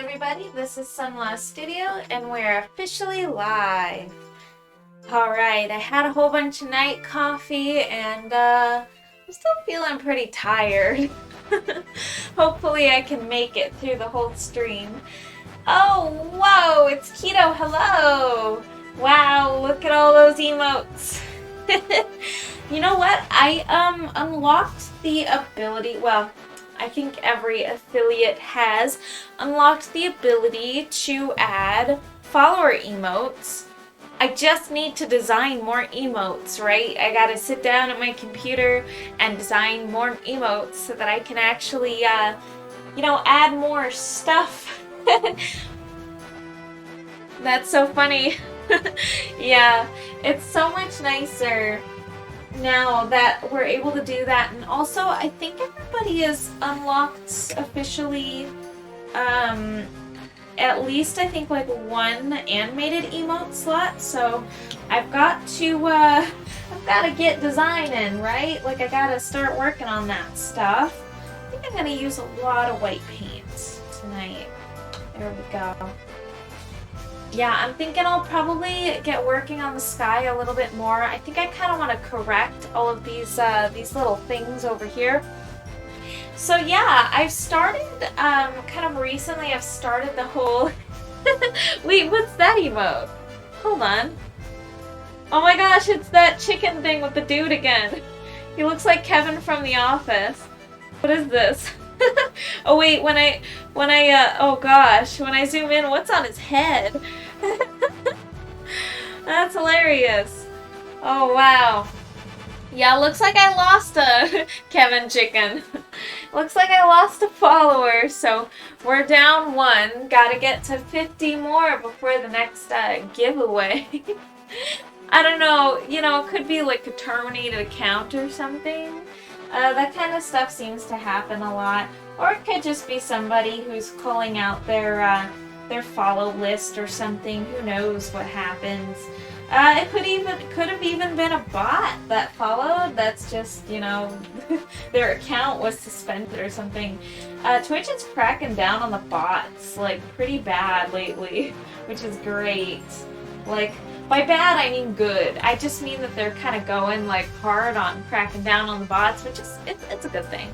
everybody, this is Sunlaw Studio and we're officially live. Alright, I had a whole bunch of night coffee and I'm still feeling pretty tired. Hopefully I can make it through the whole stream. Oh, whoa, it's Keto, hello! Wow, look at all those emotes. You know what? I unlocked the ability, well, I think every affiliate has unlocked the ability to add follower emotes. I just need to design more emotes, right? I gotta sit down at my computer and design more emotes so that I can actually, add more stuff. That's so funny. Yeah, it's so much nicer now that we're able to do that. And also I think everybody is unlocked officially at least I think like one animated emote slot, so I've got to get designing, right? Like I gotta start working on that stuff. I think I'm gonna use a lot of white paint tonight. There we go. Yeah, I'm thinking I'll probably get working on the sky a little bit more. I think I kind of want to correct all of these little things over here. So yeah, I've started, kind of recently, I've started the whole... Wait, what's that emote? Hold on. Oh my gosh, it's that chicken thing with the dude again. He looks like Kevin from The Office. What is this? Oh wait, when I oh gosh, when I zoom in, what's on his head? That's hilarious. Oh wow. Yeah, looks like I lost a Kevin chicken. Looks like I lost a follower, so we're down one. Gotta get to 50 more before the next giveaway. I don't know, it could be like a terminated account or something. That kind of stuff seems to happen a lot. Or it could just be somebody who's calling out their follow list or something. Who knows what happens. It could have even been a bot that followed. That's just, their account was suspended or something. Twitch is cracking down on the bots, like, pretty bad lately, which is great. Like, by bad, I mean good. I just mean that they're kind of going, like, hard on cracking down on the bots, which is, it's a good thing.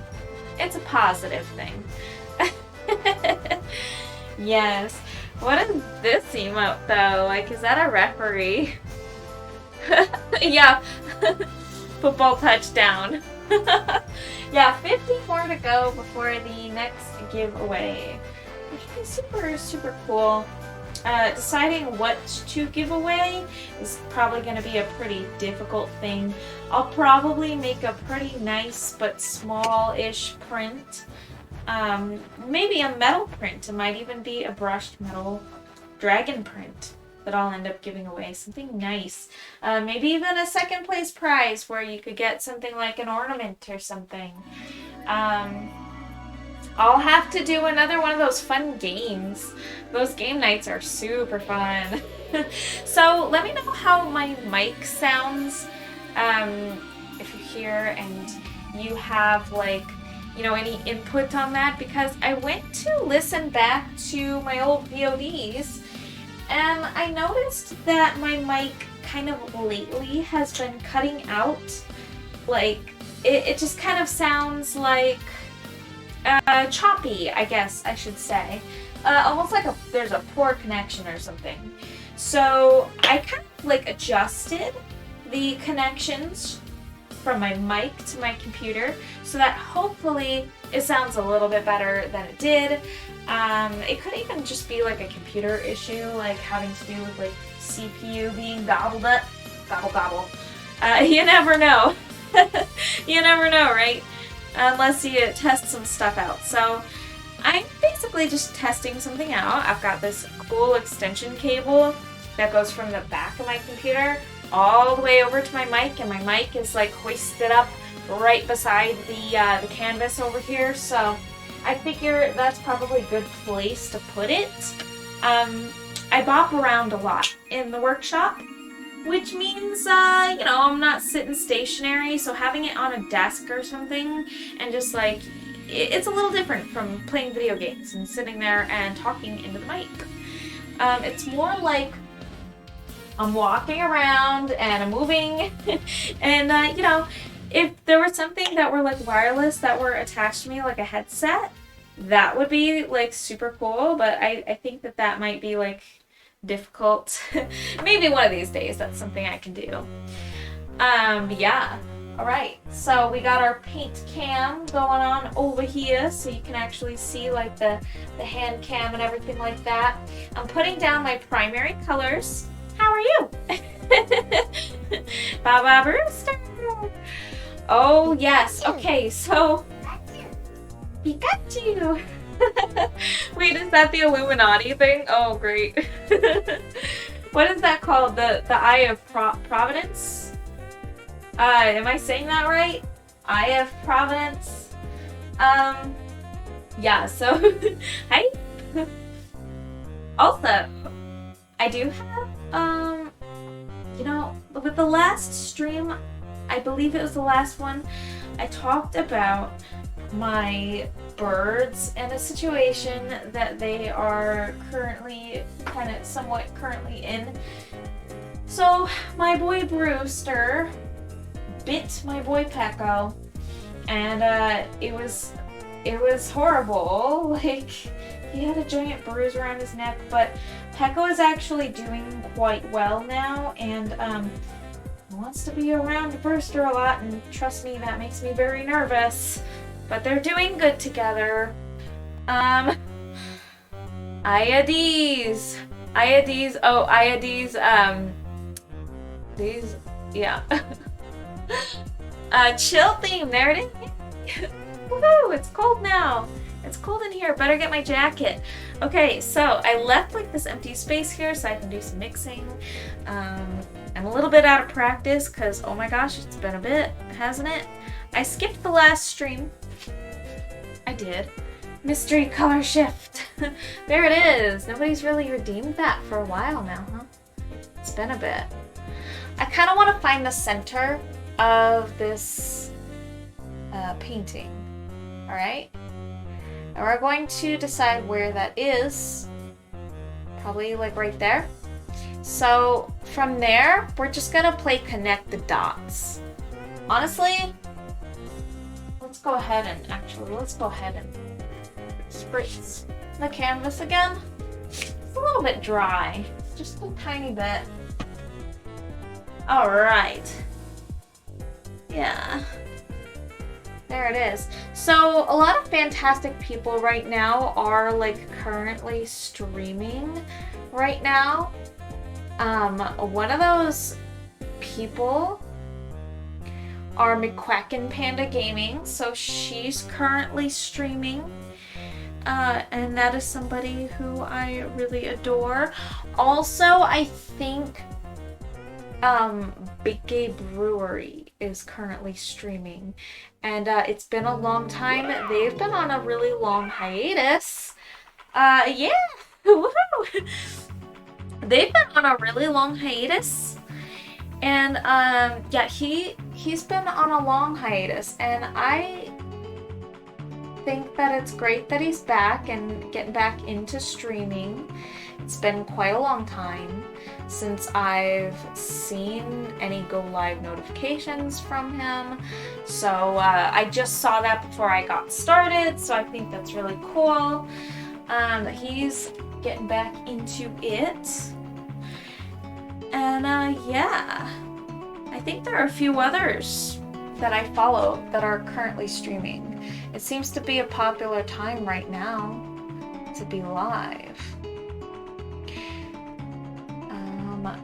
It's a positive thing. Yes. What is this emote, though? Like, is that a referee? Yeah. Football touchdown. Yeah, 50 more to go before the next giveaway. Which is super, super cool. Deciding what to give away is probably going to be a pretty difficult thing. I'll probably make a pretty nice but small-ish print. Maybe a metal print. It might even be a brushed metal dragon print that I'll end up giving away. Something nice. Maybe even a second place prize where you could get something like an ornament or something. I'll have to do another one of those fun games. Those game nights are super fun. So let me know how my mic sounds if you're here and you have like, any input on that, because I went to listen back to my old VODs and I noticed that my mic kind of lately has been cutting out. Like, it just kind of sounds like choppy, I guess I should say. Almost like there's a poor connection or something. So I kind of like adjusted the connections from my mic to my computer so that hopefully it sounds a little bit better than it did. It could even just be like a computer issue, like having to do with like CPU being gobbled up. Gobble gobble. You never know. You never know, right? Unless you test some stuff out. So I'm basically just testing something out. I've got this cool extension cable that goes from the back of my computer all the way over to my mic, and my mic is like hoisted up right beside the canvas over here, so I figure that's probably a good place to put it. I bop around a lot in the workshop, which means, you know, I'm not sitting stationary, so having it on a desk or something and just like, it's a little different from playing video games and sitting there and talking into the mic. It's more like I'm walking around and I'm moving and, you know, if there was something that were like wireless that were attached to me like a headset, that would be like super cool, but I think that that might be like difficult. Maybe one of these days that's something I can do. Yeah. All right, so we got our paint cam going on over here so you can actually see like the hand cam and everything like that. I'm putting down my primary colors. How are you? Baba Brewster. Oh yes, okay, so Pikachu. Wait, is that the Illuminati thing? Oh great. What is that called? The Eye of Providence? Am I saying that right? Eye of Providence. Yeah, so hi. Also, I do have, you know, with the last stream, I believe it was the last one, I talked about my birds and a situation that they are currently, somewhat currently in. So, my boy Brewster bit my boy Pecco, and it was horrible. Like, he had a giant bruise around his neck, but Pecco is actually doing quite well now, and wants to be around Brewster a lot, and trust me, that makes me very nervous. But they're doing good together. Iades, these, yeah. Chill theme, there it is. Woohoo, it's cold now. It's cold in here, better get my jacket. Okay, so I left like this empty space here so I can do some mixing. I'm a little bit out of practice because, oh my gosh, it's been a bit, hasn't it? I skipped the last stream. I did. Mystery color shift. There it is. Nobody's really redeemed that for a while now, huh? It's been a bit. I kind of want to find the center of this painting. Alright? And we're going to decide where that is. Probably like right there. So from there, we're just gonna play connect the dots. Honestly, let's go ahead and spritz the canvas again. It's a little bit dry, just a tiny bit. All right. Yeah. There it is. So a lot of fantastic people right now are like currently streaming right now. One of those people are McQuacken Panda Gaming, so she's currently streaming. And that is somebody who I really adore. Also, I think Big Gay Brewery is currently streaming, and it's been a long time. They've been on a really long hiatus. Yeah, woohoo! They've been on a really long hiatus, and yeah, he's been on a long hiatus, and I think that it's great that he's back and getting back into streaming. It's been quite a long time since I've seen any go live notifications from him, so I just saw that before I got started, so I think that's really cool. He's getting back into it, and yeah, I think there are a few others that I follow that are currently streaming. It seems to be a popular time right now to be live.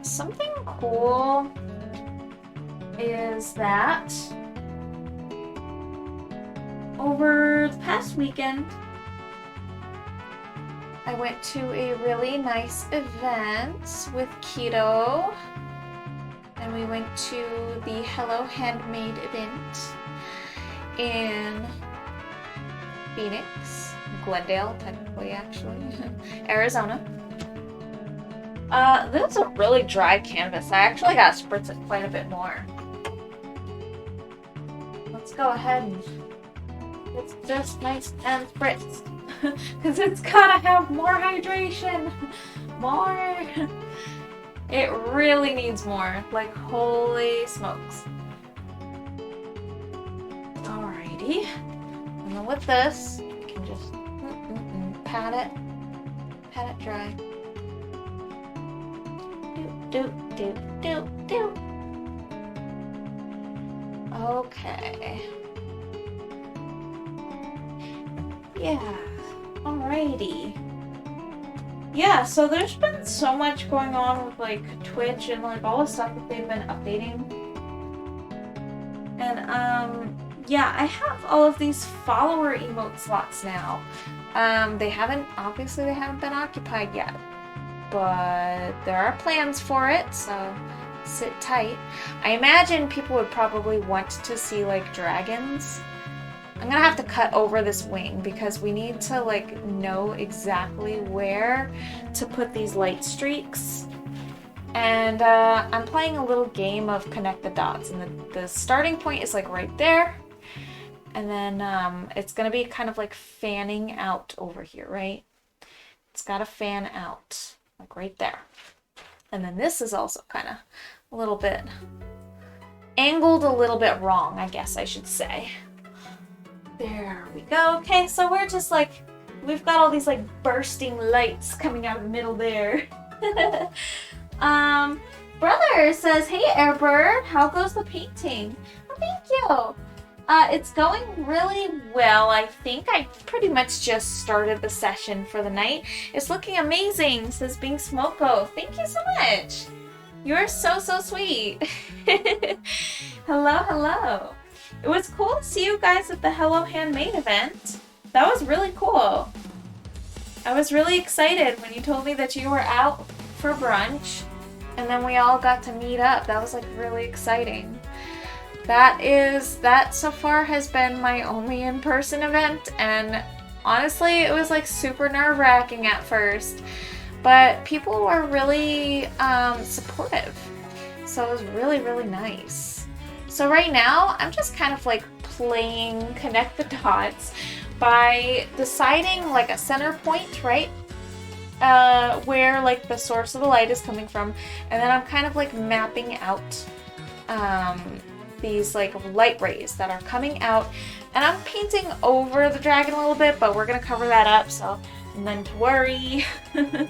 Something cool is that over the past weekend, I went to a really nice event with Keto, and we went to the Hello Handmade event in Phoenix, Glendale, technically, actually, Arizona. This is a really dry canvas. I actually gotta spritz it quite a bit more. Let's go ahead and it's just nice and spritzed. Because it's gotta have more hydration. More. It really needs more. Like, holy smokes. Alrighty. And then with this, you can just pat it dry. Do. Okay. Yeah. Alrighty. Yeah, so there's been so much going on with like Twitch and like all the stuff that they've been updating. And yeah, I have all of these follower emote slots now. They haven't been occupied yet. But there are plans for it, so sit tight. I imagine people would probably want to see like dragons. I'm gonna have to cut over this wing because we need to like know exactly where to put these light streaks. And I'm playing a little game of connect the dots, and the starting point is like right there. And then it's gonna be kind of like fanning out over here, right? It's gotta fan out. Like right there. And then this is also kind of a little bit angled a little bit wrong, I guess I should say. There we go. Okay, so we're just like, we've got all these like bursting lights coming out of the middle there. Brother says, hey Airbird, how goes the painting? Oh, thank you. It's going really well. I think I pretty much just started the session for the night. It's looking amazing, says Bing Smoko. Thank you so much. You're so sweet. Hello. It was cool to see you guys at the Hello Handmade event. That was really cool. I was really excited when you told me that you were out for brunch, and then we all got to meet up. That was like really exciting. That so far has been my only in-person event, and honestly it was like super nerve-wracking at first, but people were really supportive, so it was really nice. So right now I'm just kind of like playing connect the dots by deciding like a center point, right, where like the source of the light is coming from, and then I'm kind of like mapping out these like light rays that are coming out, and I'm painting over the dragon a little bit, but we're gonna cover that up, so none to worry. Yeah,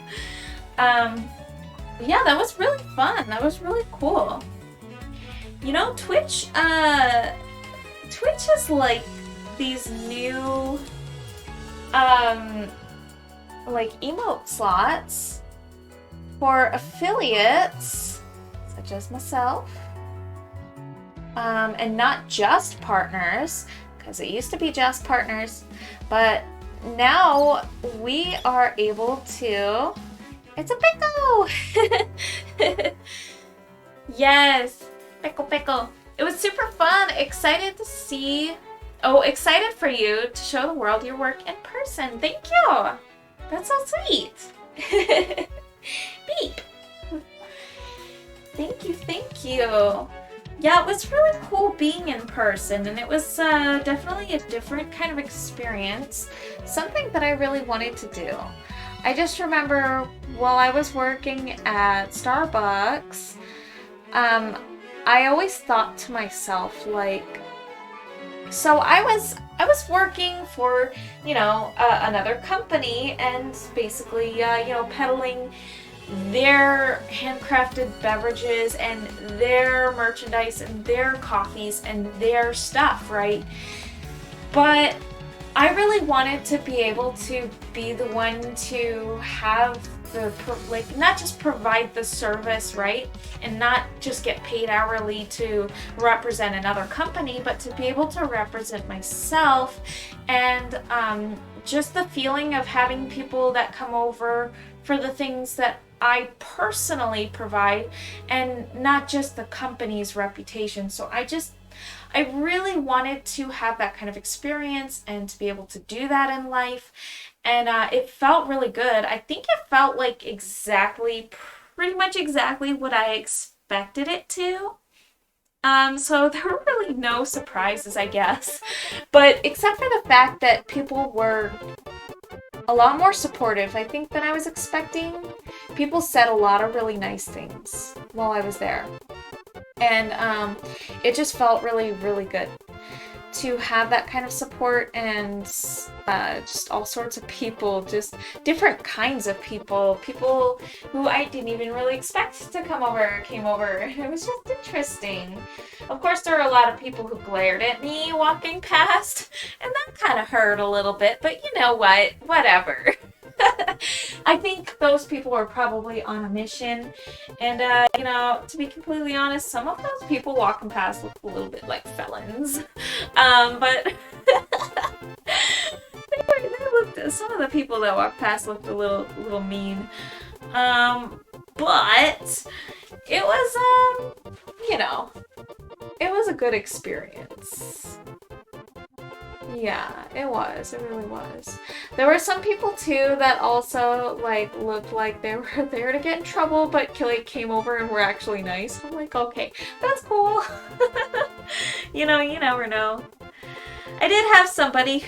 that was really fun. That was really cool. You know, Twitch is like these new like emote slots for affiliates such as myself. And not just partners, because it used to be just partners, but now we are able to... It's a Peko! Yes, Peko. It was super fun. Excited to see... Oh, excited for you to show the world your work in person. Thank you! That's so sweet! Beep! Thank you! Yeah, it was really cool being in person, and it was definitely a different kind of experience. Something that I really wanted to do. I just remember while I was working at Starbucks, I always thought to myself, like, so I was working for, you know, another company, and basically, you know, peddling their handcrafted beverages and their merchandise and their coffees and their stuff, right? But I really wanted to be able to be the one to have the, like, not just provide the service, right? And not just get paid hourly to represent another company, but to be able to represent myself, and just the feeling of having people that come over for the things that I personally provide, and not just the company's reputation. So I really wanted to have that kind of experience and to be able to do that in life, and it felt really good. I think it felt like exactly pretty much exactly what I expected it to. So there were really no surprises, I guess. But except for the fact that people were a lot more supportive, I think, than I was expecting. People said a lot of really nice things while I was there. And it just felt really, really good to have that kind of support, and just all sorts of people, just different kinds of people who I didn't even really expect to come over came over. It was just interesting. Of course, there were a lot of people who glared at me walking past, and that kind of hurt a little bit, but you know what? Whatever. I think those people were probably on a mission, and you know, to be completely honest, some of those people walking past looked a little bit like felons. But some of the people that walked past looked a little mean. But it was you know, it was a good experience. Yeah, it was. It really was. There were some people too that also like looked like they were there to get in trouble, but like came over and were actually nice. I'm like, okay, that's cool. You know, you never know. I did have somebody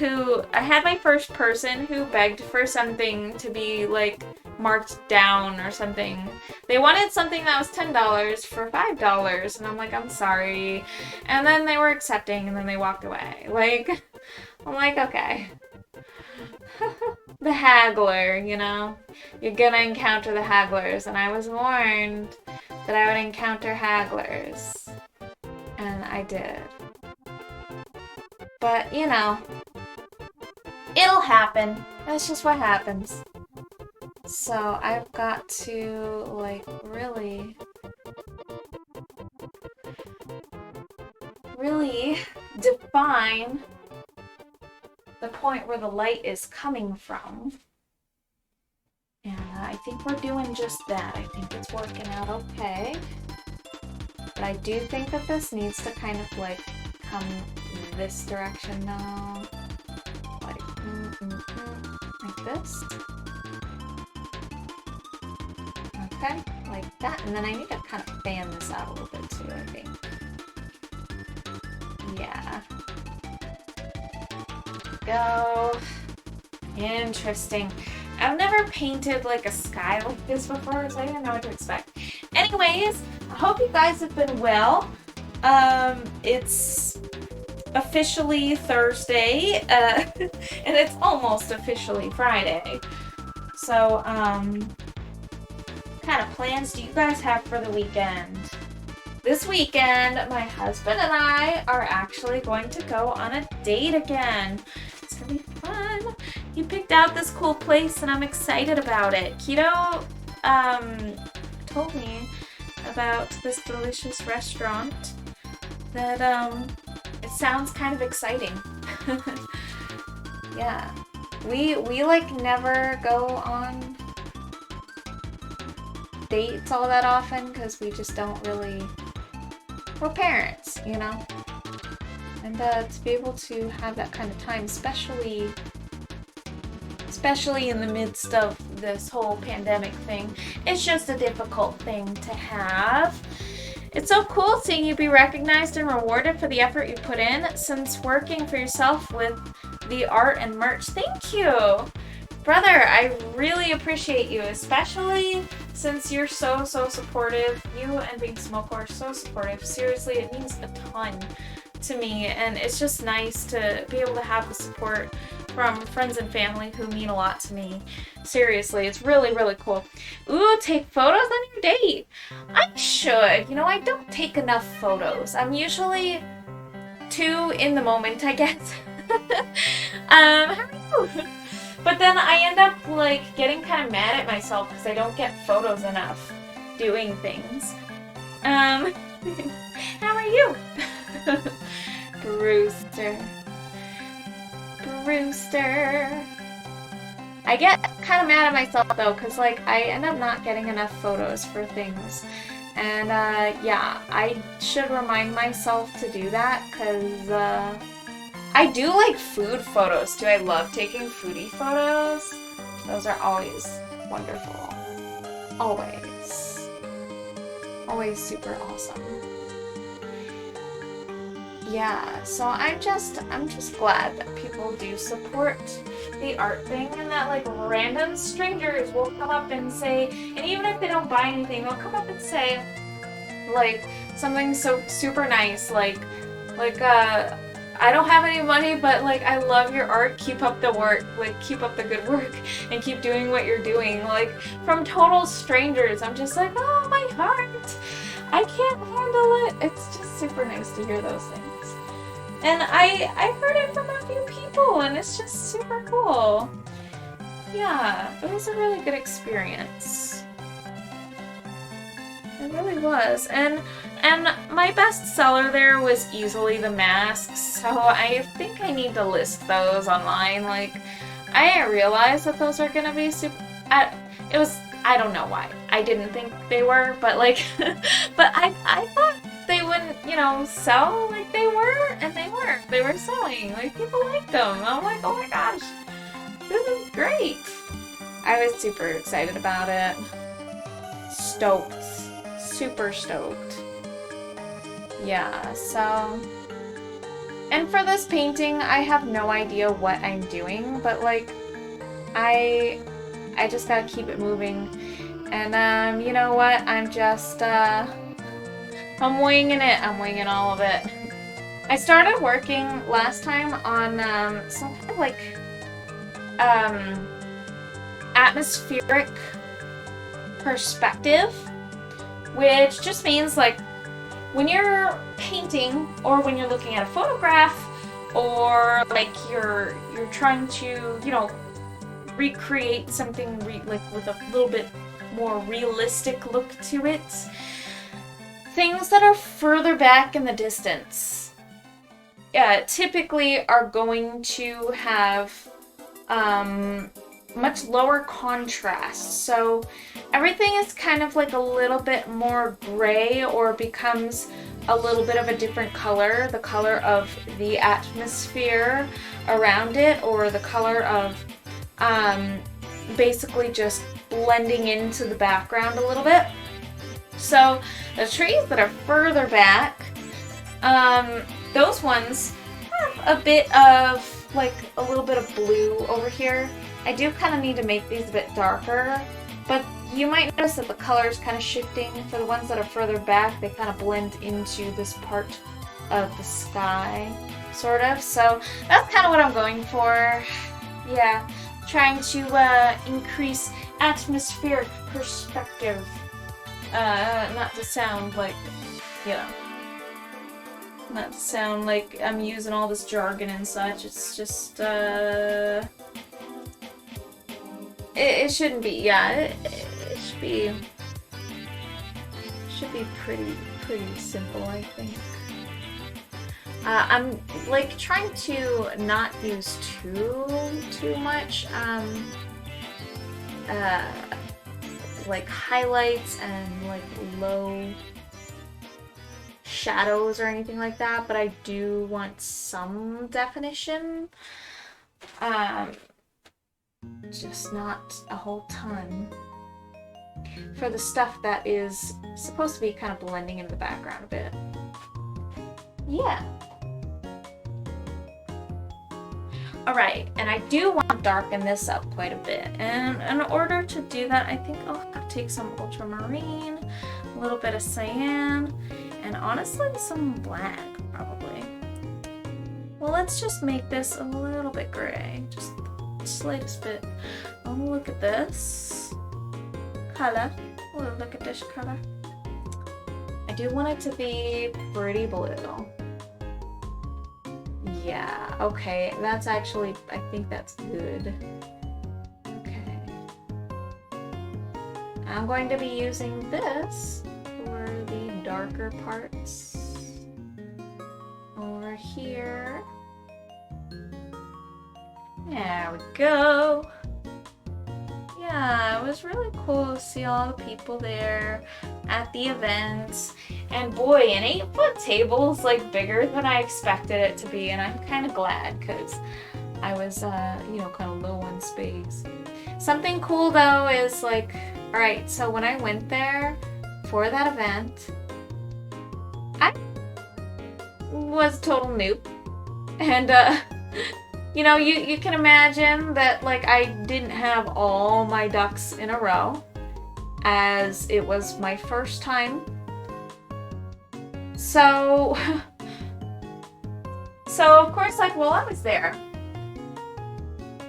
I had my first person who begged for something to be like marked down or something. They wanted something that was $10 for $5, and I'm like, I'm sorry. And then they were accepting, and then they walked away. Like, I'm like, okay. The haggler, you know? You're gonna encounter the hagglers, and I was warned that I would encounter hagglers. And I did. But, you know, it'll happen. That's just what happens. So I've got to, like, really define the point where the light is coming from. And I think we're doing just that. I think it's working out okay. But I do think that this needs to kind of, like, come this direction now. Like, like this. Okay, like that. And then I need to kind of fan this out a little bit too, I think. Yeah. Go. Interesting. I've never painted like a sky like this before, so I didn't know what to expect. Anyways, I hope you guys have been well. It's officially Thursday, and it's almost officially Friday. So, what kind of plans do you guys have for the weekend? This weekend, my husband and I are actually going to go on a date again. It's gonna be fun. He picked out this cool place and I'm excited about it. Keto told me about this delicious restaurant that it sounds kind of exciting. Yeah. We like never go on dates all that often because we just don't really, we're parents, you know? And to be able to have that kind of time, especially in the midst of this whole pandemic thing, it's just a difficult thing to have. It's so cool seeing you be recognized and rewarded for the effort you put in since working for yourself with the art and merch. Thank you! Brother, I really appreciate you, especially since you're so supportive. You and Big Smoke are so supportive. Seriously, it means a ton to me, and it's just nice to be able to have the support from friends and family who mean a lot to me. Seriously, it's really cool. Ooh, take photos on your date. I should. You know, I don't take enough photos. I'm usually too in the moment, I guess. How are you? But then I end up, like, getting kind of mad at myself because I don't get photos enough doing things. How are you? Brewster. I get kind of mad at myself, though, because, like, I end up not getting enough photos for things. And, yeah, I should remind myself to do that, because, I do like food photos too. I love taking foodie photos. Those are always wonderful. Always. always super awesome. Yeah, so I'm just glad that people do support the art thing, and that like random strangers will come up and say, and even if they don't buy anything, they'll come up and say like something so super nice, like I don't have any money, but like I love your art, keep up the work, like keep up the good work and keep doing what you're doing. Like from total strangers, I'm just like, oh my heart, I can't handle it. It's just super nice to hear those things. And I heard it from a few people, and it's just super cool. Yeah, it was a really good experience. It really was. And my best seller there was easily the masks, so I think I need to list those online. Like, I didn't realize that those are gonna be super... I don't know why. I didn't think they were, but like, but I thought they wouldn't, you know, sell like they were, and they were. They were selling. Like, people liked them. I'm like, oh my gosh, this is great. I was super excited about it. Stoked. Super stoked. Yeah, so... And for this painting, I have no idea what I'm doing, but like, I just gotta keep it moving. And you know what? I'm just, I'm winging it. I'm winging all of it. I started working last time on some kind of like atmospheric perspective, which just means like when you're painting or when you're looking at a photograph, or like you're trying to, you know, recreate something like with a little bit more realistic look to it, things that are further back in the distance typically are going to have much lower contrast. So everything is kind of like a little bit more gray, or becomes a little bit of a different color, the color of the atmosphere around it, or the color of basically just blending into the background a little bit. So the trees that are further back, those ones have a bit of like a little bit of blue over here. I do kind of need to make these a bit darker, but you might notice that the color is kind of shifting. For the ones that are further back, they kind of blend into this part of the sky, sort of. So that's kind of what I'm going for. Yeah, trying to increase atmospheric perspective. Not to sound like, you know, not to sound like I'm using all this jargon and such. It's just, it shouldn't be, yeah, it should be pretty simple, I think. I'm like trying to not use too much like highlights and like low shadows or anything like that, but I do want some definition. Just not a whole ton for the stuff that is supposed to be kind of blending in the background a bit. Yeah. Alright, and I do want to darken this up quite a bit, and in order to do that, I think I'll have to take some ultramarine, a little bit of cyan, and honestly some black, probably. Well, let's just make this a little bit gray, just the slightest bit. Oh, look at this color. Oh, look at this color. I do want it to be pretty blue. Yeah, okay, that's actually, I think that's good. Okay. I'm going to be using this for the darker parts over here. There we go. Yeah, it was really cool to see all the people there at the event. And boy, an 8-foot table is like bigger than I expected it to be, and I'm kind of glad because I was, you know, kind of low on space. Something cool though is like, alright, so when I went there for that event. I was a total noob. And, you know, you can imagine that, like, I didn't have all my ducks in a row, as it was my first time. So of course, like, while I was there,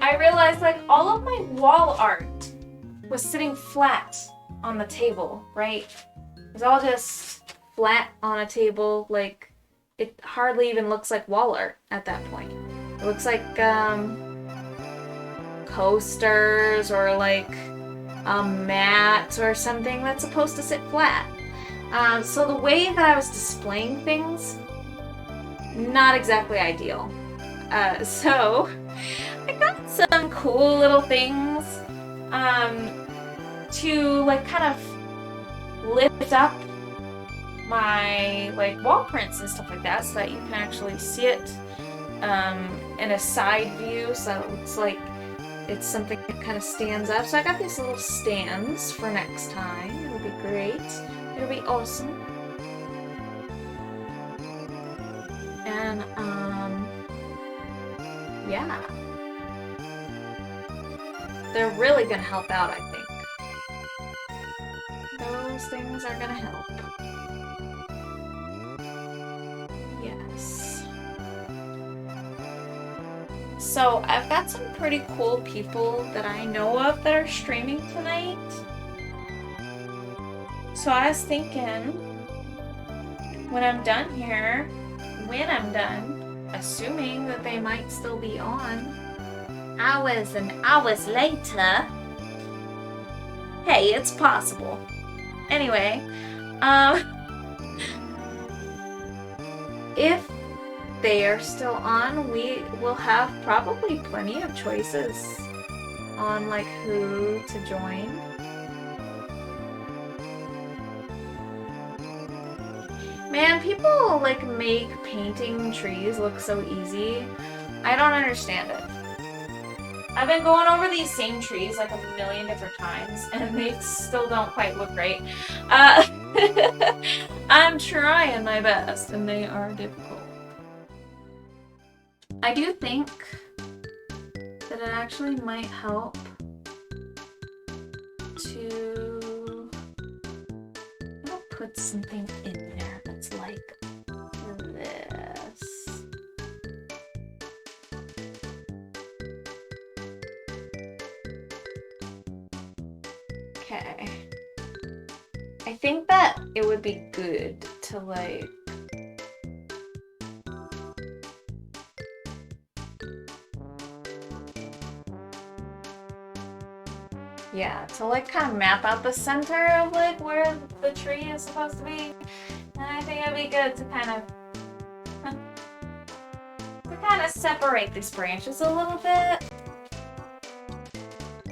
I realized, like, all of my wall art was sitting flat on the table, right? It was all just flat on a table, like, it hardly even looks like wall art at that point. It looks like, coasters or, like, a mat or something that's supposed to sit flat. So the way that I was displaying things, not exactly ideal. So I got some cool little things to, like, kind of lift up my, like, wall prints and stuff like that so that you can actually see it in a side view, so it looks like it's something that kind of stands up. So I got these little stands for next time. It'll be great. It'll be awesome. And, yeah. They're really gonna help out, I think. Those things are gonna help. Yes. So, I've got some pretty cool people that I know of that are streaming tonight. So I was thinking, when I'm done here, assuming that they might still be on, hours and hours later, hey, it's possible. Anyway, if they are still on, we will have probably plenty of choices on, like, who to join. Man, people, like, make painting trees look so easy. I don't understand it. I've been going over these same trees like a million different times, and they still don't quite look right. I'm trying my best, and they are difficult. I do think that it actually might help to put something in there that's like this. Okay. I think that it would be good to, like, yeah, to, like, kind of map out the center of, like, where the tree is supposed to be. And I think it'd be good to kind of separate these branches a little bit.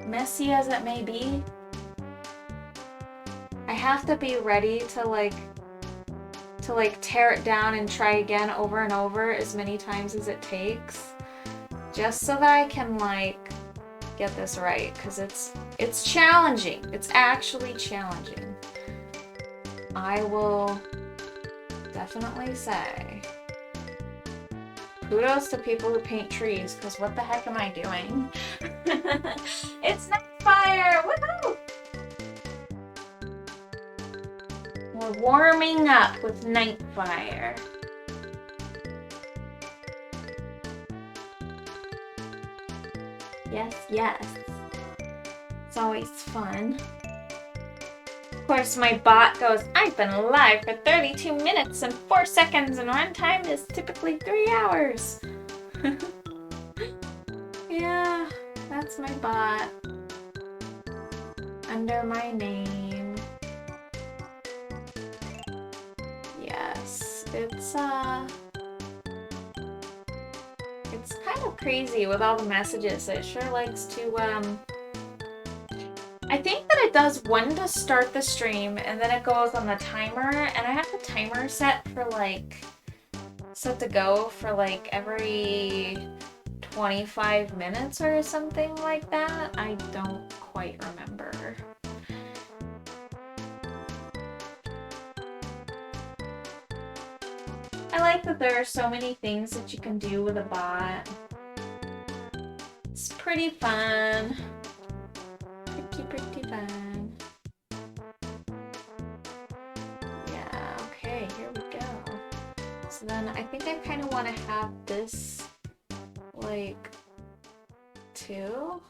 Messy as it may be. I have to be ready to, like, tear it down and try again over and over as many times as it takes. Just so that I can, like, get this right, because it's challenging. It's actually challenging. I will definitely say kudos to people who paint trees, because what the heck am I doing? It's night fire! Woohoo! We're warming up with night fire. Yes, yes. It's always fun. Of course, my bot goes, I've been live for 32 minutes and 4 seconds, and runtime is typically 3 hours. Yeah, that's my bot. Under my name. Yes, it's kind of crazy with all the messages. It sure likes to, I think that it does when to start the stream, and then it goes on the timer, and I have the timer set to go for, like, every 25 minutes or something like that. I don't quite remember. like that there are so many things that you can do with a bot. It's pretty fun. Pretty fun. Yeah, okay, here we go. So then I think I kind of want to have this, like, too.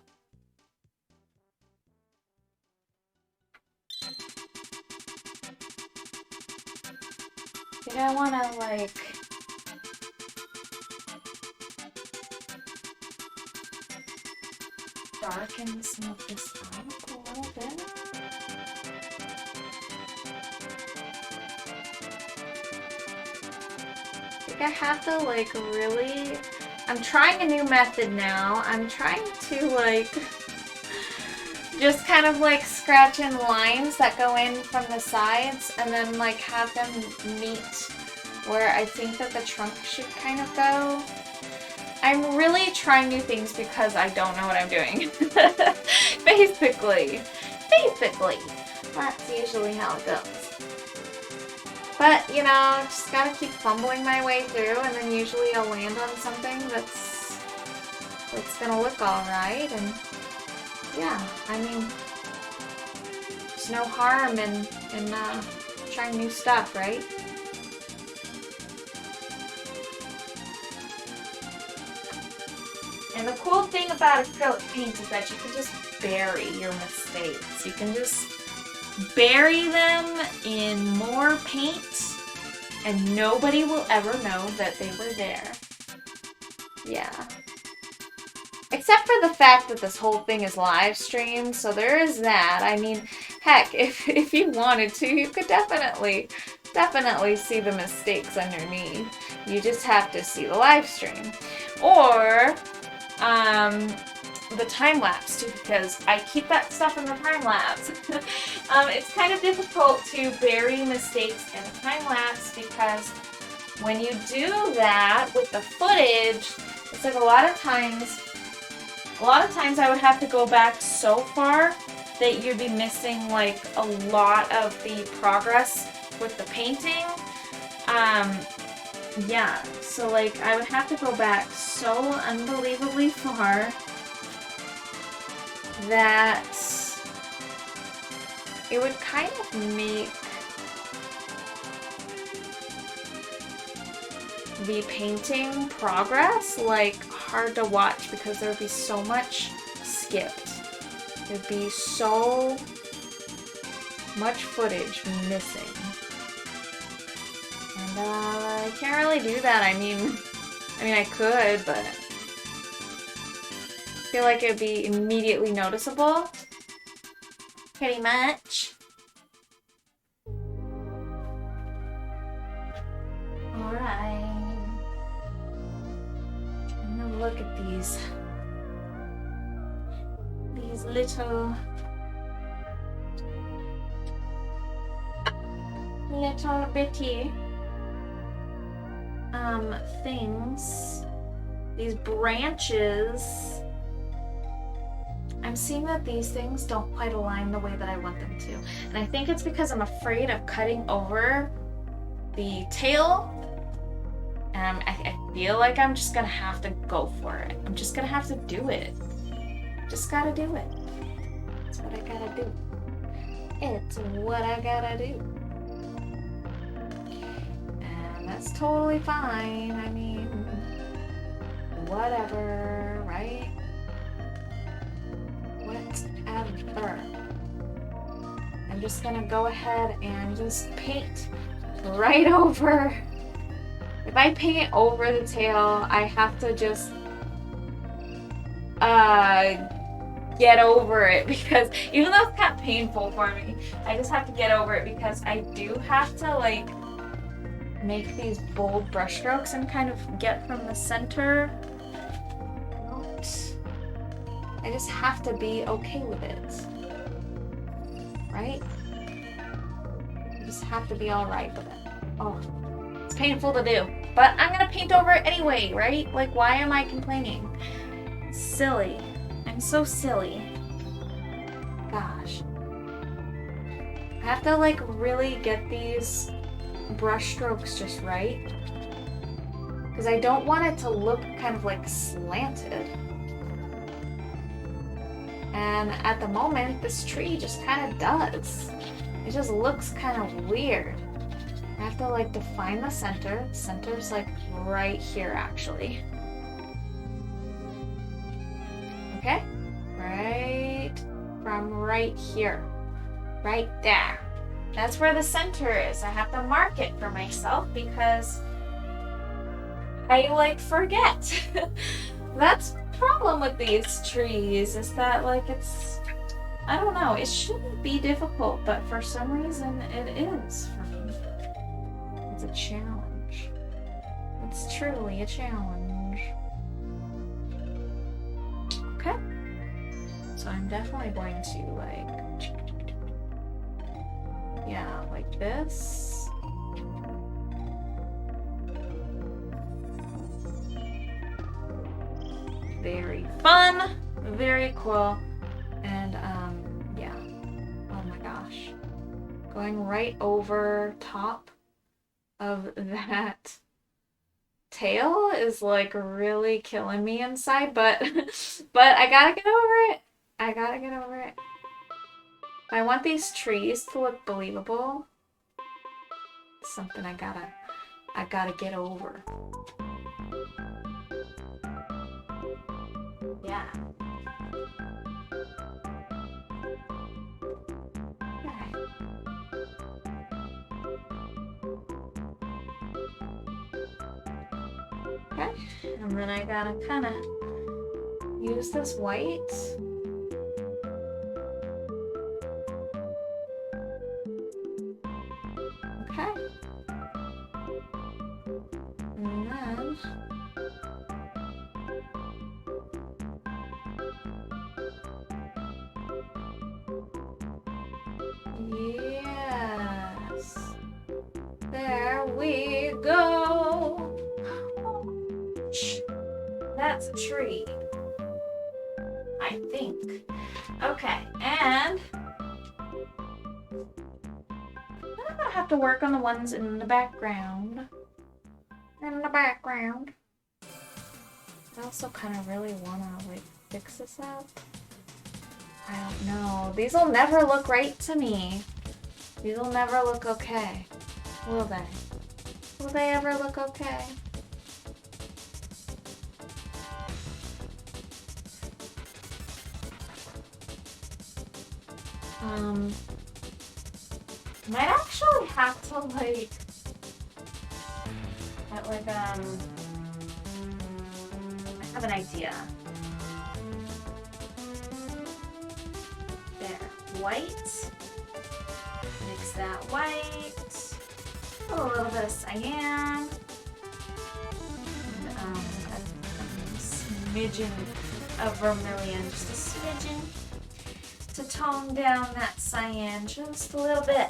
I think I want to, like, darken some of this up a little bit. I think I have to, like, really... I'm trying a new method now. I'm trying to, like, just kind of, like, scratch in lines that go in from the sides and then, like, have them meet where I think that the trunk should kind of go. I'm really trying new things because I don't know what I'm doing. Basically. That's usually how it goes. But, you know, just gotta keep fumbling my way through, and then usually I'll land on something that's gonna look alright, and yeah, I mean, there's no harm in trying new stuff, right? And the cool thing about acrylic paint is that you can just bury your mistakes. You can just bury them in more paint and nobody will ever know that they were there. Yeah. Except for the fact that this whole thing is live streamed, so there is that. I mean, heck, if you wanted to, you could definitely see the mistakes underneath. You just have to see the live stream. Or the time lapse too, because I keep that stuff in the time lapse. It's kind of difficult to bury mistakes in a time lapse because when you do that with the footage, it's like a lot of times I would have to go back so far that you'd be missing like a lot of the progress with the painting. Yeah, so like I would have to go back so unbelievably far that it would kind of make the painting progress like hard to watch because there would be so much skipped. There'd be so much footage missing. And I can't really do that. I mean I could, but I feel like it would be immediately noticeable. Pretty much. Alright. I'm gonna look at these little bitty things, these branches. I'm seeing that these things don't quite align the way that I want them to, and I think it's because I'm afraid of cutting over the tail, and I feel like I'm just gonna have to go for it. I'm just gonna have to do it. Just gotta do it. It's what I gotta do. It's what I gotta do. And that's totally fine. I mean, whatever, right? Whatever. I'm just gonna go ahead and just paint right over. If I paint over the tail, I have to just get over it, because even though it's kind of painful for me, I just have to get over it because I do have to like make these bold brush strokes and kind of get from the center out. I just have to be okay with it, right? I just have to be alright with it. Oh, it's painful to do, but I'm gonna paint over it anyway, right? Like, why am I complaining? It's silly. I'm so silly. Gosh. I have to like really get these brush strokes just right. because I don't want it to look kind of like slanted. And at the moment, this tree just kind of does. It just looks kind of weird. I have to like define the center. The center's like right here actually. Okay? Right from right here. Right there. That's where the center is. I have to mark it for myself because I like forget. That's the problem with these trees is that like it's, I don't know, it shouldn't be difficult, but for some reason it is for me. It's a challenge. It's truly a challenge. Okay. So I'm definitely going to like, yeah, like this. Very fun, very cool, and yeah, oh my gosh. Going right over top of that tail is like really killing me inside, but I gotta get over it. I gotta get over it. I want these trees to look believable. It's something I gotta get over. Yeah. Okay. Okay, and then I gotta kind of use this white. Okay. And then yes. There we go. That's a tree. I think. Okay, and I'm gonna have to work on the ones in the background. In the background. I also kind of really wanna like fix this up. I don't know. These will never look right to me. These will never look okay. Will they? Will they ever look okay? Might actually have to like, I have an idea. There, white. Mix that white. Put a little bit of cyan. And a smidgen of vermilion, just a smidgen, to tone down that cyan just a little bit.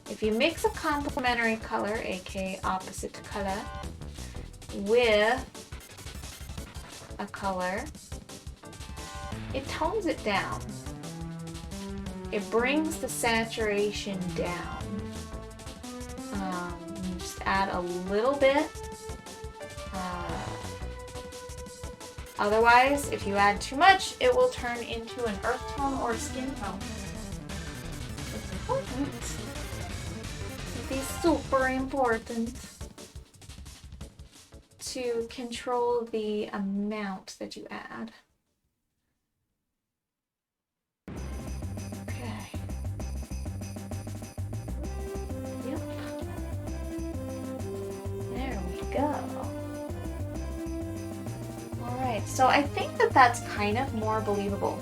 If you mix a complementary color, aka opposite color, with a color, it tones it down. It brings the saturation down. Just add a little bit. Otherwise, if you add too much, it will turn into an earth tone or a skin tone. It's important. It is super important to control the amount that you add. Okay. Yep. There we go. Alright, so I think that that's kind of more believable.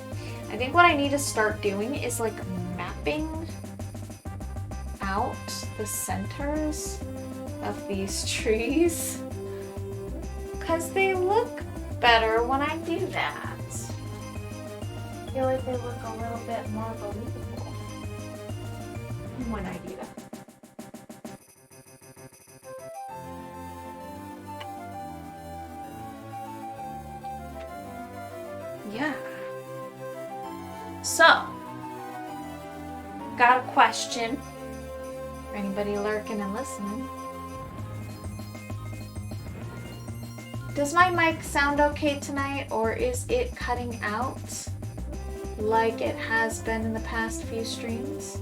I think what I need to start doing is like mapping out the centers of these trees, because they look better when I do that. I feel like they look a little bit more believable when I do that. Yeah. So, got a question for anybody lurking and listening. Does my mic sound okay tonight, or is it cutting out like it has been in the past few streams?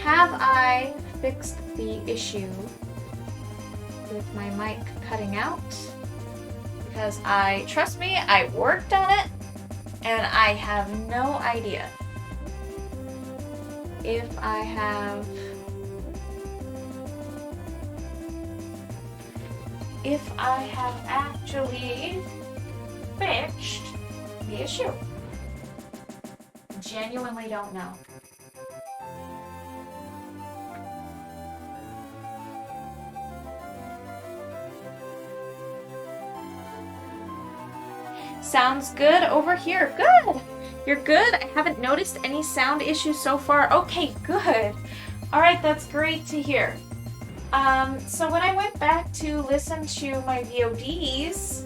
Have I fixed the issue with my mic cutting out? Because trust me, I worked on it and I have no idea if I have actually fixed the issue. Genuinely don't know. Sounds good over here. Good. You're good. I haven't noticed any sound issues so far. Okay, good. All right, that's great to hear. So when I went back to listen to my VODs,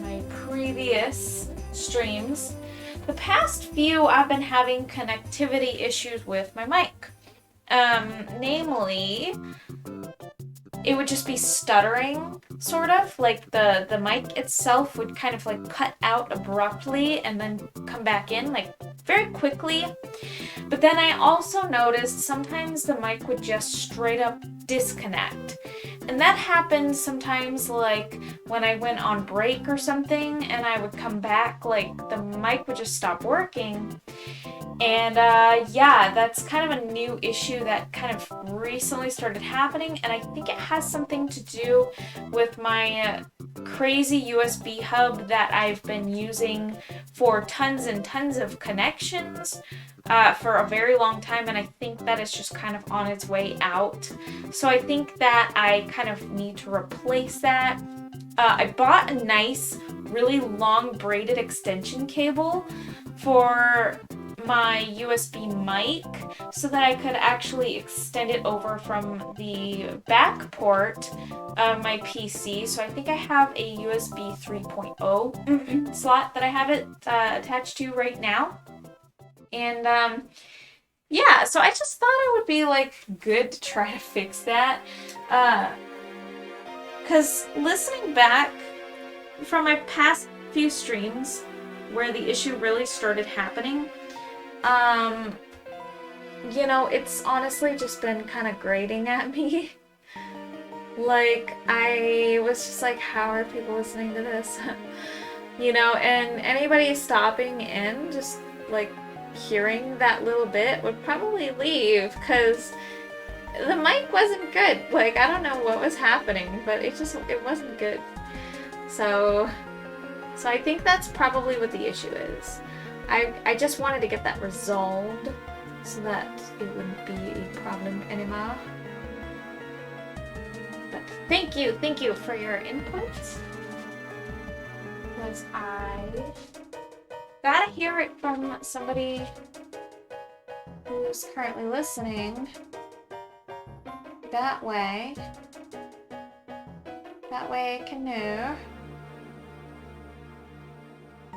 my previous streams, the past few I've been having connectivity issues with my mic. Namely, it would just be stuttering, sort of, like the mic itself would kind of like cut out abruptly and then come back in like very quickly. But then I also noticed sometimes the mic would just straight up disconnect. And that happens sometimes like when I went on break or something and I would come back, like the mic would just stop working. And yeah, that's kind of a new issue that kind of recently started happening, and I think it has something to do with my crazy USB hub that I've been using for tons and tons of connections for a very long time, and I think that it's just kind of on its way out. So I think that I kind of need to replace that. I bought a nice, really long braided extension cable for my USB mic so that I could actually extend it over from the back port of my PC. So I think I have a USB 3.0 slot that I have it attached to right now. And yeah, so I just thought it would be like good to try to fix that. Because listening back from my past few streams where the issue really started happening, you know, it's honestly just been kind of grating at me. Like, I was just like, how are people listening to this? You know, and anybody stopping in, just like hearing that little bit would probably leave, because the mic wasn't good. Like, I don't know what was happening, but it wasn't good. So I think that's probably what the issue is. I just wanted to get that resolved so that it wouldn't be a problem anymore. But thank you for your input. Because I gotta hear it from somebody who's currently listening. That way I can know,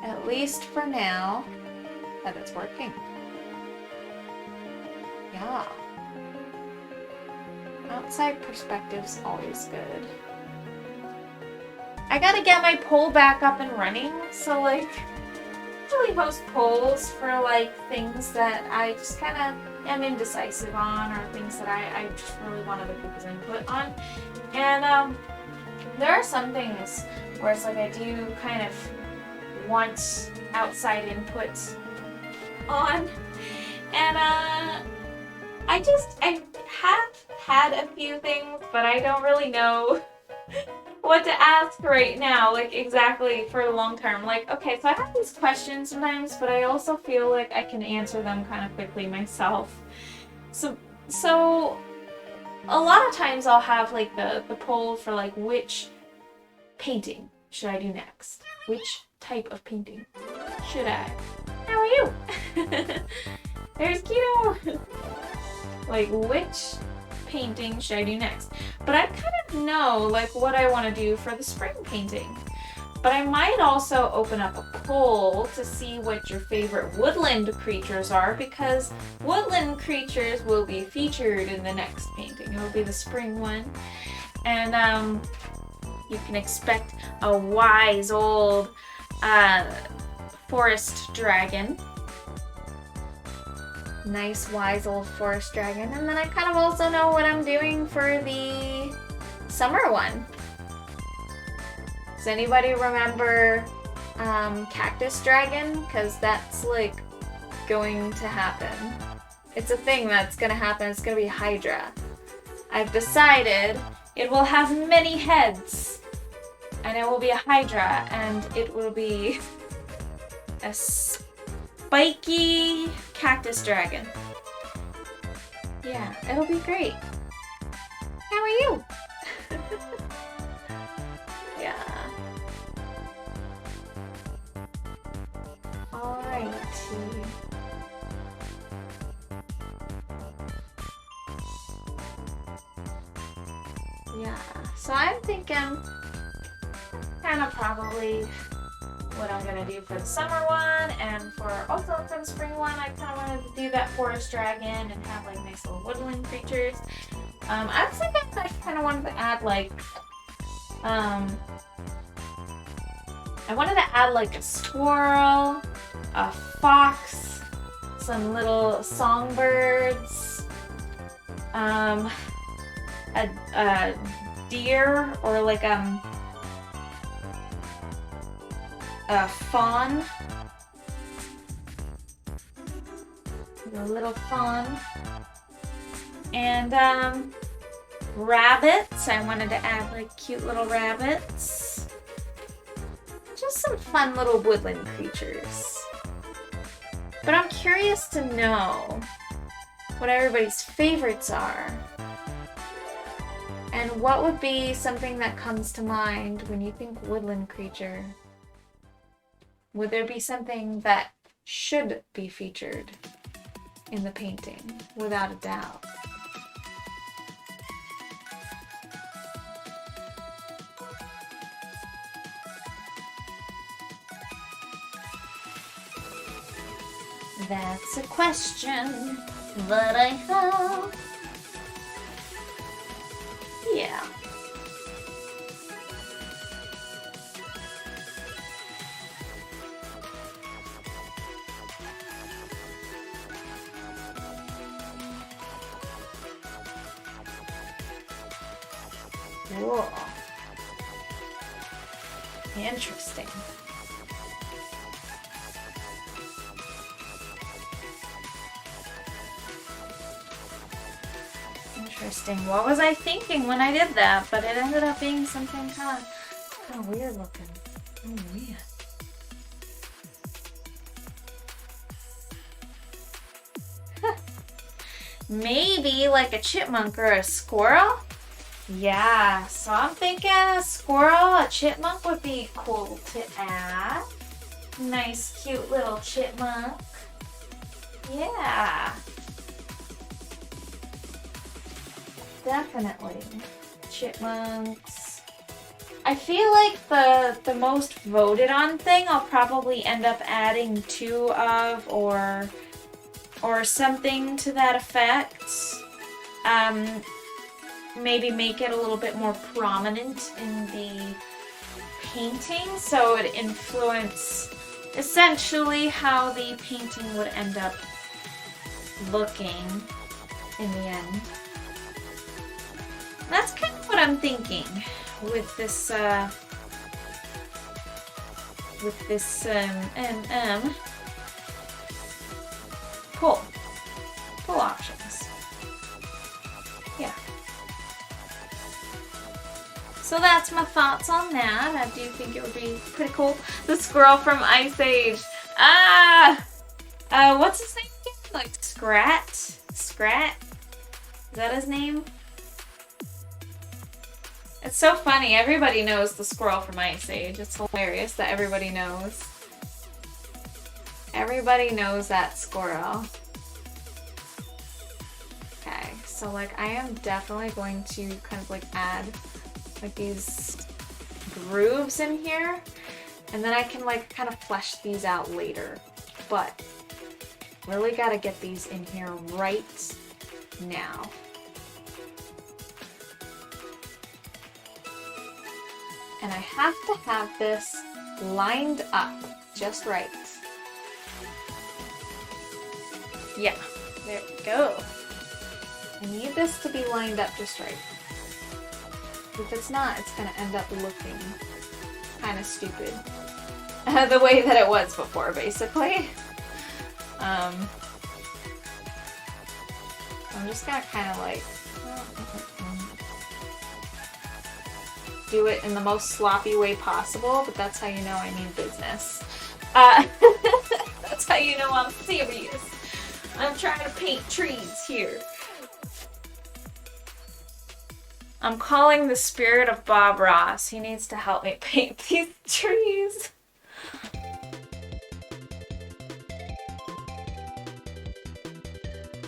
at least for now, that it's working. Yeah. Outside perspective's always good. I gotta get my poll back up and running, so like, I usually post polls for like things that I just kind of am indecisive on, or things that I just really want other people's input on. And there are some things where it's like I do kind of want outside input on, and I have had a few things, but I don't really know what to ask right now, like exactly for the long term. Like, okay, so I have these questions sometimes, but I also feel like I can answer them kind of quickly myself. So a lot of times I'll have like the poll for like, which painting should I do next? Which type of painting should I? How are you? There's Keto. Like, which painting should I do next? But I kind of know like what I want to do for the spring painting. But I might also open up a poll to see what your favorite woodland creatures are, because woodland creatures will be featured in the next painting. It will be the spring one. And you can expect a wise old forest dragon. Nice wise old forest dragon. And then I kind of also know what I'm doing for the summer one. Does anybody remember Cactus Dragon? Because that's like going to happen. It's a thing that's gonna happen. It's gonna be Hydra. I've decided it will have many heads. And it will be a Hydra, and it will be a spiky cactus dragon. Yeah, it'll be great. How are you? Yeah. Alrighty. Yeah, so I'm thinking kind of probably what I'm gonna do for the summer one, and also for the spring one, I kind of wanted to do that forest dragon and have like nice little woodland creatures. I was thinking I kind of wanted to add like, I wanted to add like a squirrel, a fox, some little songbirds, a deer, or like a fawn, a little fawn, and rabbits. I wanted to add like cute little rabbits. Just some fun little woodland creatures. But I'm curious to know what everybody's favorites are. And what would be something that comes to mind when you think woodland creature? Would there be something that should be featured in the painting, without a doubt? That's a question that I have. Yeah. Whoa. Interesting. Interesting. What was I thinking when I did that? But it ended up being something kind of weird looking. Oh, weird. Maybe like a chipmunk or a squirrel? Yeah, so I'm thinking a squirrel, a chipmunk would be cool to add. Nice, cute little chipmunk. Yeah. Definitely. Chipmunks. I feel like the most voted on thing I'll probably end up adding 2 of, or something to that effect. Maybe make it a little bit more prominent in the painting, so it influence essentially how the painting would end up looking in the end. That's kind of what I'm thinking with this pull options. Yeah. So that's my thoughts on that. I do think it would be pretty cool. The squirrel from Ice Age. What's his name again? Like Scrat? Scrat? Is that his name? It's so funny. Everybody knows the squirrel from Ice Age. It's hilarious that everybody knows. Everybody knows that squirrel. Okay, so like I am definitely going to kind of like add like these grooves in here. And then I can like kind of flesh these out later. But really gotta get these in here right now. And I have to have this lined up just right. Yeah, there we go. I need this to be lined up just right. If it's not, it's gonna end up looking kind of stupid. The way that it was before, basically. I'm just gonna kind of like do it in the most sloppy way possible, but that's how you know I mean business. That's how you know I'm serious. I'm trying to paint trees here. I'm calling the spirit of Bob Ross. He needs to help me paint these trees.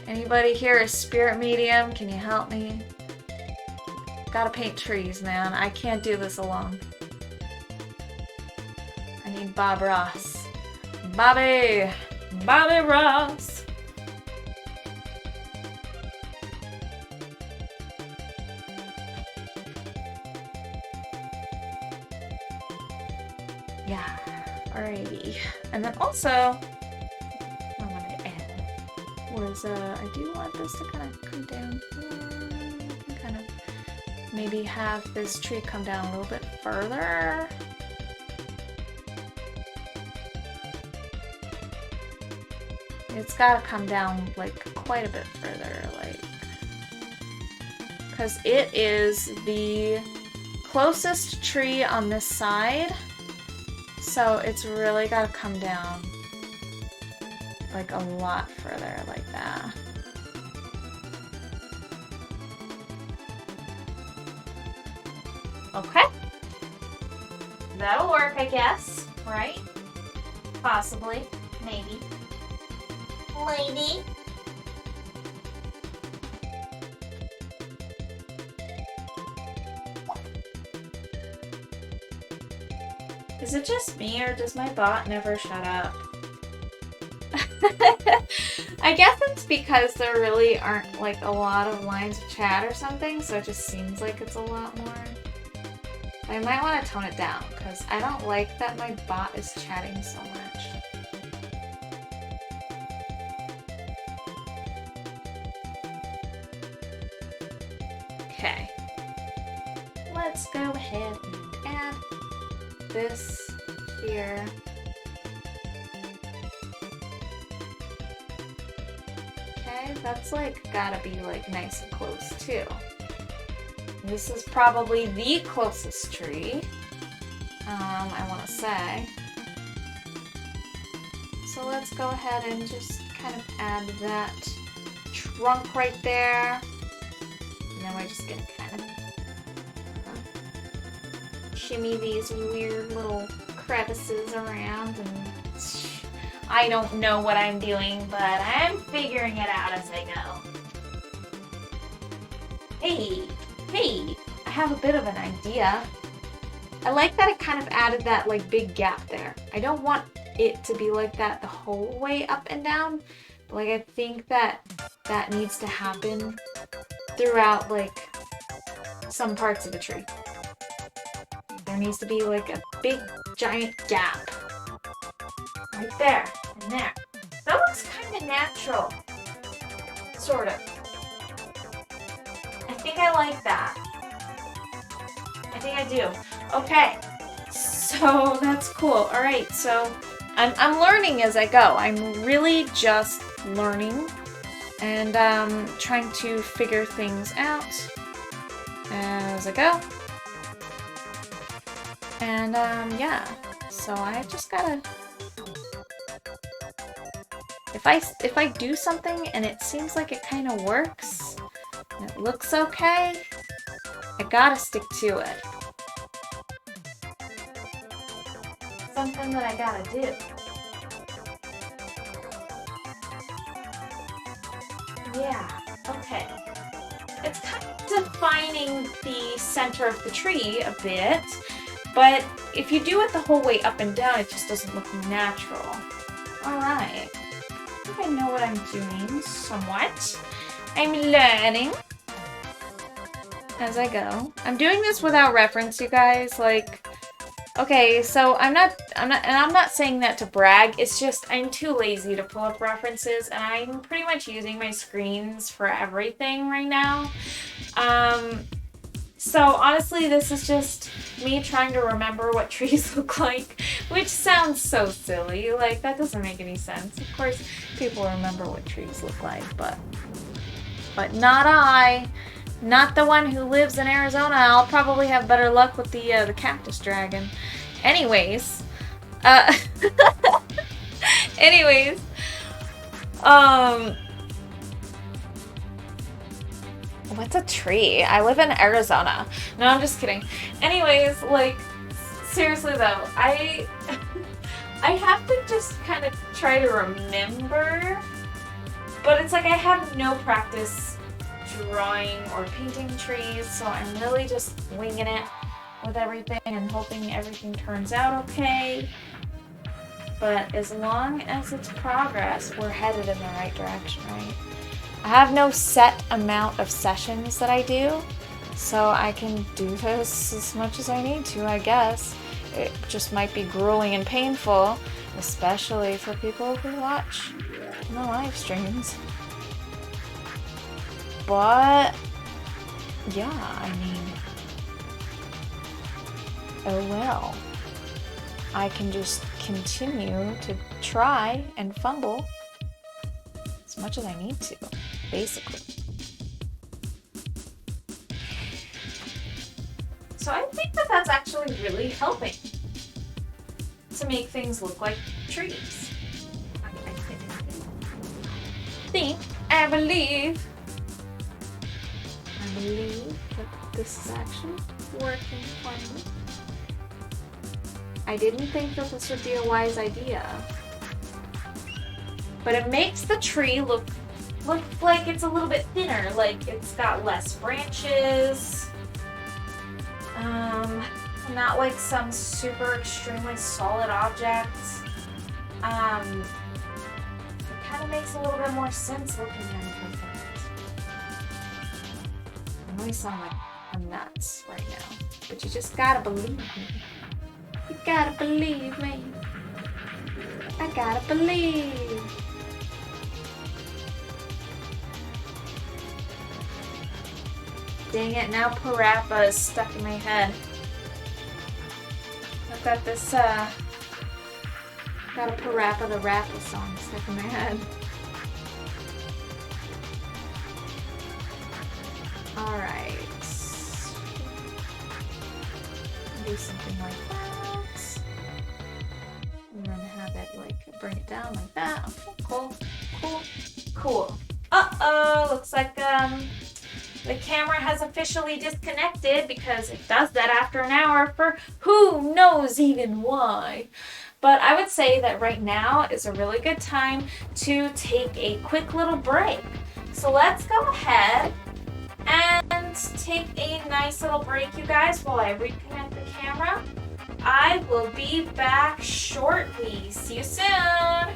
Anybody here a spirit medium? Can you help me? Gotta paint trees, man. I can't do this alone. I need Bob Ross. Bobby Ross. Yeah, alrighty. And then also, I wanted to add was I do want this to kind of come down here. I can kind of maybe have this tree come down a little bit further. It's gotta come down like quite a bit further, like, because it is the closest tree on this side, so it's really gotta come down like a lot further, like that. Okay. That'll work, I guess, right? Possibly. Maybe. Maybe. Is it just me, or does my bot never shut up? I guess it's because there really aren't like a lot of lines of chat or something, so it just seems like it's a lot more. I might want to tone it down, because I don't like that my bot is chatting so much. Okay. Let's go ahead and add this here. Okay, that's like gotta be like nice and close too. This is probably the closest tree, I want to say. So let's go ahead and just kind of add that trunk right there. And then we're just gonna kind of shimmy these weird little crevices around, and I don't know what I'm doing, but I'm figuring it out as I go. Hey, I have a bit of an idea. I like that it kind of added that like big gap there. I don't want it to be like that the whole way up and down, but like I think that that needs to happen throughout like some parts of the tree. There needs to be like a big giant gap right there and there. That looks kind of natural, sort of. I think I like that. I think I do. Okay, so that's cool. All right, so I'm learning as I go. I'm really just learning and trying to figure things out as I go. And yeah, so I just gotta. If I do something and it seems like it kind of works, and it looks okay, I gotta stick to it. Something that I gotta do. Yeah, okay. It's kind of defining the center of the tree a bit, But if you do it the whole way up and down, it just doesn't look natural. Alright. I think I know what I'm doing, somewhat. I'm learning as I go. I'm doing this without reference, you guys. Like, okay, so I'm not saying that to brag. It's just I'm too lazy to pull up references, and I'm pretty much using my screens for everything right now. So honestly, this is just me trying to remember what trees look like, which sounds so silly. Like, that doesn't make any sense. Of course, people remember what trees look like, but not I. Not the one who lives in Arizona. I'll probably have better luck with the cactus dragon. Anyways, anyways, what's a tree? I live in Arizona. No, I'm just kidding. Anyways, like, seriously though, I have to just kind of try to remember, but it's like I have no practice drawing or painting trees, so I'm really just winging it with everything and hoping everything turns out okay. But as long as it's progress, we're headed in the right direction, right? I have no set amount of sessions that I do, so I can do this as much as I need to, I guess. It just might be grueling and painful, especially for people who watch the live streams. But, yeah, I mean, oh well. I can just continue to try and fumble as much as I need to, basically. So I think that that's actually really helping to make things look like trees. I believe that this is actually working for me. I didn't think that this would be a wise idea. But it makes the tree look like it's a little bit thinner, like it's got less branches. Not like some super extremely solid object. It kind of makes a little bit more sense looking at it. I know I sound like I'm nuts right now, but you just gotta believe me. You gotta believe me. I gotta believe. Dang it, now Parappa is stuck in my head. I've got this, got a Parappa the Rapper song stuck in my head. Alright. Do something like that. And then have it, like, bring it down like that. Okay, cool. Uh-oh, looks like, the camera has officially disconnected because it does that after an hour for who knows even why. But I would say that right now is a really good time to take a quick little break. So let's go ahead and take a nice little break, you guys, while I reconnect the camera. I will be back shortly. See you soon.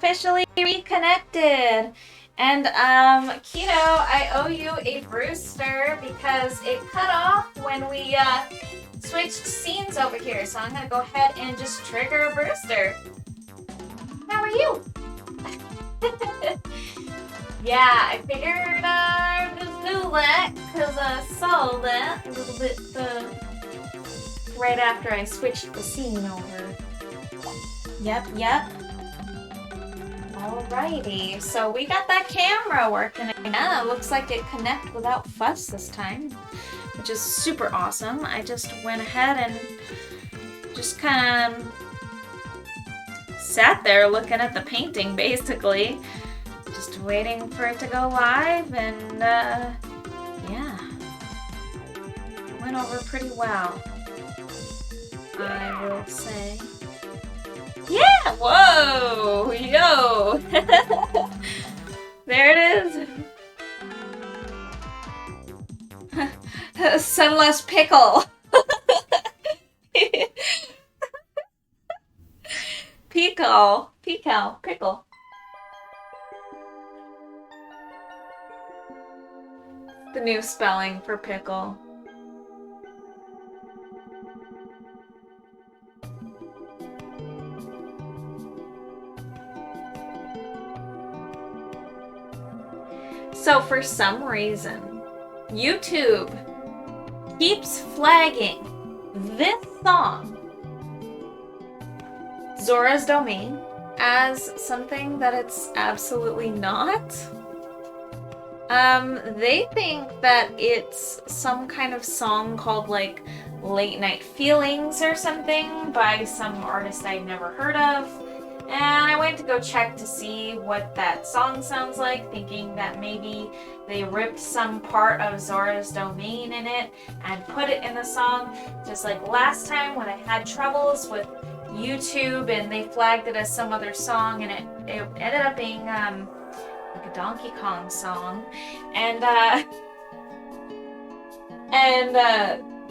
officially reconnected. And, Keto, I owe you a Brewster because it cut off when we, switched scenes over here. So I'm gonna go ahead and just trigger a Brewster. How are you? Yeah, I figured, just do that because I saw that a little bit, right after I switched the scene over. Yep. Alrighty, so we got that camera working again. It looks like it connected without fuss this time, which is super awesome. I just went ahead and just kind of sat there looking at the painting, basically. Just waiting for it to go live, and yeah. It went over pretty well, I will say. Yeah! Whoa! Yo! There it is! Sunless pickle! Pickle. The new spelling for pickle. So for some reason, YouTube keeps flagging this song, Zora's Domain, as something that it's absolutely not. They think that it's some kind of song called like Late Night Feelings or something by some artist I'd never heard of. And I went to go check to see what that song sounds like, thinking that maybe they ripped some part of Zora's Domain in it and put it in the song, just like last time when I had troubles with YouTube and they flagged it as some other song, and it ended up being like a Donkey Kong song, and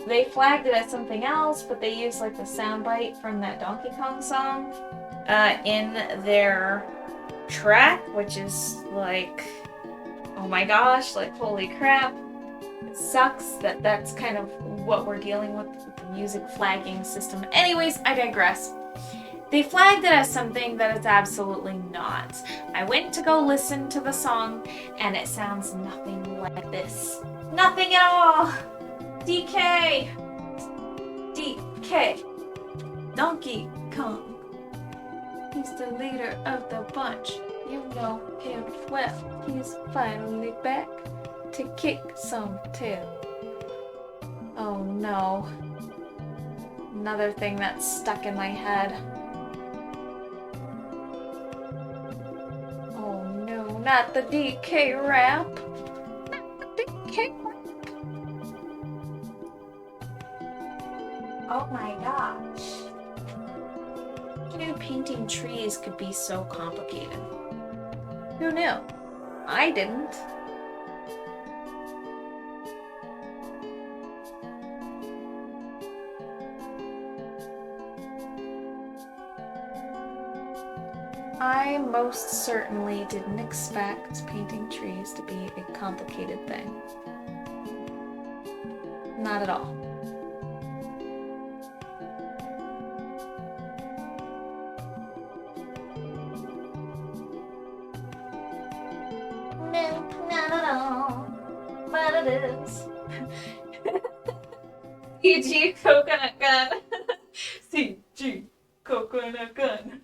they flagged it as something else, but they used like the soundbite from that Donkey Kong song in their track, which is like, oh my gosh, like holy crap. It sucks that that's kind of what we're dealing with the music flagging system. Anyways, I digress. They flagged it as something that it's absolutely not. I went to go listen to the song, and it sounds nothing like this. Nothing at all! DK! Donkey Kong. He's the leader of the bunch. You know him well. He's finally back to kick some tail. Oh no. Another thing that's stuck in my head. Oh no, not the DK rap. Not the DK rap. Oh my gosh. Who knew painting trees could be so complicated? Who knew? I didn't. I most certainly didn't expect painting trees to be a complicated thing. Not at all. No, not at all. But it is. CG coconut gun. CG coconut gun.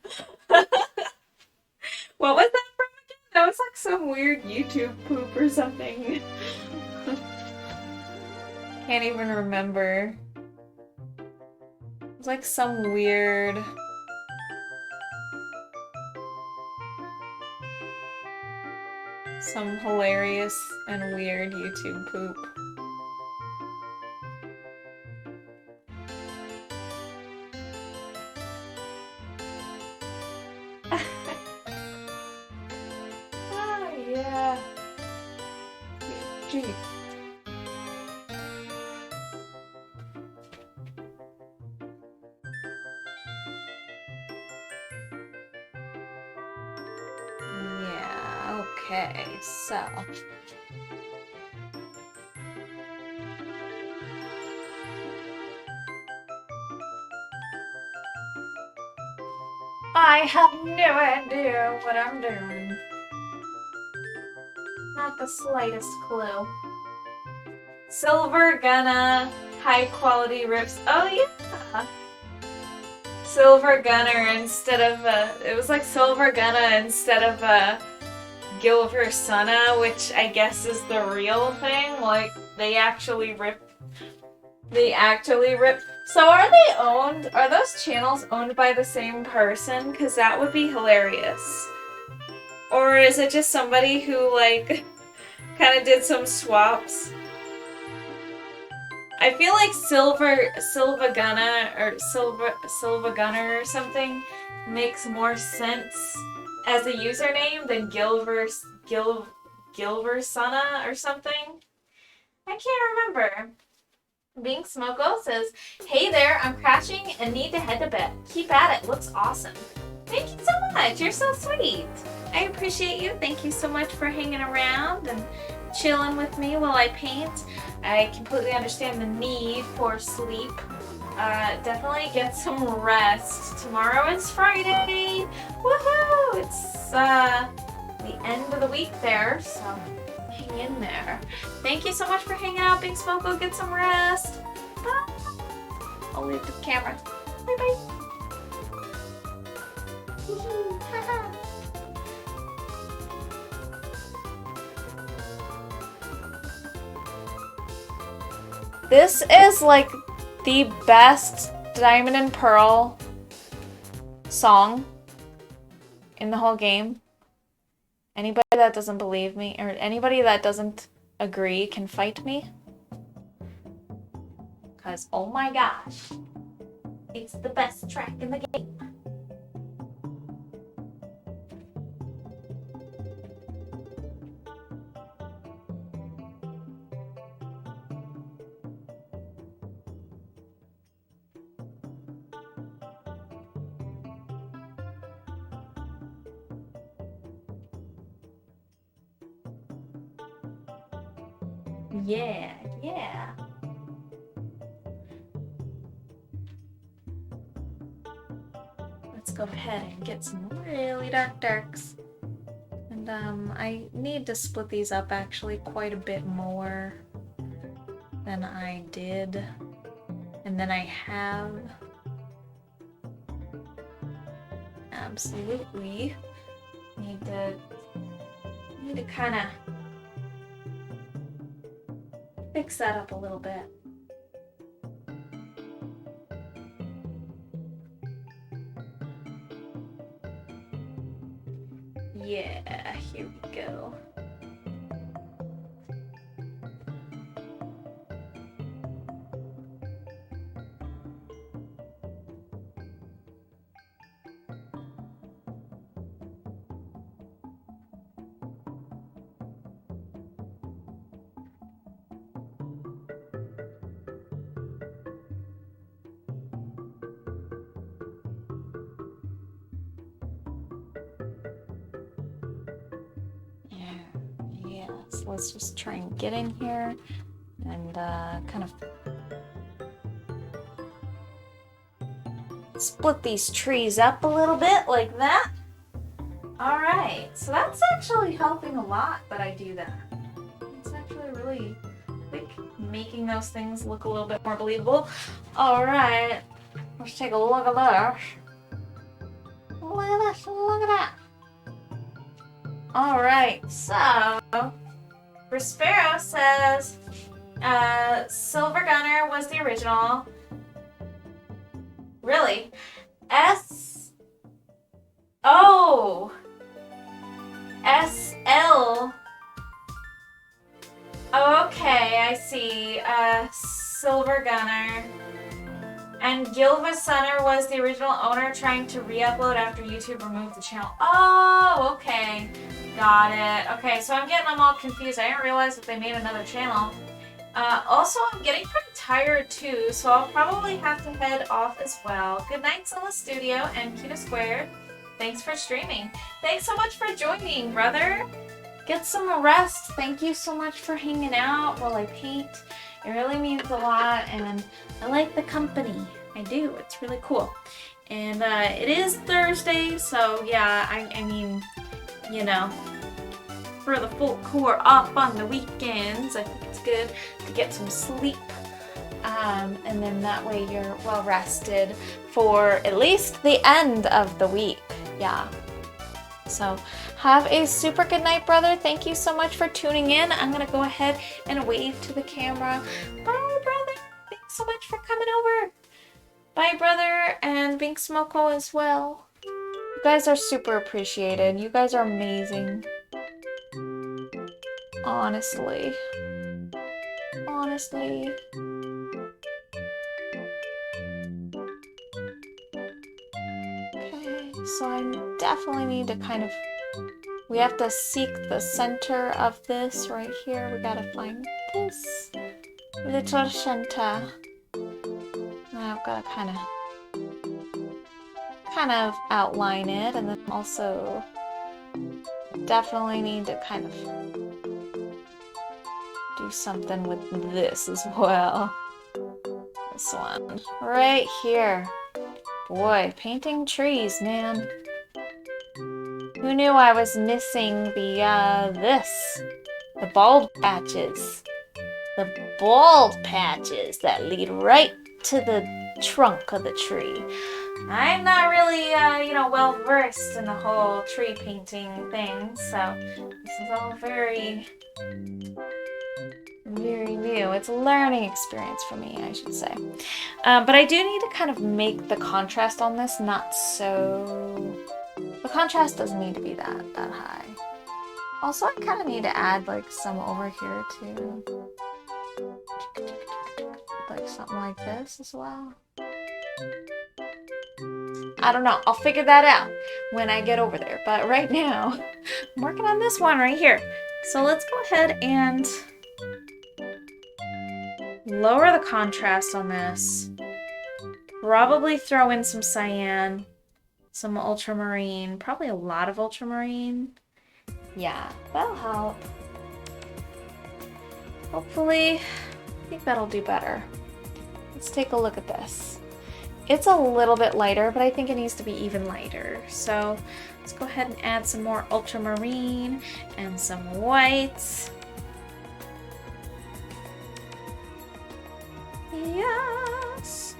What was that from again? That was like some weird YouTube poop or something. Can't even remember. It was like some weird... some hilarious and weird YouTube poop. Ah, yeah. Gee. Okay, so... I have no idea what I'm doing. Not the slightest clue. Silver Gunna, high quality rips. Oh yeah! Silver Gunner instead of, it was like Silver Gunna instead of, Gilver Sana, which I guess is the real thing. Like, they actually rip. So are those channels owned by the same person? Because that would be hilarious. Or is it just somebody who, like, kind of did some swaps? I feel like Silva Gunner or something makes more sense as a username than Gilver Sana or something. I can't remember. Being Smoko says, "Hey there, I'm crashing and need to head to bed. Keep at it, looks awesome." Thank you so much, you're so sweet. I appreciate you. Thank you so much for hanging around and chilling with me while I paint. I completely understand the need for sleep. Definitely get some rest. Tomorrow is Friday. Woohoo! It's the end of the week there, so hang in there. Thank you so much for hanging out, Big Smoko. Get some rest. Bye. I'll leave the camera. Bye bye. This is like the best Diamond and Pearl song in the whole game. Anybody that doesn't believe me, or anybody that doesn't agree, can fight me. Because, oh my gosh, it's the best track in the game. Yeah, yeah. Let's go ahead and get some really dark darks. And I need to split these up actually quite a bit more than I did. And then I have. Absolutely need to kind of fix that up a little bit. Yeah, here we go. So let's just try and get in here and kind of split these trees up a little bit like that. All right, so that's actually helping a lot that I do that. It's actually really like making those things look a little bit more believable. All right, let's take a look at this. Look at this, look at that. All right, so Prospero says Silver Gunner was the original. Really? Oh! SL. Oh, okay, I see. Silver Gunner. And Gilva Sunner was the original owner trying to re-upload after YouTube removed the channel. Oh, okay. Got it. Okay, so I'm getting them all confused. I didn't realize that they made another channel. Also, I'm getting pretty tired too, so I'll probably have to head off as well. Good night, Silla Studio and Cuta Squared. Thanks for streaming. Thanks so much for joining, brother. get some rest. Thank you so much for hanging out while I paint. It really means a lot, and I like the company. I do. It's really cool. And it is Thursday, so yeah, I mean, you know, for the folk who are off on the weekends, I think it's good to get some sleep. And then that way you're well rested for at least the end of the week. Yeah. So have a super good night, brother. Thank you so much for tuning in. I'm going to go ahead and wave to the camera. Bye, brother. Thanks so much for coming over. Bye, brother, and Bink Smoko as well. You guys are super appreciated. You guys are amazing. Honestly. Honestly. Okay, so I definitely need to kind of... We have to seek the center of this right here. We gotta find this little center. Now I've got to kind of outline it, and then also definitely need to kind of do something with this as well. This one right here. Boy, painting trees, man. Who knew I was missing the bald patches. The bald patches that lead right to the trunk of the tree. I'm not really, well versed in the whole tree painting thing, so this is all very, very new. It's a learning experience for me, I should say. But I do need to kind of make the contrast on this not so... The contrast doesn't need to be that high. Also, I kind of need to add like some over here too. Like something like this as well. I don't know. I'll figure that out when I get over there. But right now, I'm working on this one right here. So let's go ahead and lower the contrast on this. Probably throw in some cyan, some ultramarine, probably a lot of ultramarine. Yeah, that'll help. Hopefully, I think that'll do better. Let's take a look at this. It's a little bit lighter, but I think it needs to be even lighter. So let's go ahead and add some more ultramarine and some whites. Yes.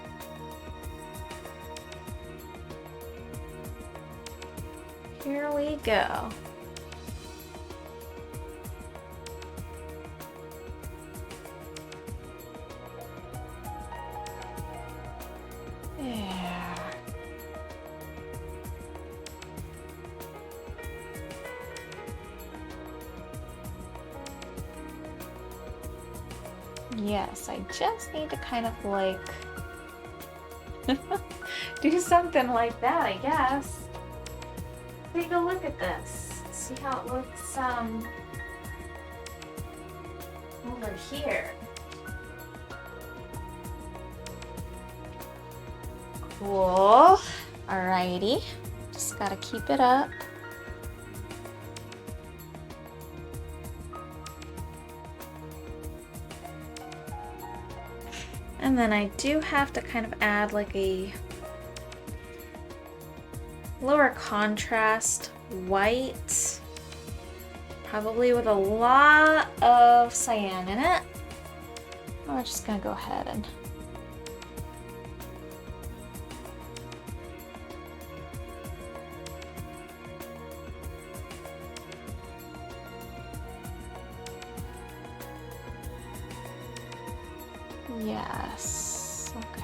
Here we go. There. Yes, I just need to kind of like do something like that, I guess. Take a look at this. See how it looks over here. Cool. Alrighty. Just gotta keep it up. And then I do have to kind of add like a lower contrast white, probably with a lot of cyan in it. I'm just gonna go ahead and yes, okay.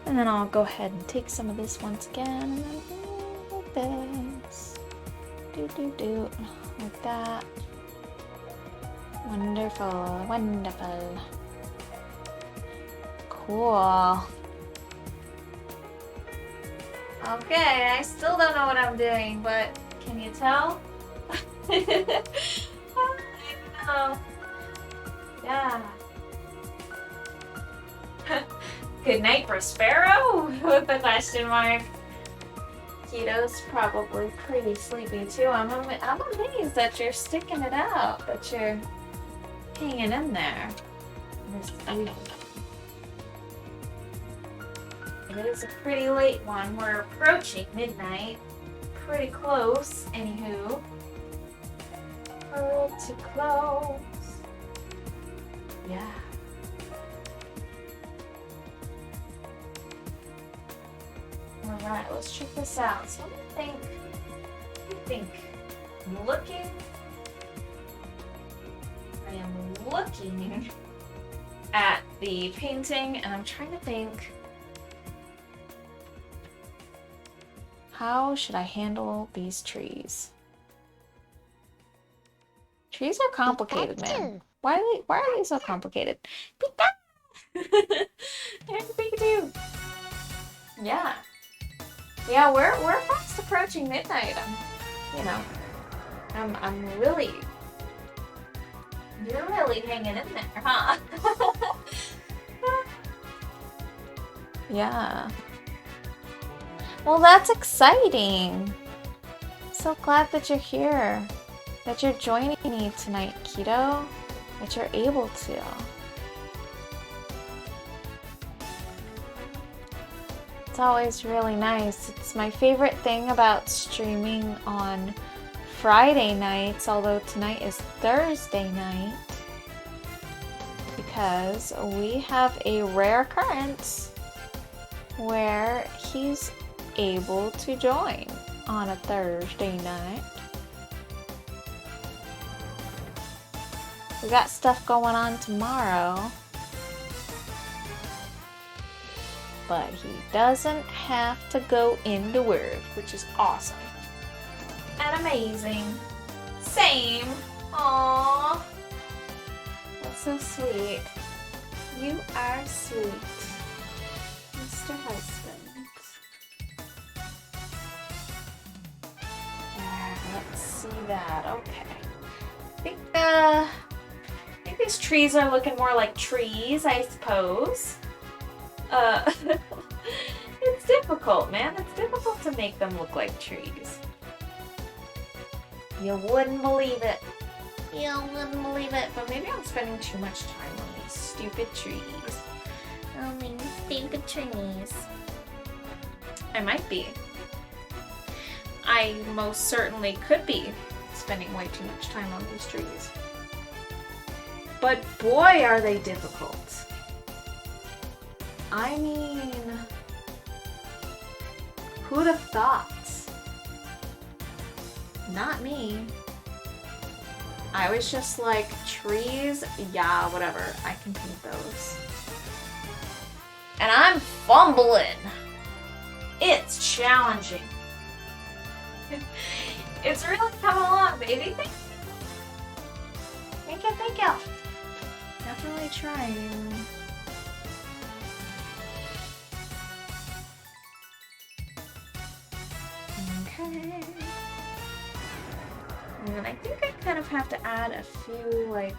And then I'll go ahead and take some of this once again, and then like this. Like that. Wonderful, wonderful. Cool. Okay, I still don't know what I'm doing, but can you tell? I know. Yeah. Good night, Prospero? With the question mark. Keto's probably pretty sleepy too. I'm amazed that you're sticking it out, that you're hanging in there. It is a pretty late one. We're approaching midnight. Pretty close, anywho. Pretty close. Yeah. Alright, let's check this out. So what do you think? I'm looking. I am looking at the painting and I'm trying to think, how should I handle these trees? Trees are complicated, man. Why are they so complicated? Pika! There's Pikachu! Yeah. Yeah, we're fast approaching midnight. I'm really, you're really hanging in there, huh? Yeah. Well, that's exciting. So glad that you're here, that you're joining me tonight, Keto, that you're able to. It's always really nice. It's my favorite thing about streaming on Friday nights, although tonight is Thursday night, because we have a rare occurrence where he's able to join on a Thursday night. We got stuff going on tomorrow, but he doesn't have to go into work, which is awesome and amazing. Same. Aww. That's so sweet. You are sweet, Mr. Husband. Let's see that. Okay. I think these trees are looking more like trees, I suppose. It's difficult, man. It's difficult to make them look like trees. You wouldn't believe it. You wouldn't believe it. But maybe I'm spending too much time on these stupid trees. Oh, these stupid trees. I might be. I most certainly could be spending way too much time on these trees. But boy, are they difficult. I mean, who'd have thought? Not me. I was just like, trees, yeah, whatever. I can paint those. And I'm fumbling. It's challenging. It's really coming along, baby. Thank you, thank you. Definitely trying. Okay. And I think I kind of have to add a few, like,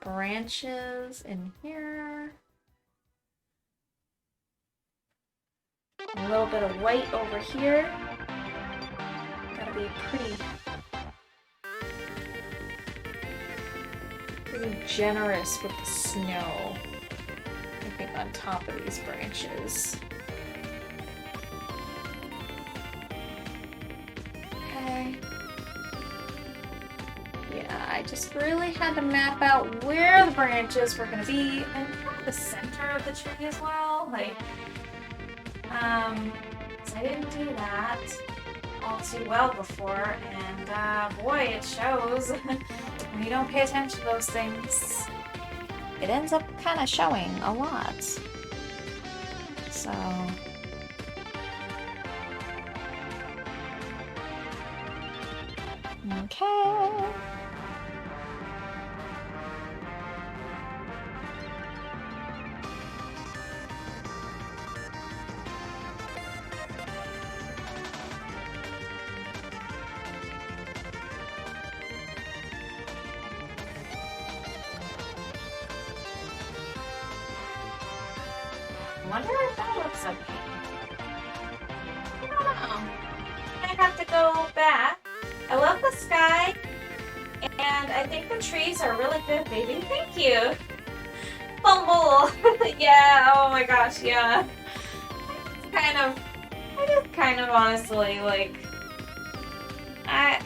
branches in here. A little bit of white over here. Gotta be pretty generous with the snow, I think, on top of these branches. Okay. Yeah, I just really had to map out where the branches were gonna be and the center of the tree as well. Like, so I didn't do that all too well before, and boy, it shows. When you don't pay attention to those things, it ends up kind of showing a lot. So, okay. I wonder if that looks okay. wow. I have to go back. I love the sky, and I think the trees are really good, baby. Thank you. Fumble. Yeah, oh my gosh, yeah. I just kind of honestly, like, I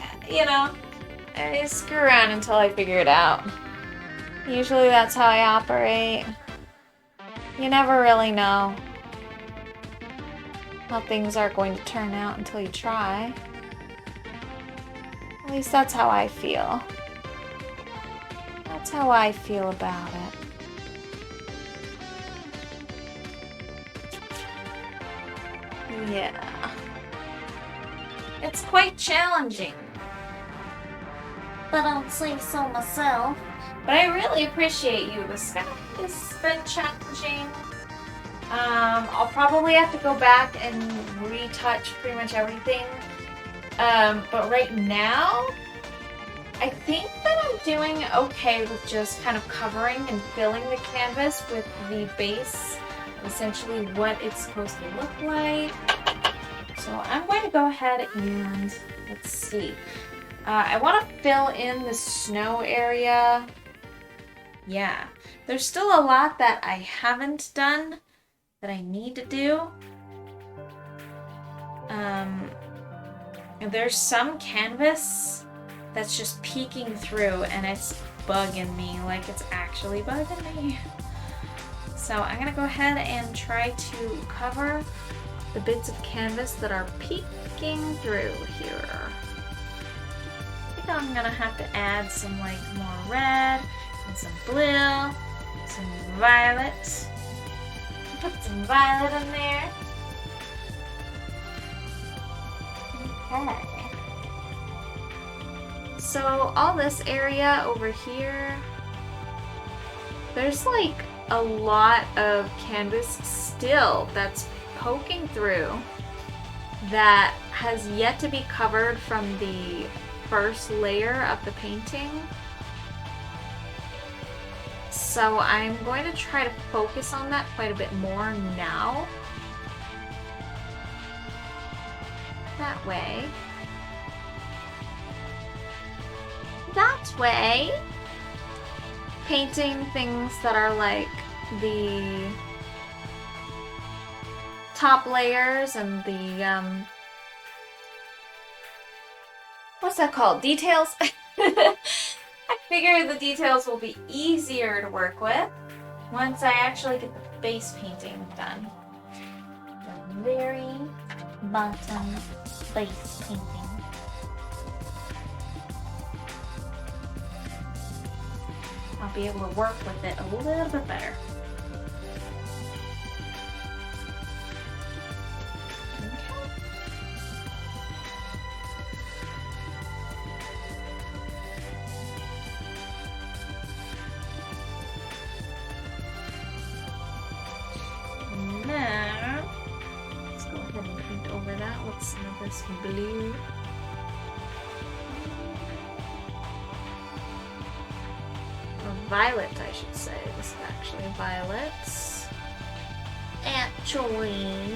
screw around until I figure it out. Usually that's how I operate. You never really know how things are going to turn out until you try. At least that's how I feel. That's how I feel about it. Yeah. It's quite challenging. But I'll say so myself. But I really appreciate you. The sky has been challenging. I'll probably have to go back and retouch pretty much everything. But right now, I think that I'm doing okay with just kind of covering and filling the canvas with the base, essentially what it's supposed to look like. So I'm going to go ahead and, let's see. I want to fill in the snow area. Yeah, there's still a lot that I haven't done that I need to do. There's some canvas that's just peeking through and it's bugging me, like it's actually bugging me. So I'm gonna go ahead and try to cover the bits of canvas that are peeking through here. I think I'm gonna have to add some like more red and some blue, some violet. Put some violet in there. Okay. So all this area over here, there's like a lot of canvas still that's poking through that has yet to be covered from the first layer of the painting. So I'm going to try to focus on that quite a bit more now. That way. That way. Painting things that are like the top layers and the, what's that called? Details? I figure the details will be easier to work with once I actually get the base painting done. The very bottom base painting. I'll be able to work with it a little bit better. Now, let's go ahead and paint over that with some of this blue. Or violet, I should say. This is actually violet. Actually.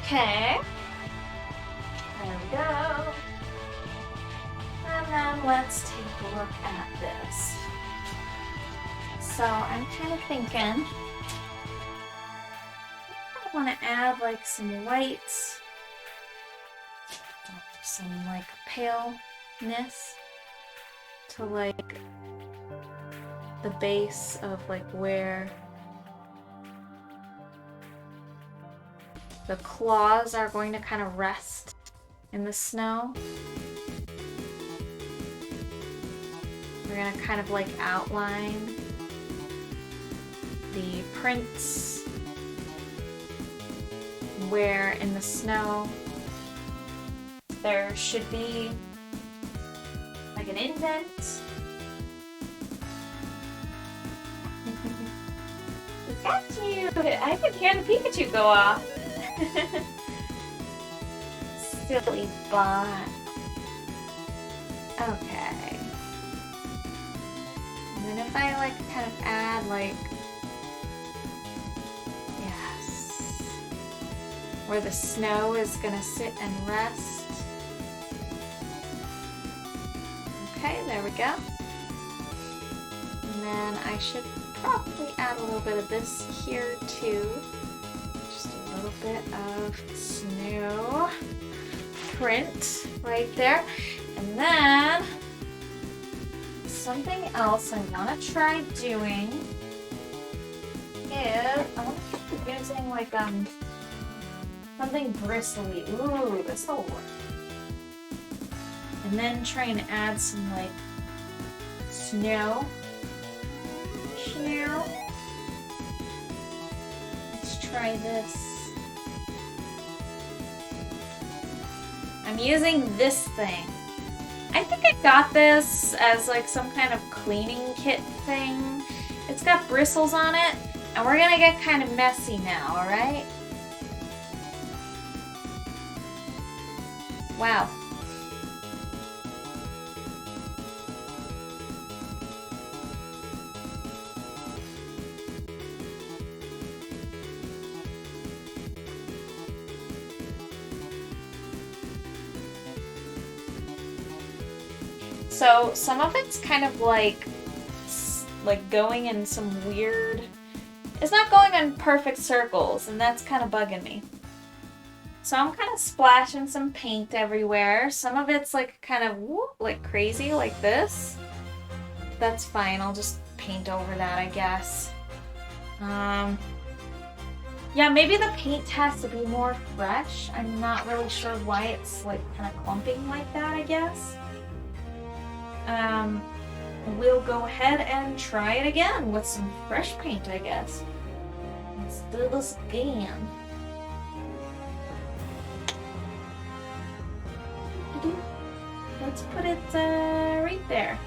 Okay. There we go. And then let's take a look at this. So I'm kind of thinking I want to add like some whites, some like paleness to like the base of like where the claws are going to kind of rest in the snow. We're going to kind of like outline the prints where in the snow there should be like an indent. Got you! I could hear the Pikachu go off. Silly bot. Okay. And then if I like kind of add like, yes, where the snow is gonna sit and rest. Okay, there we go. And then I should probably add a little bit of this here too. Just a little bit of snow print right there. And then something else I want to try doing is I want to keep using like something bristly. Ooh, this will work. And then try and add some like snow. Let's try this. I'm using this thing. I think I got this as like some kind of cleaning kit thing. It's got bristles on it, and we're gonna get kind of messy now, alright? Wow. So some of it's kind of like going in some weird, it's not going in perfect circles, and that's kind of bugging me. So I'm kind of splashing some paint everywhere. Some of it's like kind of like crazy like this. That's fine, I'll just paint over that, I guess. Yeah, maybe the paint has to be more fresh. I'm not really sure why it's like kind of clumping like that, I guess. We'll go ahead and try it again with some fresh paint, I guess. Let's do this again. Let's put it right there.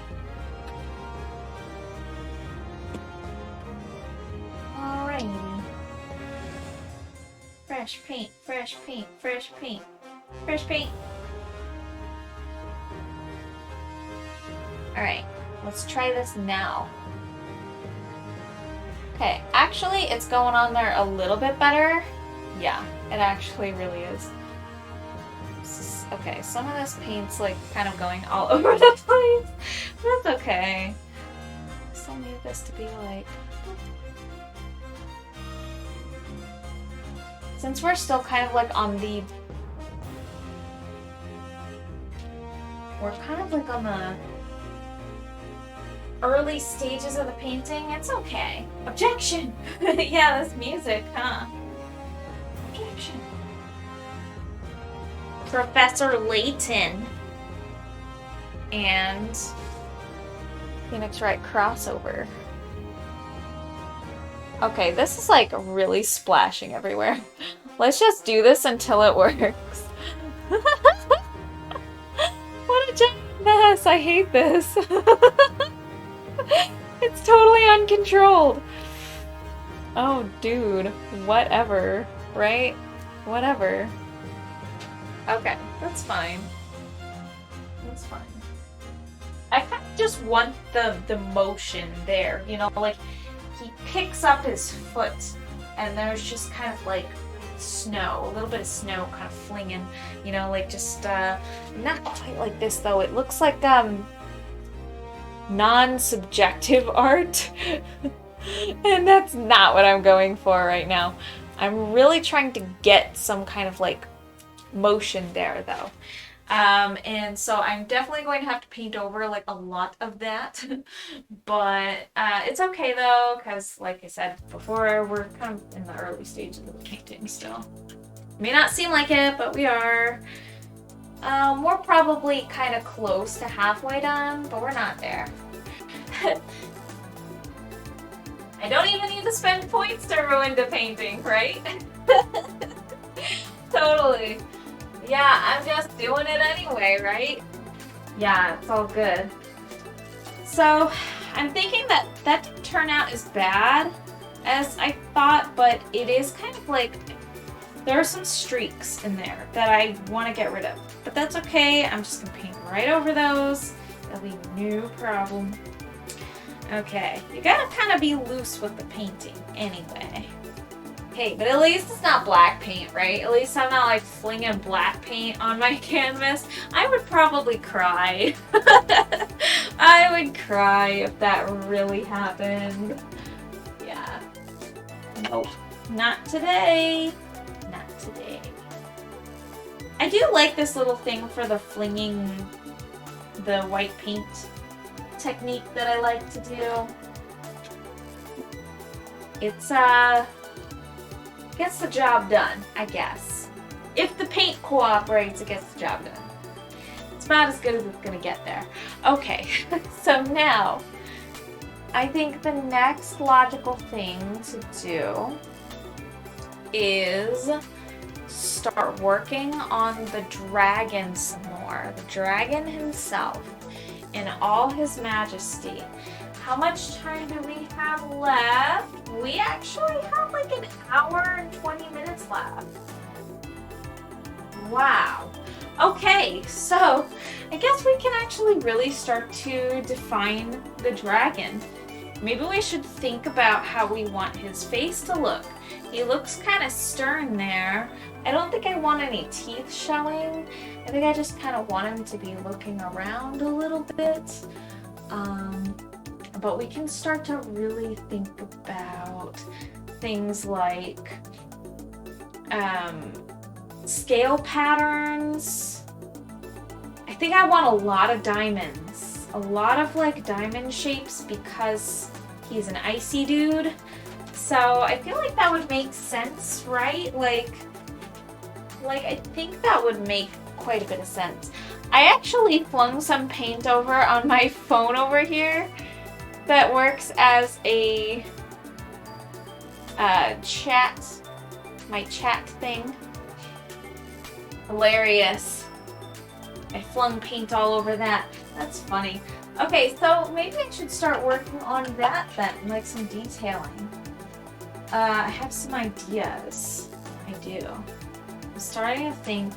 Alrighty. Fresh paint, fresh paint, fresh paint, fresh paint. Alright, let's try this now. Okay, actually it's going on there a little bit better. Yeah, it actually really is. Okay, some of this paint's like kind of going all over the place. That's okay. Still need this to be like... Since we're still kind of like on the... We're kind of like on the early stages of the painting, it's okay. Objection! Yeah, this music, huh? Objection. Professor Layton and Phoenix Wright crossover. Okay, this is like really splashing everywhere. Let's just do this until it works. What a giant mess! I hate this. It's totally uncontrolled. Oh, dude. Whatever. Right? Whatever. Okay, that's fine. That's fine. I kind of just want the motion there, you know, like he picks up his foot and there's just kind of like snow, a little bit of snow kind of flinging, you know, like just not quite like this though. It looks like non-subjective art. And that's not what I'm going for right now. I'm really trying to get some kind of like motion there though. And so I'm definitely going to have to paint over like a lot of that. But it's okay though, because like I said before, we're kind of in the early stages of the painting still. May not seem like it, but we are. We're probably kind of close to halfway done, but we're not there. I don't even need to spend points to ruin the painting, right? Totally. Yeah, I'm just doing it anyway, right? Yeah, it's all good. So, I'm thinking that that didn't turn out as bad as I thought, but it is kind of like, there are some streaks in there that I want to get rid of. But that's okay, I'm just going to paint right over those. That'll be no problem. Okay, you gotta kind of be loose with the painting anyway. Hey, but at least it's not black paint, right? At least I'm not like flinging black paint on my canvas. I would probably cry. I would cry if that really happened. Yeah. Nope. Not today. Not today. I do like this little thing for the flinging the white paint technique that I like to do. It's gets the job done, I guess. If the paint cooperates, it gets the job done. It's about as good as it's gonna get there. Okay, so now I think the next logical thing to do is start working on the dragon some more. The dragon himself in all his majesty. How much time do we have left? We actually have like an hour and 20 minutes left. Wow. Okay, so I guess we can actually really start to define the dragon. Maybe we should think about how we want his face to look. He looks kind of stern there. I don't think I want any teeth showing. I think I just kind of want him to be looking around a little bit. But we can start to really think about things like scale patterns. I think I want a lot of diamonds. A lot of like diamond shapes because he's an icy dude. So I feel like that would make sense, right? Like I think that would make quite a bit of sense. I actually flung some paint over on my phone over here that works as a chat, my chat thing. Hilarious. I flung paint all over that. That's funny. Okay, so maybe I should start working on that then, like some detailing. I have some ideas. I do. I'm starting to think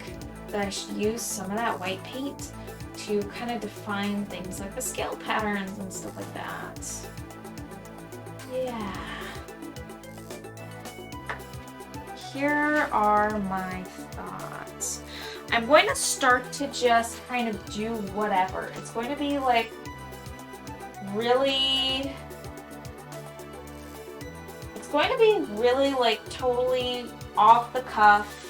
that I should use some of that white paint to kind of define things like the scale patterns and stuff like that. Yeah. Here are my thoughts. I'm going to start to just kind of do whatever. It's going to be like really... It's going to be really like totally off the cuff.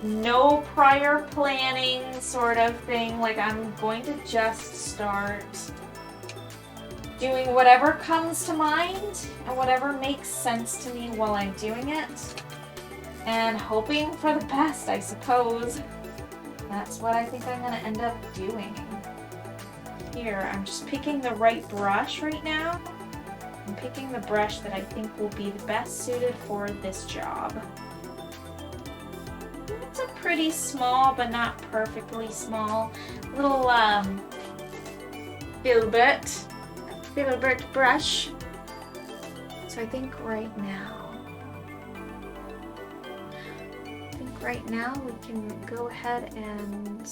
No prior planning sort of thing. Like I'm going to just start doing whatever comes to mind and whatever makes sense to me while I'm doing it. And hoping for the best, I suppose. That's what I think I'm going to end up doing. Here, I'm just picking the right brush right now. I'm picking the brush that I think will be the best suited for this job. It's a pretty small, but not perfectly small, little filbert brush. So I think right now we can go ahead and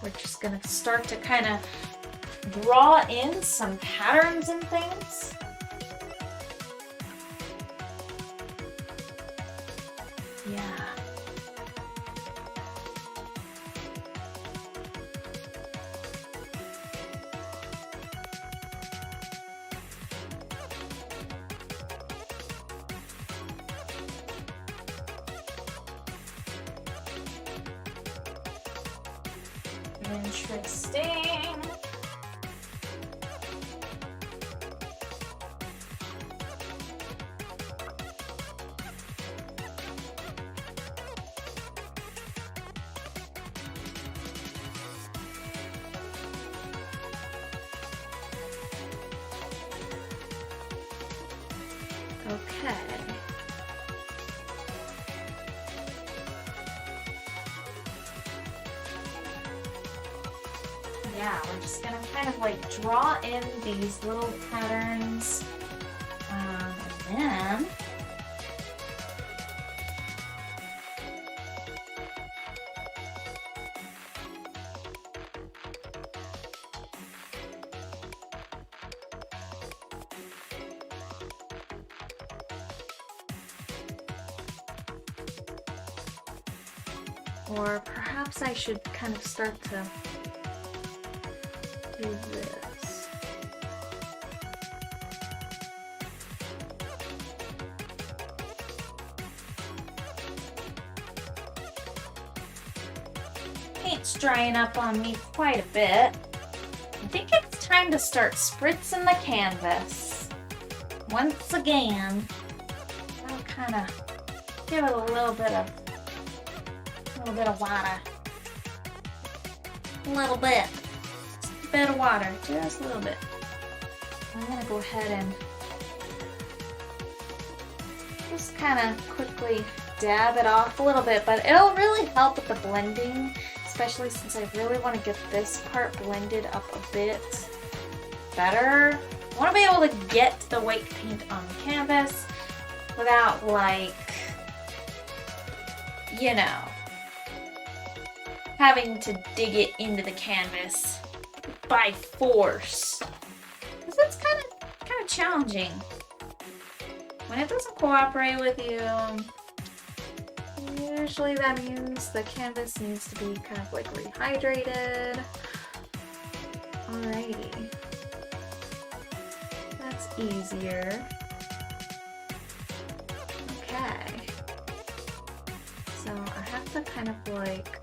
we're just gonna start to kind of draw in some patterns and things. Yeah. Interesting. Okay. yeah, we're just gonna kind of like draw in these little patterns. And then or perhaps I should kind of start to do this. Paint's drying up on me quite a bit. I think it's time to start spritzing the canvas. Once again, I'll kind of give it a little bit of water. A little bit. Just a bit of water. Just a little bit. I'm gonna go ahead and just kind of quickly dab it off a little bit, but it'll really help with the blending, especially since I really want to get this part blended up a bit better. I want to be able to get the white paint on the canvas without, like, you know, having to dig it into the canvas by force. Because it's kind of challenging. When it doesn't cooperate with you, usually that means the canvas needs to be kind of like rehydrated. Alrighty. That's easier. Okay. So I have to kind of like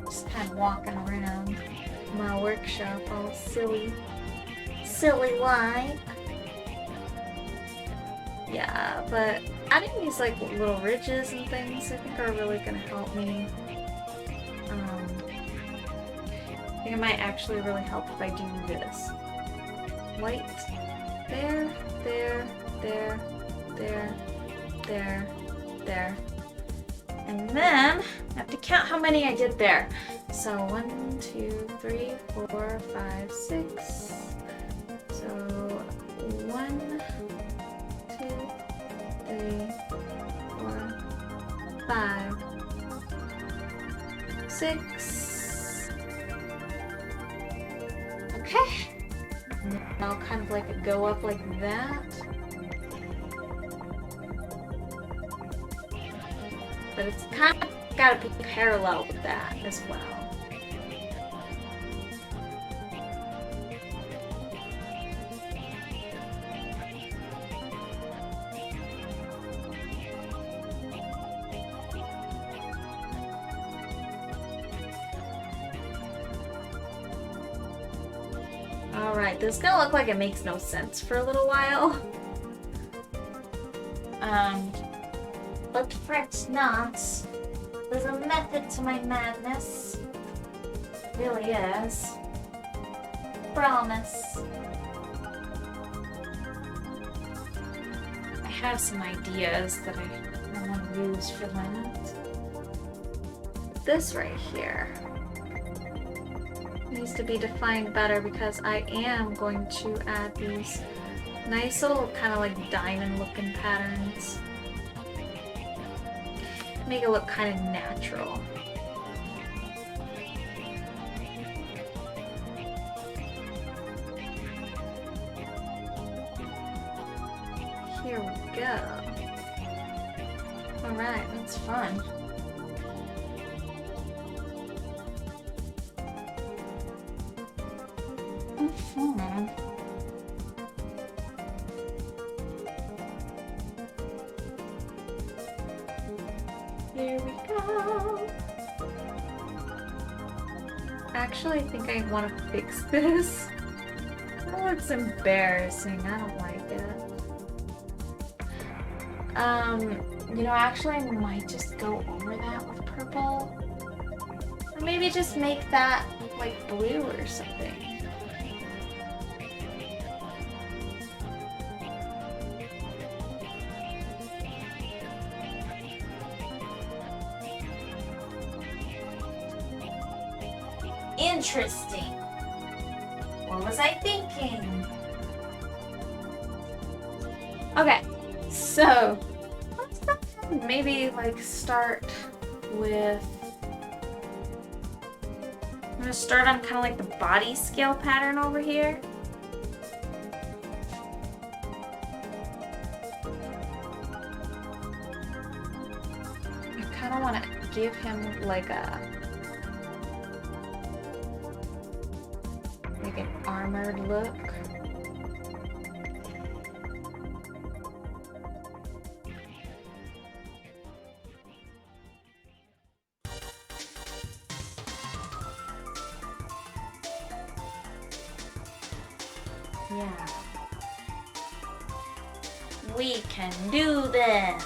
just kind of walking around my workshop all silly like. Yeah, but adding these like little ridges and things I think are really gonna help me. I think it might actually really help if I do this. White, there, there, there, there, there, there. And then I have to count how many I did there. So 1, 2, 3, 4, 5, 6. So 1, 2, 3, 4, 5, 6. Okay. And I'll kind of like go up like that. But it's kind of got to be parallel with that as well. Alright, this is gonna look like it makes no sense for a little while. But fret not. There's a method to my madness. Really is. Promise. I have some ideas that I want to use for that. This right here needs to be defined better because I am going to add these nice little kind of like diamond looking patterns. Make it look kind of natural. Here we go. Alright, that's fun. Here we go. Actually, I think I want to fix this. That looks embarrassing. I don't like it. You know, actually, I might just go over that with purple. Or maybe just make that like blue or something. Interesting. What was I thinking? Okay, so let's maybe like start with. I'm gonna start on kind of like the body scale pattern over here. I kind of want to give him like an armored look. Yeah. We can do this.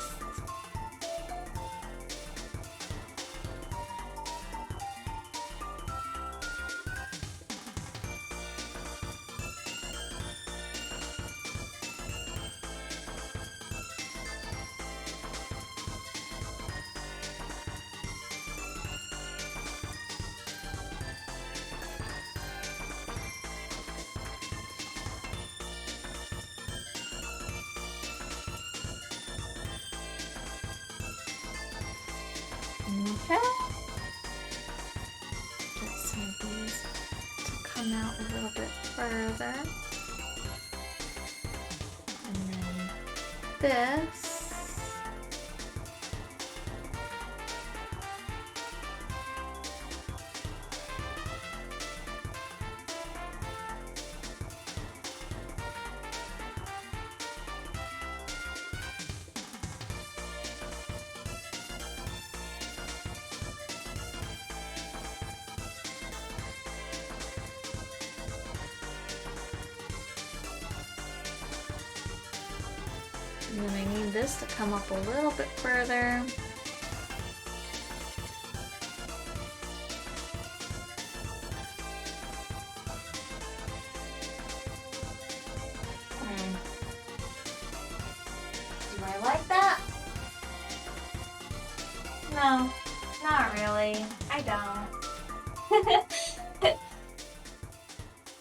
Okay. Get some of these to come out a little bit further. And then this. And then I need this to come up a little bit further. Do I like that? No, not really. I don't.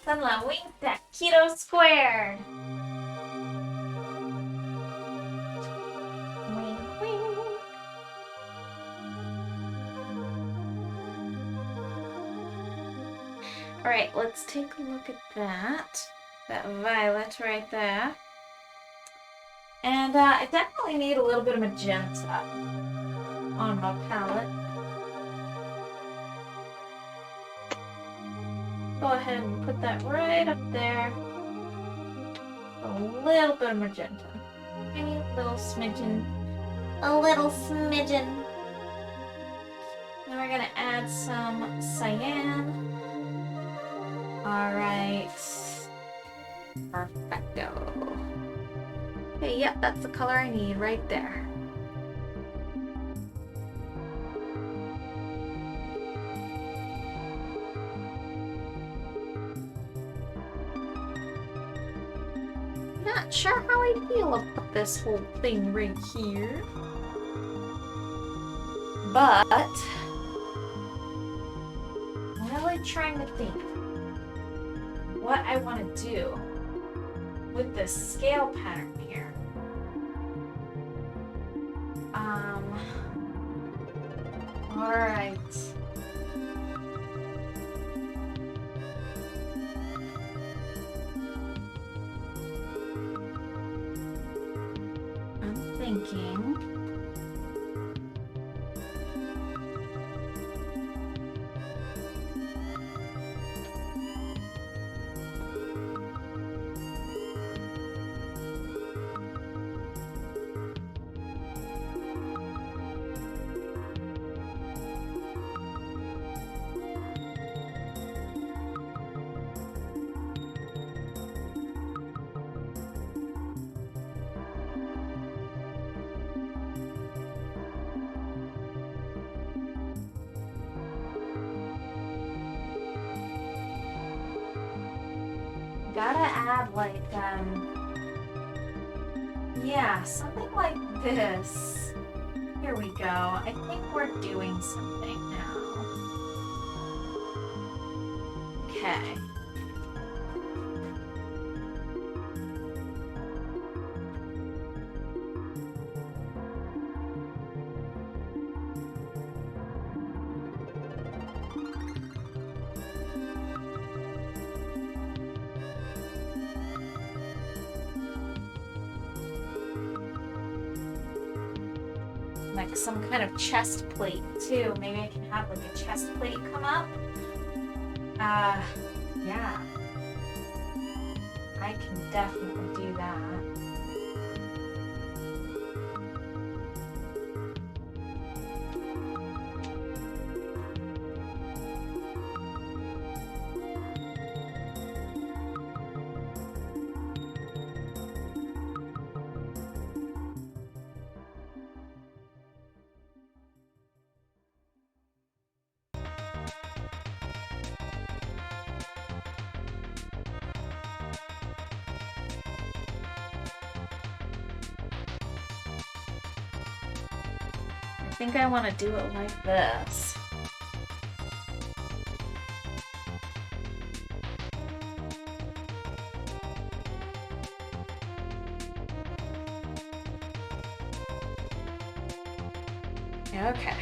Sunla winked that keto squared. Wink, wink. Alright, let's take a look at that. That violet right there. And I definitely need a little bit of magenta on my palette. Go ahead and put that right up there. A little bit of magenta. Maybe a little smidgen. A little smidgen. Then we're gonna add some cyan. Alright. Perfecto. Okay, yep, that's the color I need right there. Not sure how I feel about this whole thing right here. But I'm really trying to think what I want to do with this scale pattern here. Alright. I'm thinking Gotta add like, yeah, something like this. Here we go. I think we're doing something now. Okay. Like some kind of chest plate too. Maybe I can have like a chest plate come up. Yeah. I can definitely do that. I think I want to do it like this. Okay.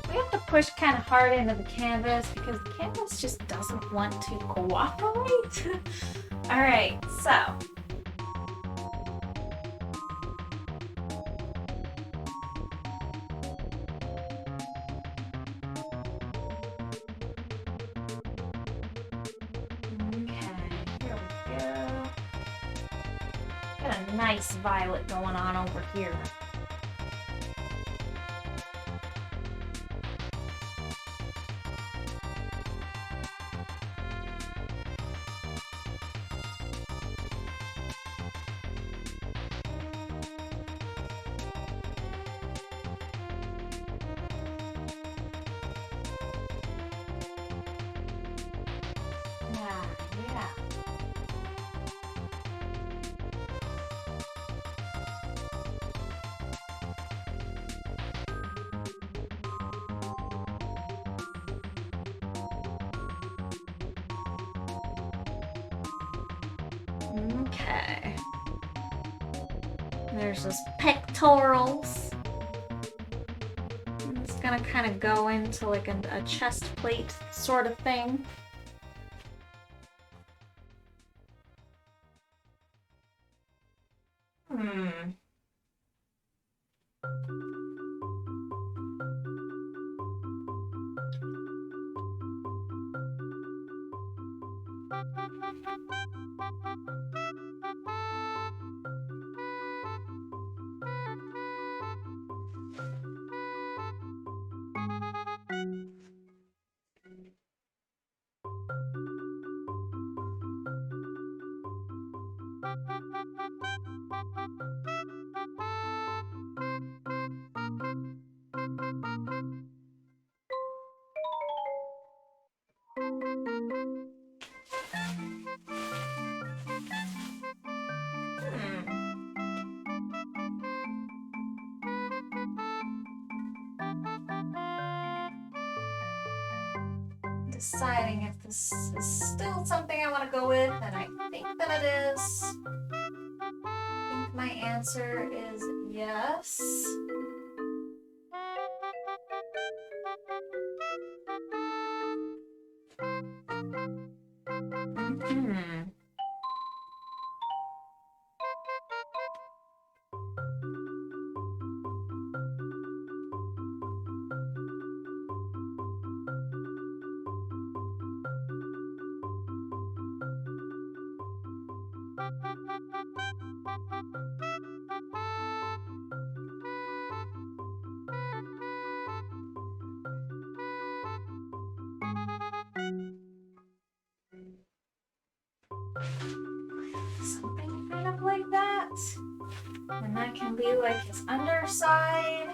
We have to push kind of hard into the canvas because the canvas just doesn't want to cooperate. All right, so. Got a nice violet going on over here. Yeah. Okay. There's those pectorals. I'm just gonna kind of go into like a chest plate sort of thing. Deciding if this is still something I want to go with, and I think that it is. I think my answer is yes. Something kind of like that. And that can be like his underside.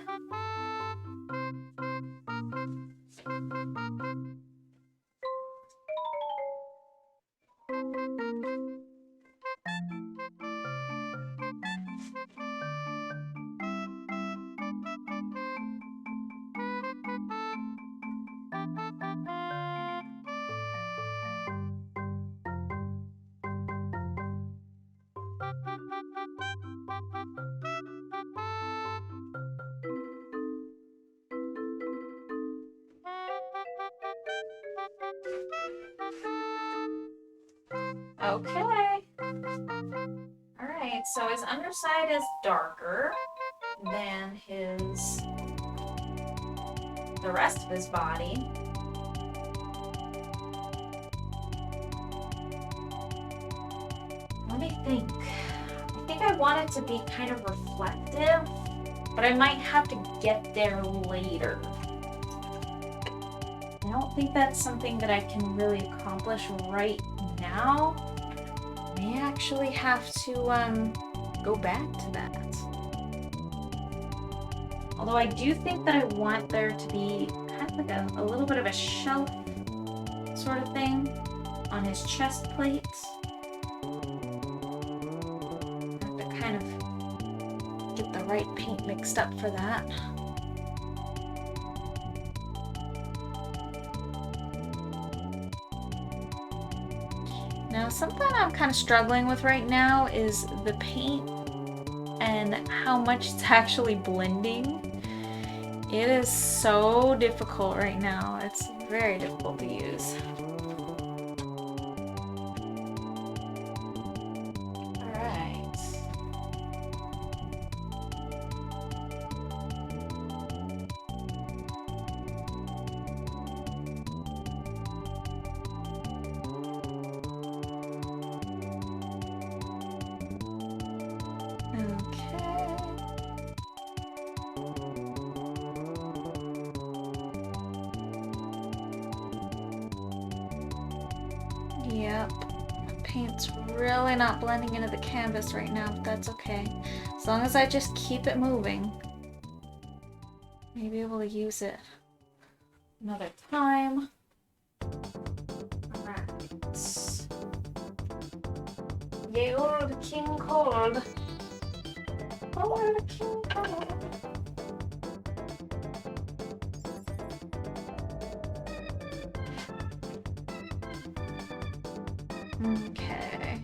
Okay. Alright, so his underside is darker than the rest of his body. Let me think. I think I want it to be kind of reflective, but I might have to get there later. I don't think that's something that I can really accomplish right now. I may actually have to go back to that. Although I do think that I want there to be kind of like a little bit of a shelf sort of thing on his chest plate. I have to kind of get the right paint mixed up for that. Now, something I'm kind of struggling with right now is the paint and how much it's actually blending. It is so difficult right now. It's very difficult to use. Alright. Yep, paint's really not blending into the canvas right now, but that's okay. As long as I just keep it moving, I'll be able to use it another time. Alright. Yay, old King Cold. Old King Cold. Okay.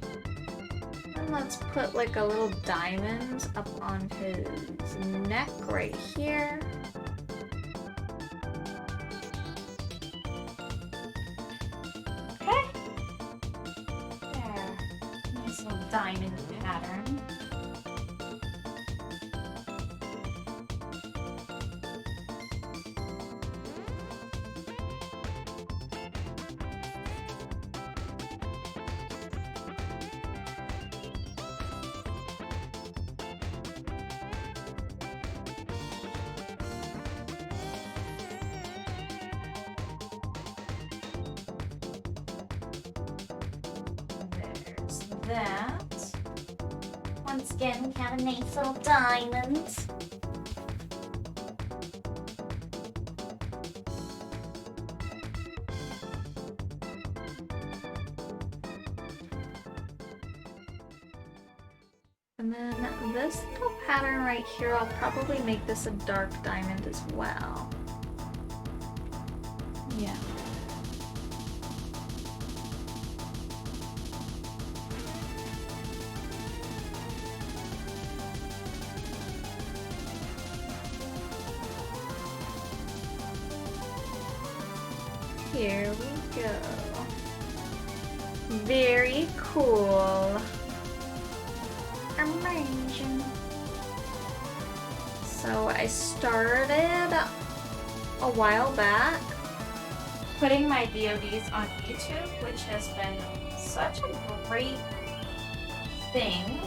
And let's put like a little diamond up on his neck right here. Okay. There. Nice little diamond pattern. That. Once again, we have a nice little diamond. And then this little pattern right here, I'll probably make this a dark diamond as well. Yeah. Here we go. Very cool. Amazing. So I started a while back putting my VODs on YouTube, which has been such a great thing.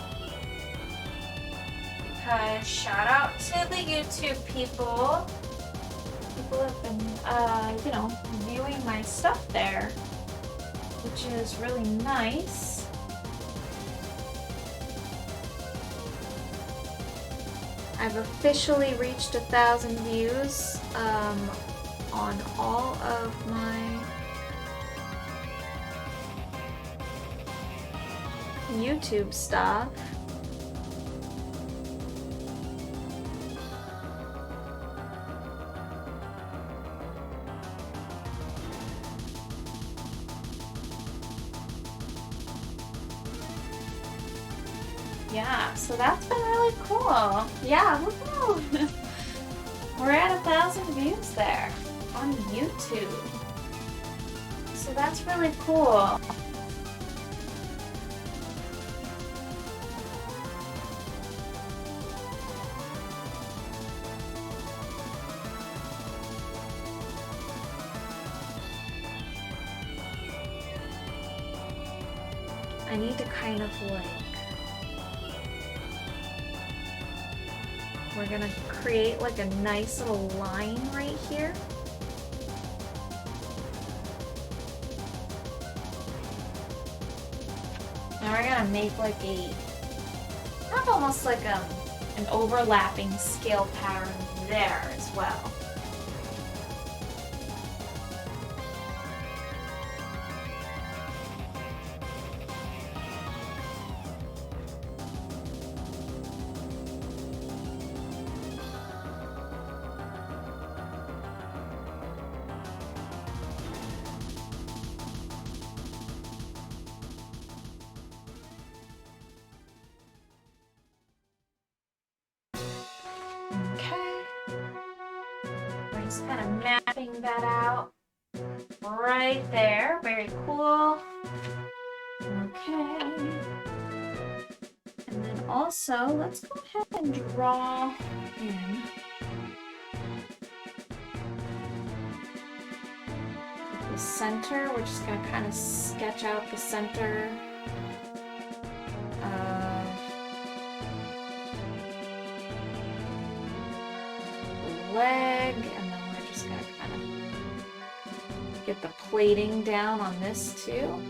Because shout out to the YouTube people. People have been, you know, viewing my stuff there, which is really nice. I've officially reached 1,000 views on all of my YouTube stuff. Yeah, so that's been really cool. Yeah, woohoo! We're at 1,000 views there on YouTube. So that's really cool. need to kind of like, we're gonna create like a nice little line right here. Now we're gonna make like a, not almost like an overlapping scale pattern there as well. Just kind of mapping that out right there. Very cool. Okay. And then also, let's go ahead and draw in the center. We're just going to kind of sketch out the center of the leg. Get the plating down on this too.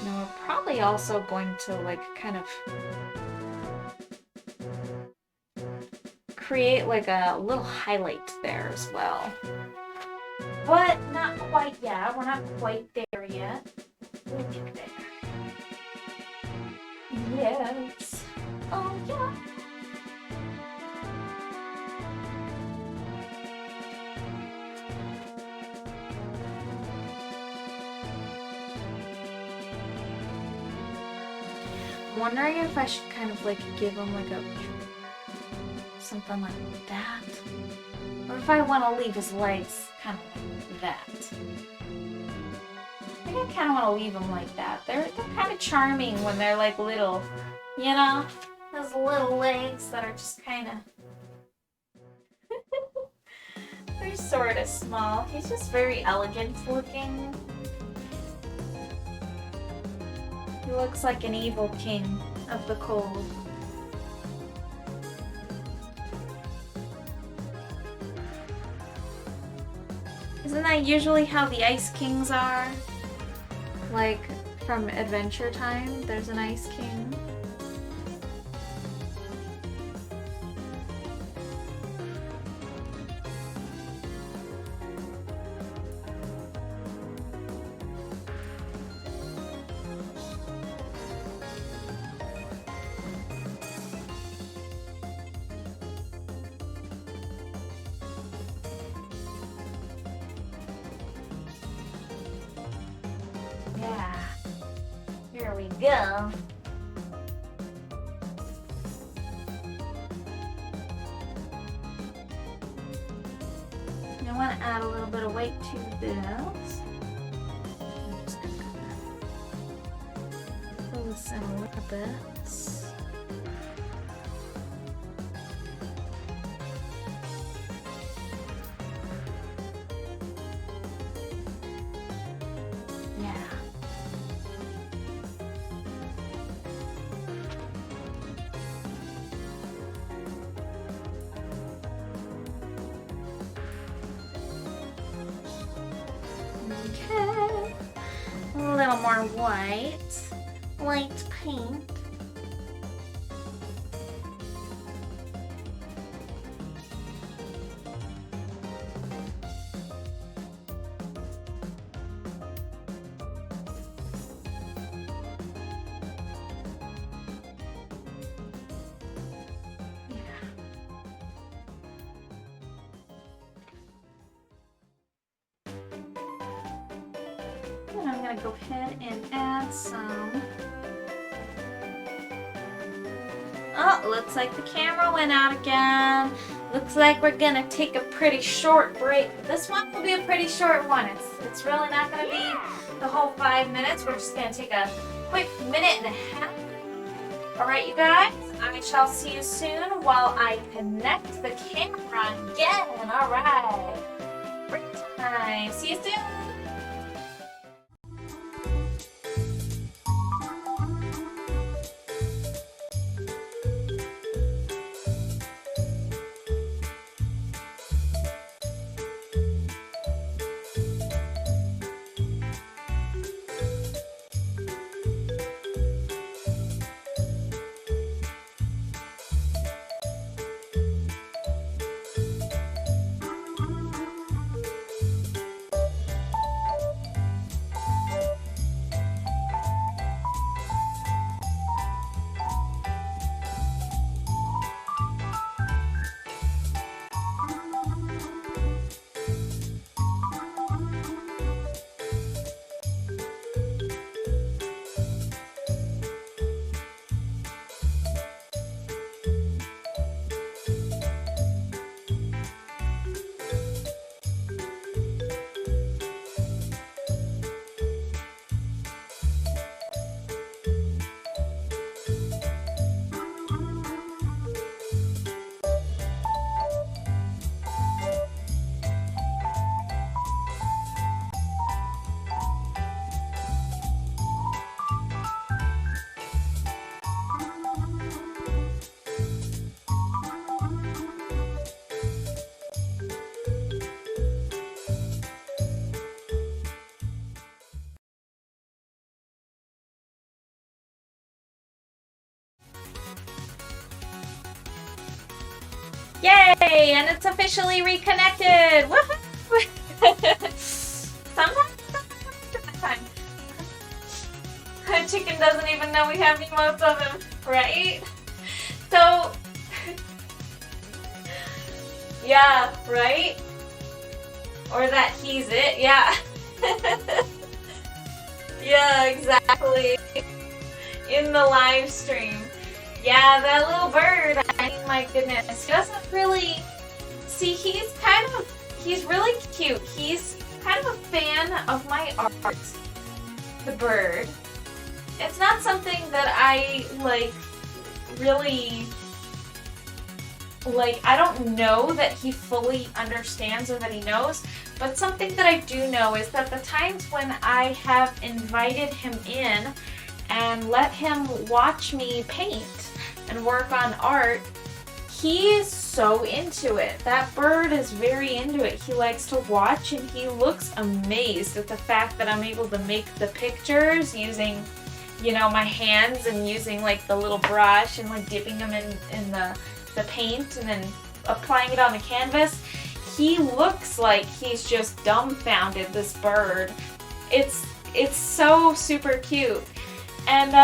Now we're probably also going to like kind of create like a little highlight there as well. But not quite yet. We're not quite there yet. We'll get there. Yes. Oh yeah. I'm wondering if I should kind of like give them like a something like that, or if I want to leave his legs kind of like that. I think I kind of want to leave them like that. They're kind of charming when they're like little, you know, those little legs that are just kind of they're sort of small. He's just very elegant looking. He looks like an evil king of the cold. Isn't that usually how the Ice Kings are? Like, from Adventure Time, there's an Ice King. Yeah, here we go. I want to add a little bit of weight to this. I'm just going to pull this in a little bit. Okay, a little more white paint. And I'm going to go ahead and add some. Oh, looks like the camera went out again. Looks like we're going to take a pretty short break. This one will be a pretty short one. It's really not going to be the whole 5 minutes. We're just going to take a quick minute and a half. Alright, you guys, I shall see you soon while I connect the camera again. Alright. Break time. See you soon. Yay! And it's officially reconnected! Woohoo! Sometimes the chicken doesn't even know we have emotes of him, right? So, yeah, right? Or that he's it, yeah. Yeah, exactly. In the live stream. Yeah, that little bird, I mean, my goodness, he doesn't really, see, he's really cute. He's kind of a fan of my art, the bird. It's not something that I, like, really, like, I don't know that he fully understands or that he knows, but something that I do know is that the times when I have invited him in and let him watch me paint and work on art, he is so into it. That bird is very into it. He likes to watch and he looks amazed at the fact that I'm able to make the pictures using, you know, my hands and using like the little brush and like dipping them in the paint and then applying it on the canvas. He looks like he's just dumbfounded, this bird. It's so super cute. And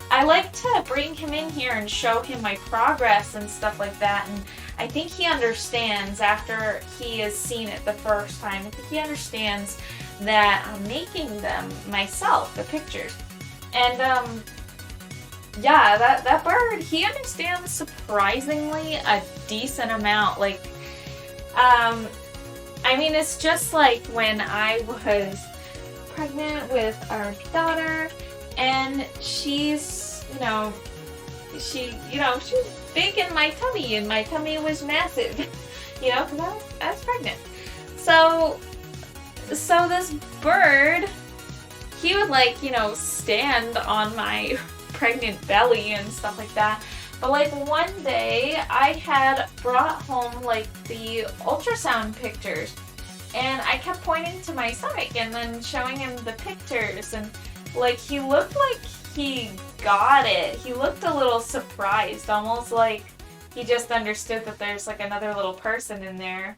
I like to bring him in here and show him my progress and stuff like that, and I think he understands after he has seen it the first time. I think he understands that I'm making them myself, the pictures. And yeah, that bird, he understands surprisingly a decent amount. Like, I mean, it's just like when I was pregnant with our daughter, and she's, she's big in my tummy, and my tummy was massive, because I was pregnant. So this bird, he would like, stand on my pregnant belly and stuff like that. But like one day I had brought home like the ultrasound pictures, and I kept pointing to my stomach and then showing him the pictures, and like he looked like he got it. He looked a little surprised, almost like he just understood that there's like another little person in there.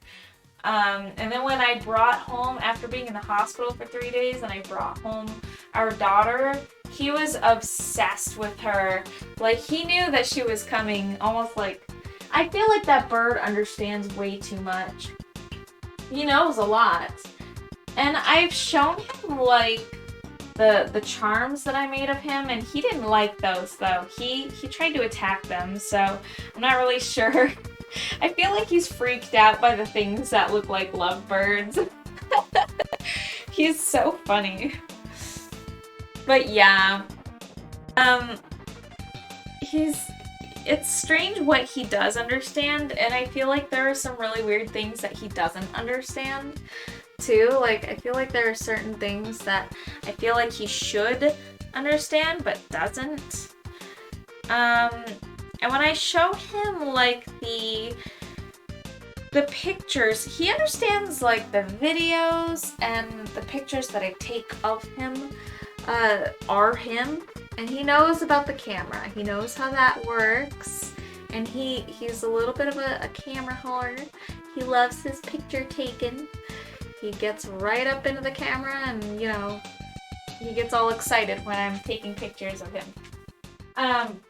And then when I brought home, after being in the hospital for 3 days, and I brought home our daughter, he was obsessed with her. Like, he knew that she was coming, almost like, I feel like that bird understands way too much. He knows a lot. And I've shown him, like, the charms that I made of him, and he didn't like those, though. He tried to attack them, so I'm not really sure. I feel like he's freaked out by the things that look like lovebirds. He's so funny. But yeah, it's strange what he does understand, and I feel like there are some really weird things that he doesn't understand too. Like, I feel like there are certain things that I feel like he should understand but doesn't. And when I show him like the pictures, he understands like the videos and the pictures that I take of him are him, and he knows about the camera. He knows how that works, and he's a little bit of a camera whore. He loves his picture taken. He gets right up into the camera, and you know, he gets all excited when I'm taking pictures of him.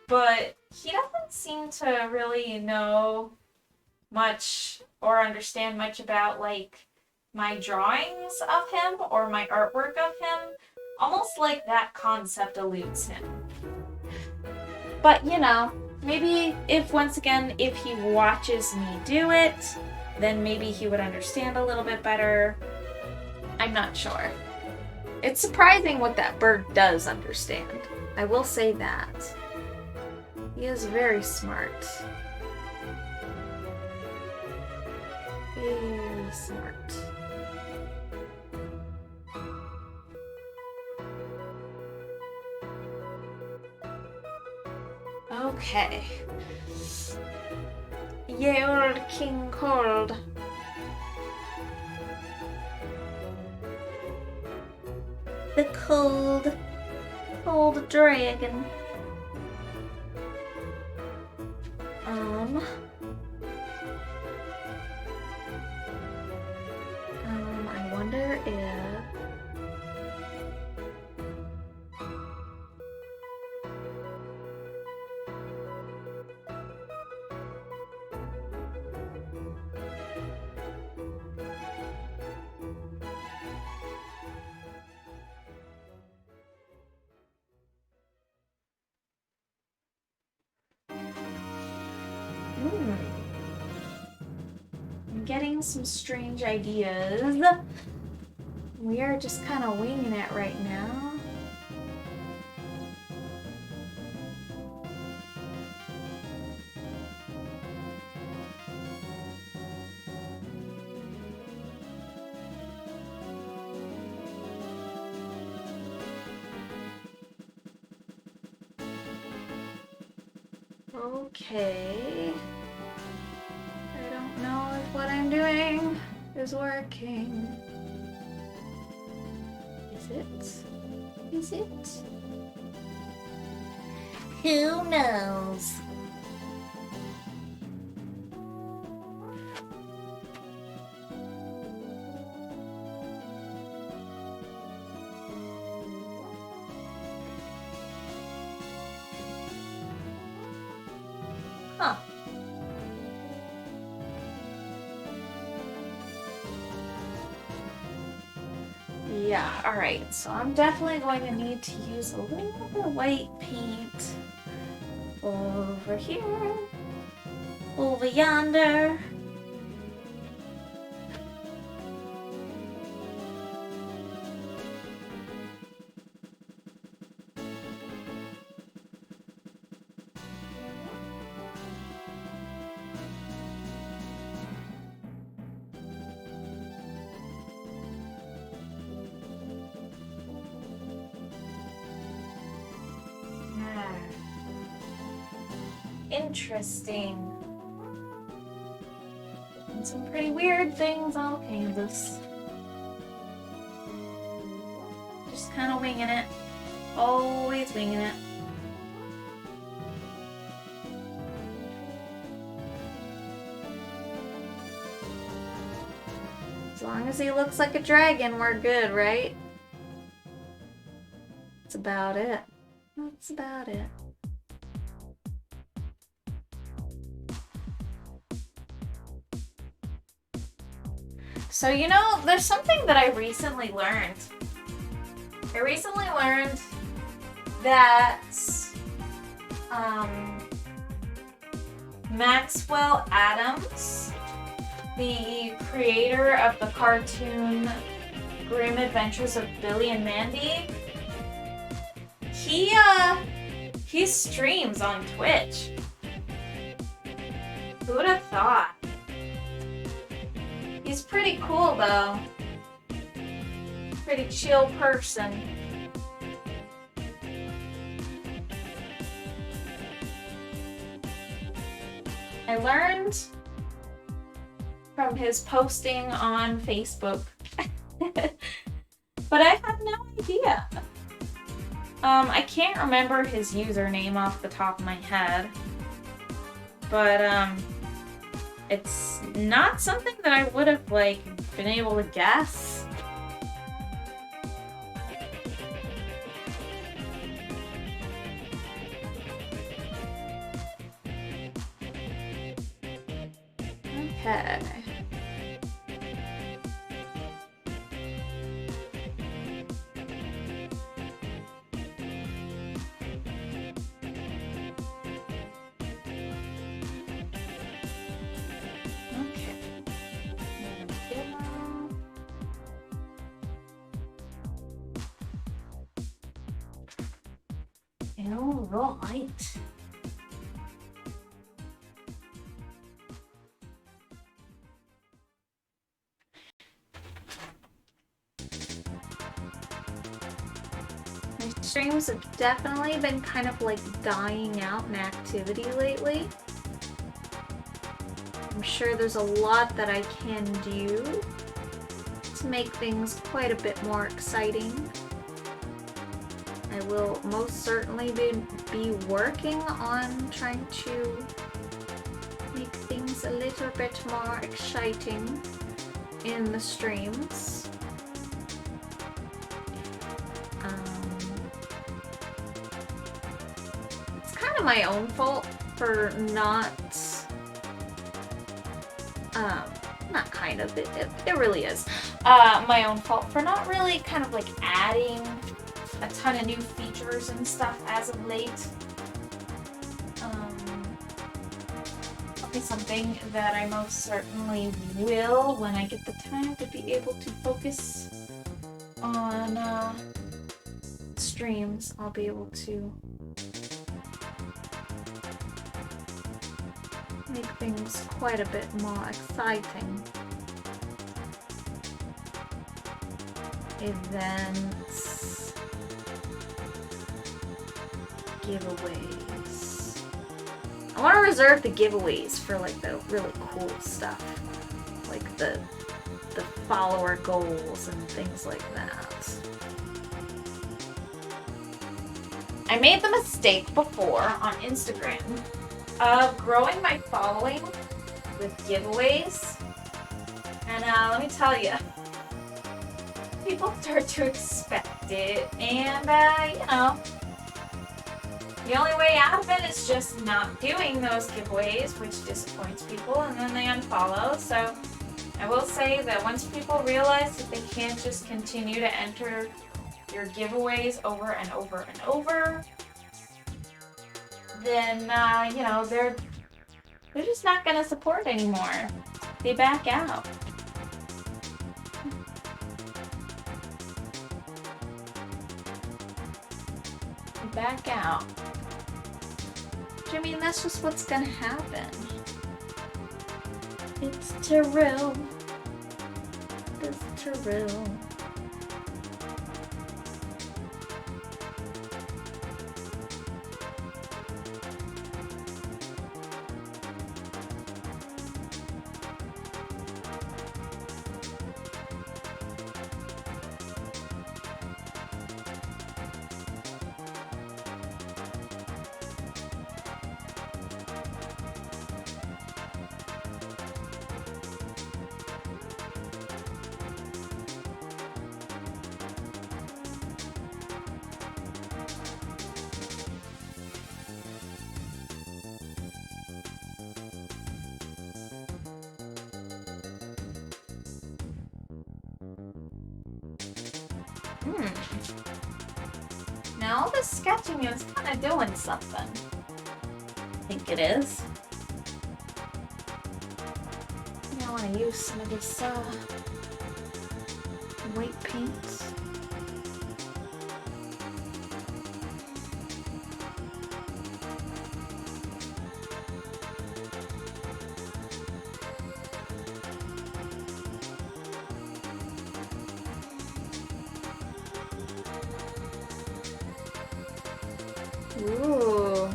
But he doesn't seem to really know much or understand much about like my drawings of him or my artwork of him. Almost like that concept eludes him. But you know, maybe if he watches me do it, then maybe he would understand a little bit better. I'm not sure. It's surprising what that bird does understand. I will say that. He is very smart. Very smart. Okay. Ye old King Cold. The cold dragon. I wonder if I'm getting some strange ideas. We are just kind of winging it right now. Okay. I don't know if what I'm doing is working. Is it? Is it? Who knows? Huh. Yeah, alright, so I'm definitely going to need to use a little bit of white paint over here, over yonder. Interesting. And some pretty weird things on canvas. Just kind of winging it. Always winging it. As long as he looks like a dragon, we're good, right? That's about it. That's about it. So, you know, there's something that I recently learned. I recently learned that Maxwell Adams, the creator of the cartoon Grim Adventures of Billy and Mandy, He streams on Twitch. Who would have thought? He's pretty cool though. Pretty chill person. I learned from his posting on Facebook. But I have no idea. I can't remember his username off the top of my head. But it's not something that I would have like been able to guess. Okay. Alright. My streams have definitely been kind of like dying out in activity lately. I'm sure there's a lot that I can do to make things quite a bit more exciting. I will most certainly be working on trying to make things a little bit more exciting in the streams. It's kind of my own fault for not kind of, it really is my own fault for not really kind of like adding a ton of new features and stuff as of late. That'll be something that I most certainly will when I get the time to be able to focus on streams. I'll be able to make things quite a bit more exciting. Events, giveaways. I want to reserve the giveaways for like the really cool stuff, like the follower goals and things like that. I made the mistake before on Instagram of growing my following with giveaways, and let me tell you, people start to expect it, and you know, the only way out of it is just not doing those giveaways, which disappoints people, and then they unfollow. So I will say that once people realize that they can't just continue to enter your giveaways over and over and over, then you know, they're just not gonna support anymore. They back out. Back out. I mean, that's just what's gonna happen. It's true. It's true. Now all this sketching is kind of doing something. I think it is. I want to use some of this white paint. Ooh.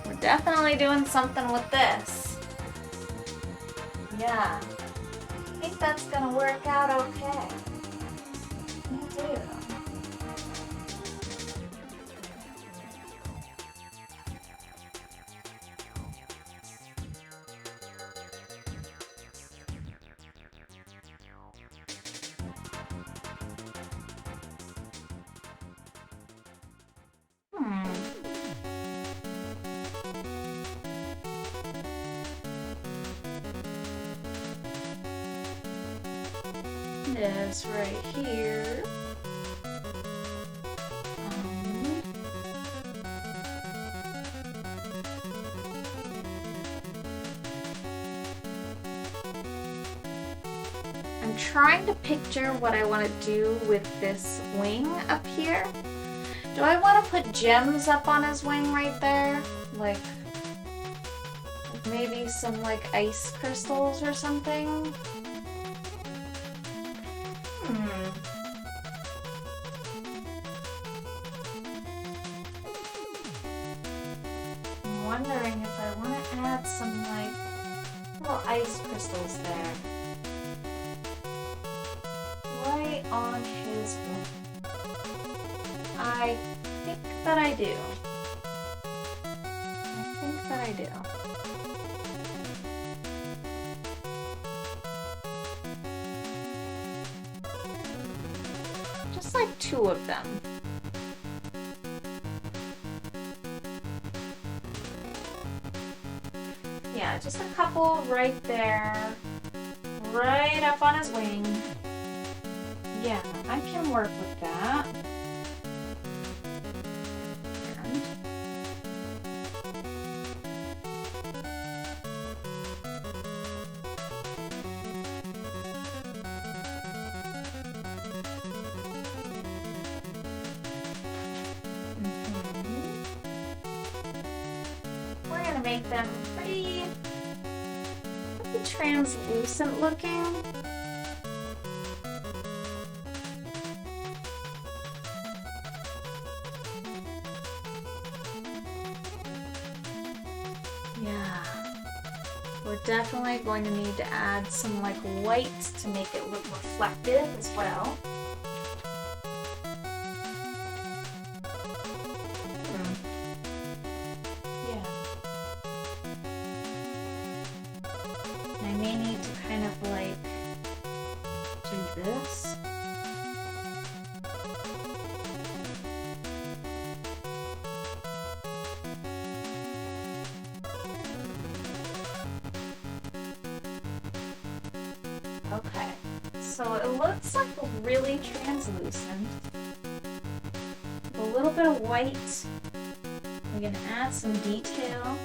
We're definitely doing something with this. Yeah. I think that's gonna work out okay. I do. This right here. I'm trying to picture what I want to do with this wing up here. Do I want to put gems up on his wing right there? Like maybe some like ice crystals or something? I'm wondering if I want to add some like little ice crystals there. Right on his wing. I think that I do. I think that I do. Just like 2 of them. Yeah, just a couple right there. Right up on his wing. Yeah, I can work with that. We're gonna make them pretty translucent looking. Yeah, we're definitely going to need to add some like white to make it look reflective as well. Yeah. I may need to kind of like do this. Okay, so it looks like really translucent. A little bit of white. We're gonna add some detail.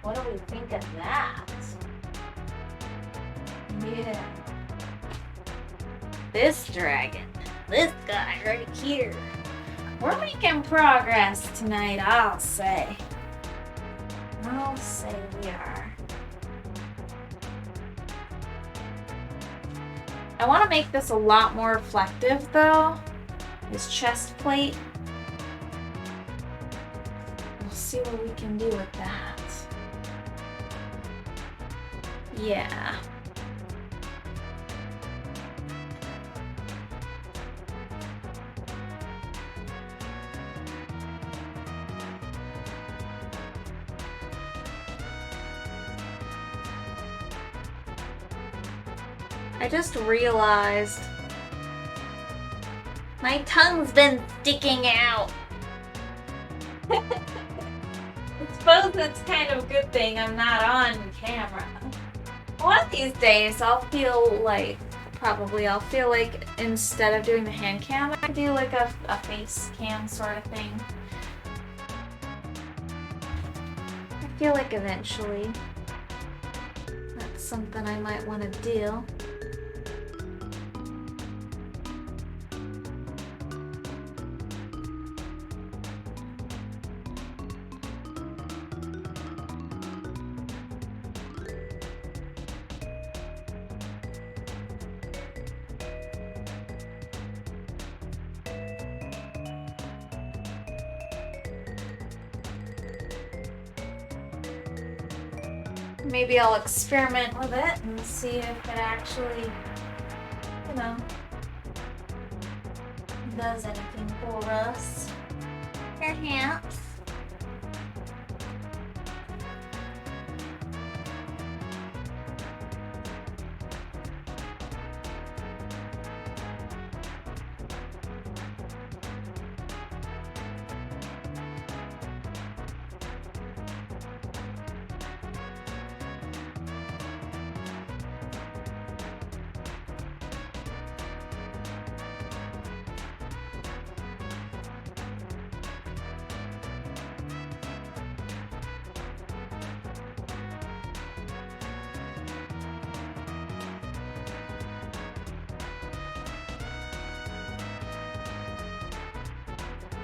What do we think of that? Yeah. This dragon. This guy right here. We're making progress tonight, I'll say. I'll say we are. I want to make this a lot more reflective though. This chest plate. We'll see what we can do with that. Yeah. I just realized my tongue's been sticking out. I suppose it's kind of a good thing I'm not on camera. One of these days I'll feel like instead of doing the hand cam, I do like a face cam sort of thing. I feel like eventually. something I might want to do. Maybe I'll experiment with it and see if it actually, you know, does anything for us. Perhaps.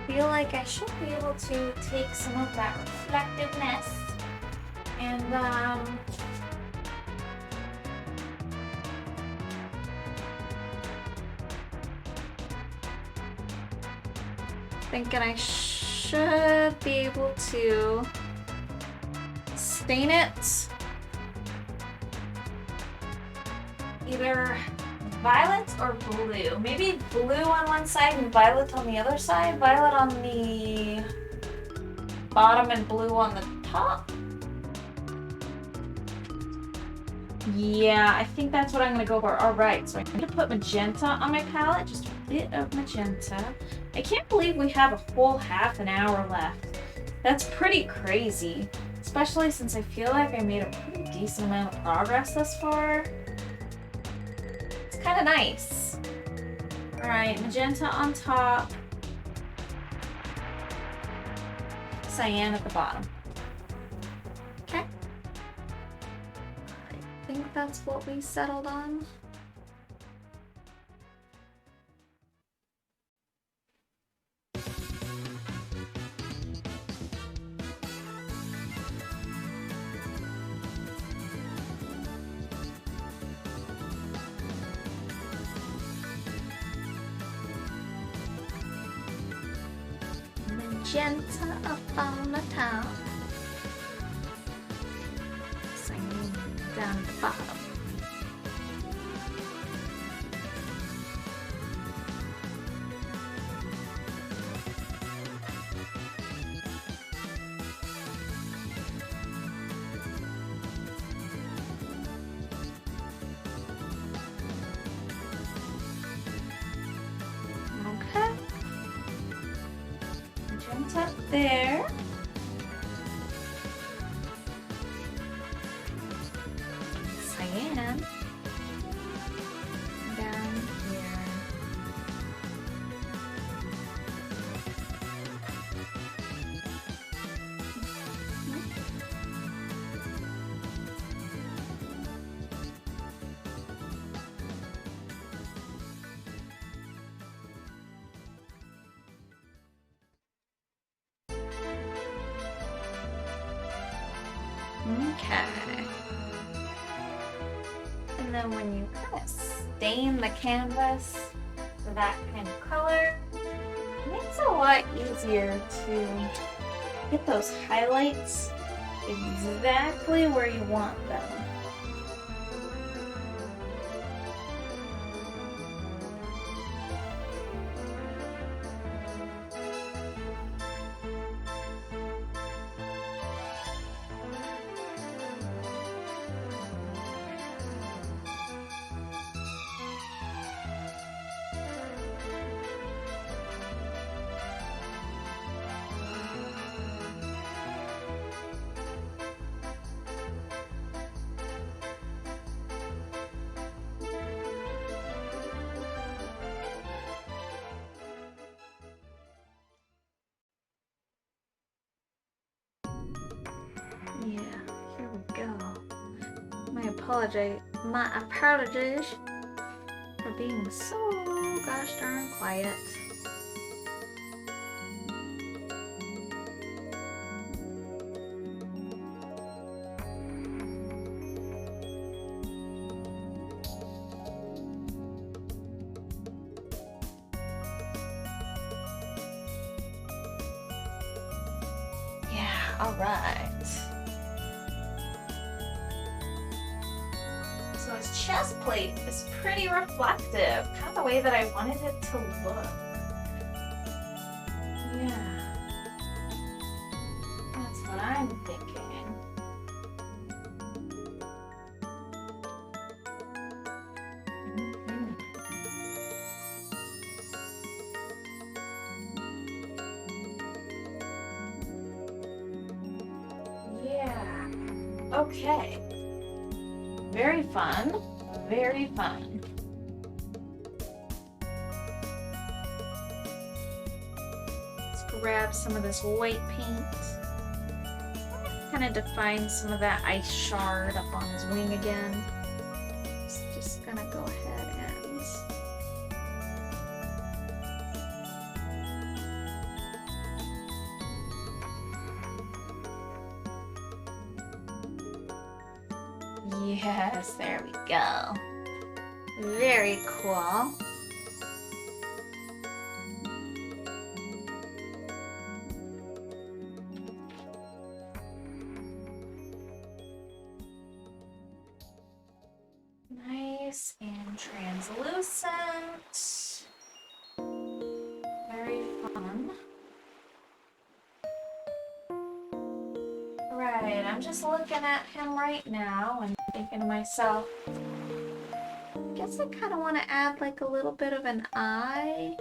Feel like I should be able to take some of that reflectiveness and thinking I should be able to stain it either violet or blue. Maybe blue on one side and violet on the other side. Violet on the bottom and blue on the top. Yeah, I think that's what I'm gonna go for. All right, so I'm gonna put magenta on my palette, just a bit of magenta. I can't believe we have a full half an hour left. That's pretty crazy, especially since I feel like I made a pretty decent amount of progress thus far. Kind of nice. All right, magenta on top, cyan at the bottom. Okay. I think that's what we settled on. Magenta up on the top, cyan down the bottom. Okay. Up there. Cyan down here. Okay. And then when you kind of stain the canvas for that kind of color, it makes it a lot easier to get those highlights exactly where you want them. my apologies for being so gosh darn quiet. Yeah, all right. So his chest plate is pretty reflective, kind of the way that I wanted it to look. Yeah, that's what I'm thinking. Yeah, okay. Very fun, very fun. Let's grab some of this white paint. Kind of define some of that ice shard up on his wing again. Just gonna go ahead and... Yes, there we go. Very cool. Nice and translucent. Very fun. Right, I'm just looking at him right now and thinking to myself, I guess I kind of want to add like a little bit of an eye.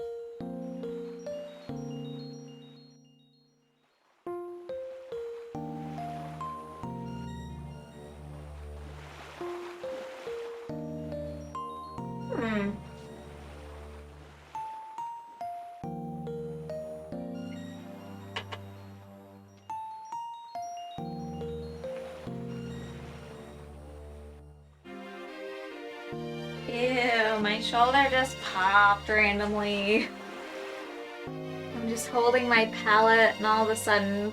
Ew, my shoulder just popped randomly. I'm just holding my palette and all of a sudden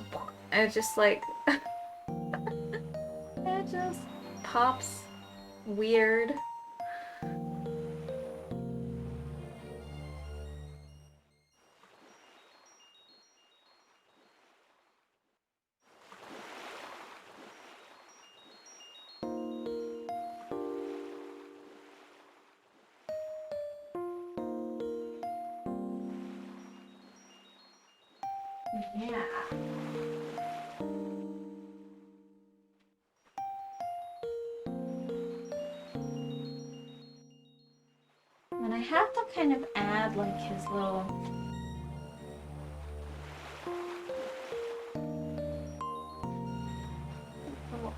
it just like it just pops weird. Yeah. And I have to kind of add like his little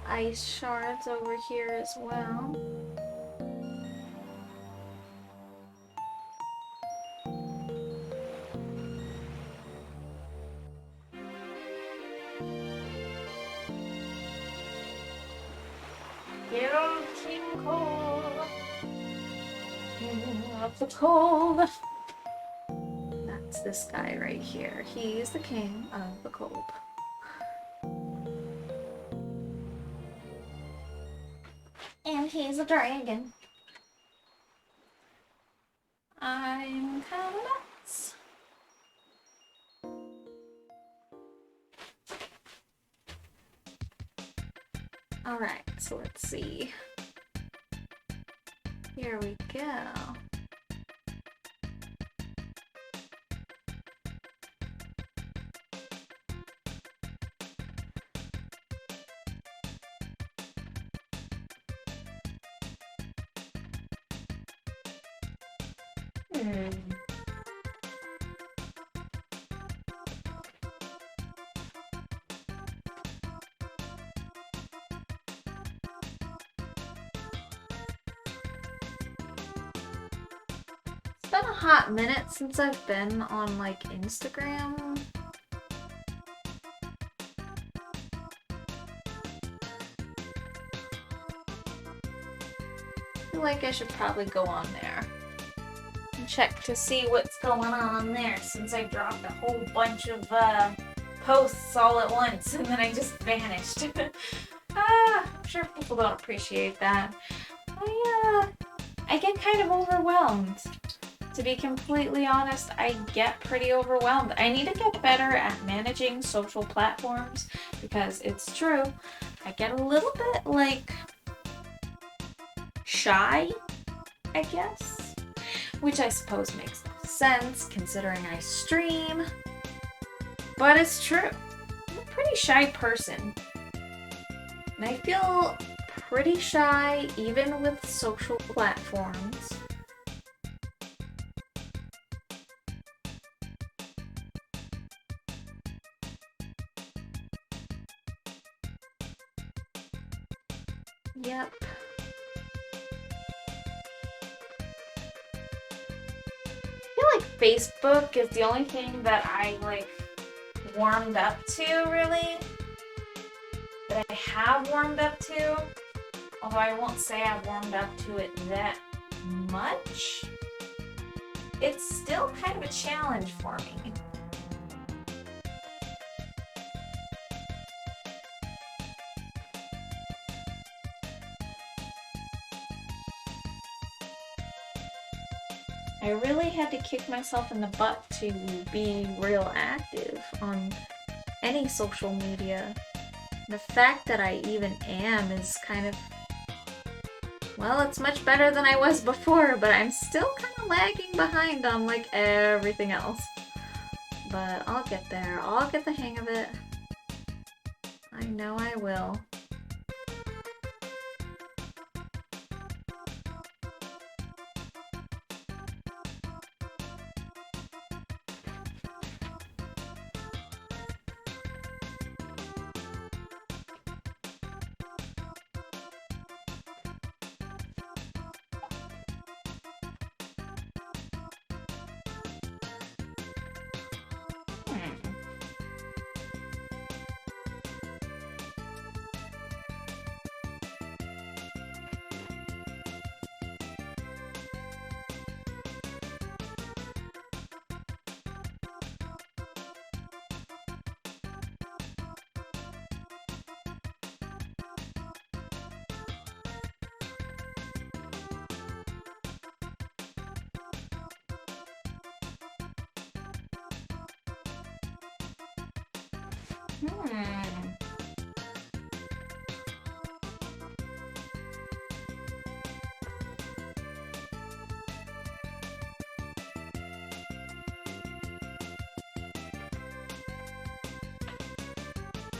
ice shards over here as well. Hail King Cold, King of the Cold. That's this guy right here. He's the king of the cold. And he's a dragon. I'm kind of nuts. Alright, so let's see. Here we go. It's been a hot minute since I've been on like Instagram. feel like I should probably go on there and check to see what's going on there, since I dropped a whole bunch of posts all at once and then I just vanished. I'm sure people don't appreciate that. I get kind of overwhelmed. To be completely honest, I get pretty overwhelmed. I need to get better at managing social platforms because it's true, I get a little bit, like, shy, I guess. Which I suppose makes sense considering I stream. But it's true. I'm a pretty shy person. And I feel pretty shy even with social platforms. Yep. I feel like Facebook is the only thing that I, like, warmed up to, really. That I have warmed up to. Although I won't say I've warmed up to it that much. It's still kind of a challenge for me. I really had to kick myself in the butt to be real active on any social media. The fact that I even am is kind of, well, it's much better than I was before, but I'm still kind of lagging behind on, like, everything else. But I'll get there. I'll get the hang of it. I know I will.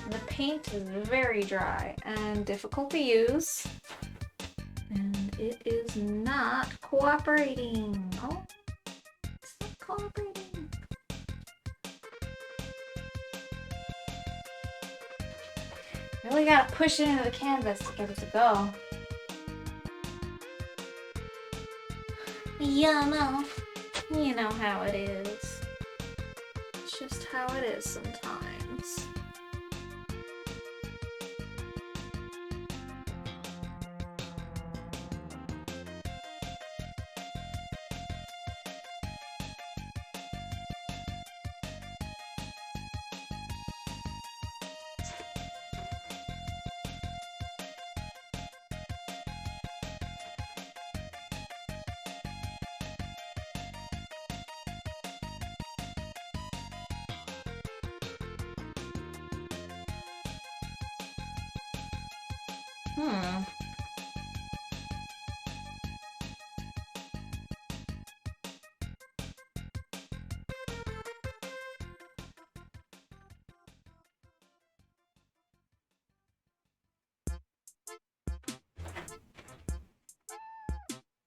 The paint is very dry and difficult to use, and it is not cooperating. Oh, it's not cooperating. Really gotta push it into the canvas to get it to go. Yeah, no. You know how it is. It's just how it is sometimes.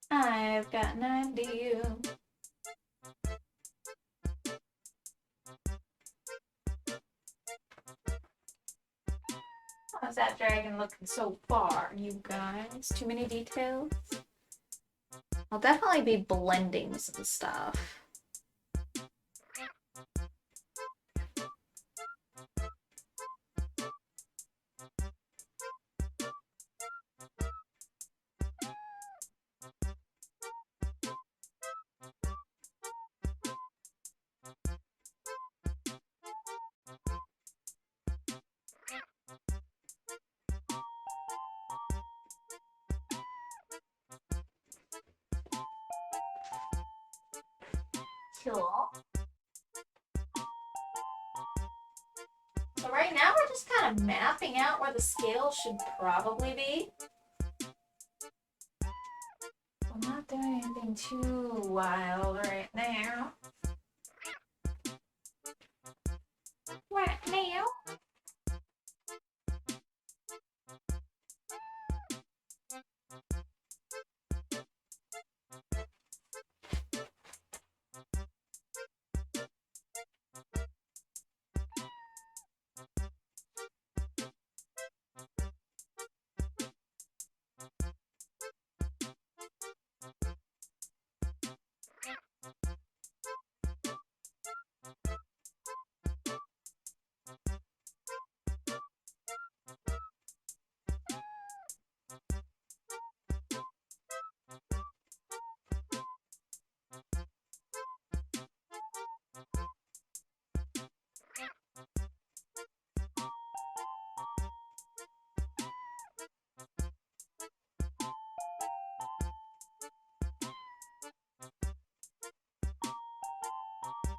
I've got an idea. How's that dragon looking so far, you guys? Too many details? I'll definitely be blending some stuff. Cool. So right now we're just kind of mapping out where the scale should probably be. I'm not doing anything too wild right now. Right now.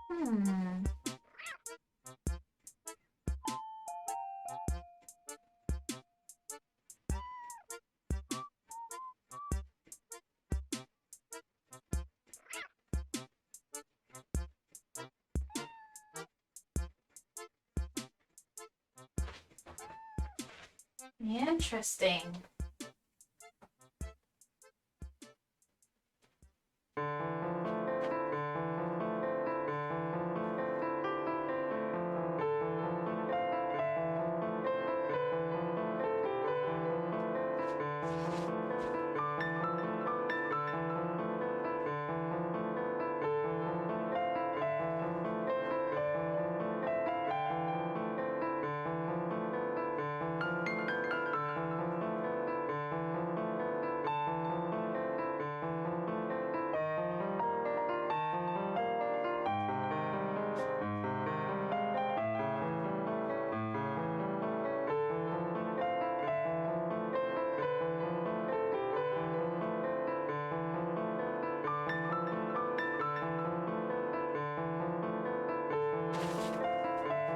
Hmm. Interesting.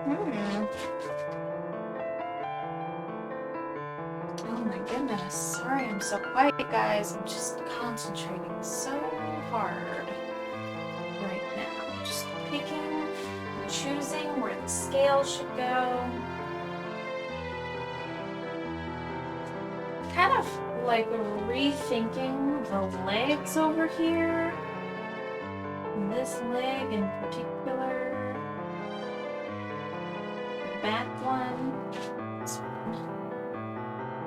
Hmm. Oh my goodness. Sorry I'm so quiet, guys. I'm just concentrating so hard right now. Just picking, choosing where the scale should go. Kind of like rethinking the legs over here. This leg in particular. The back one. This one.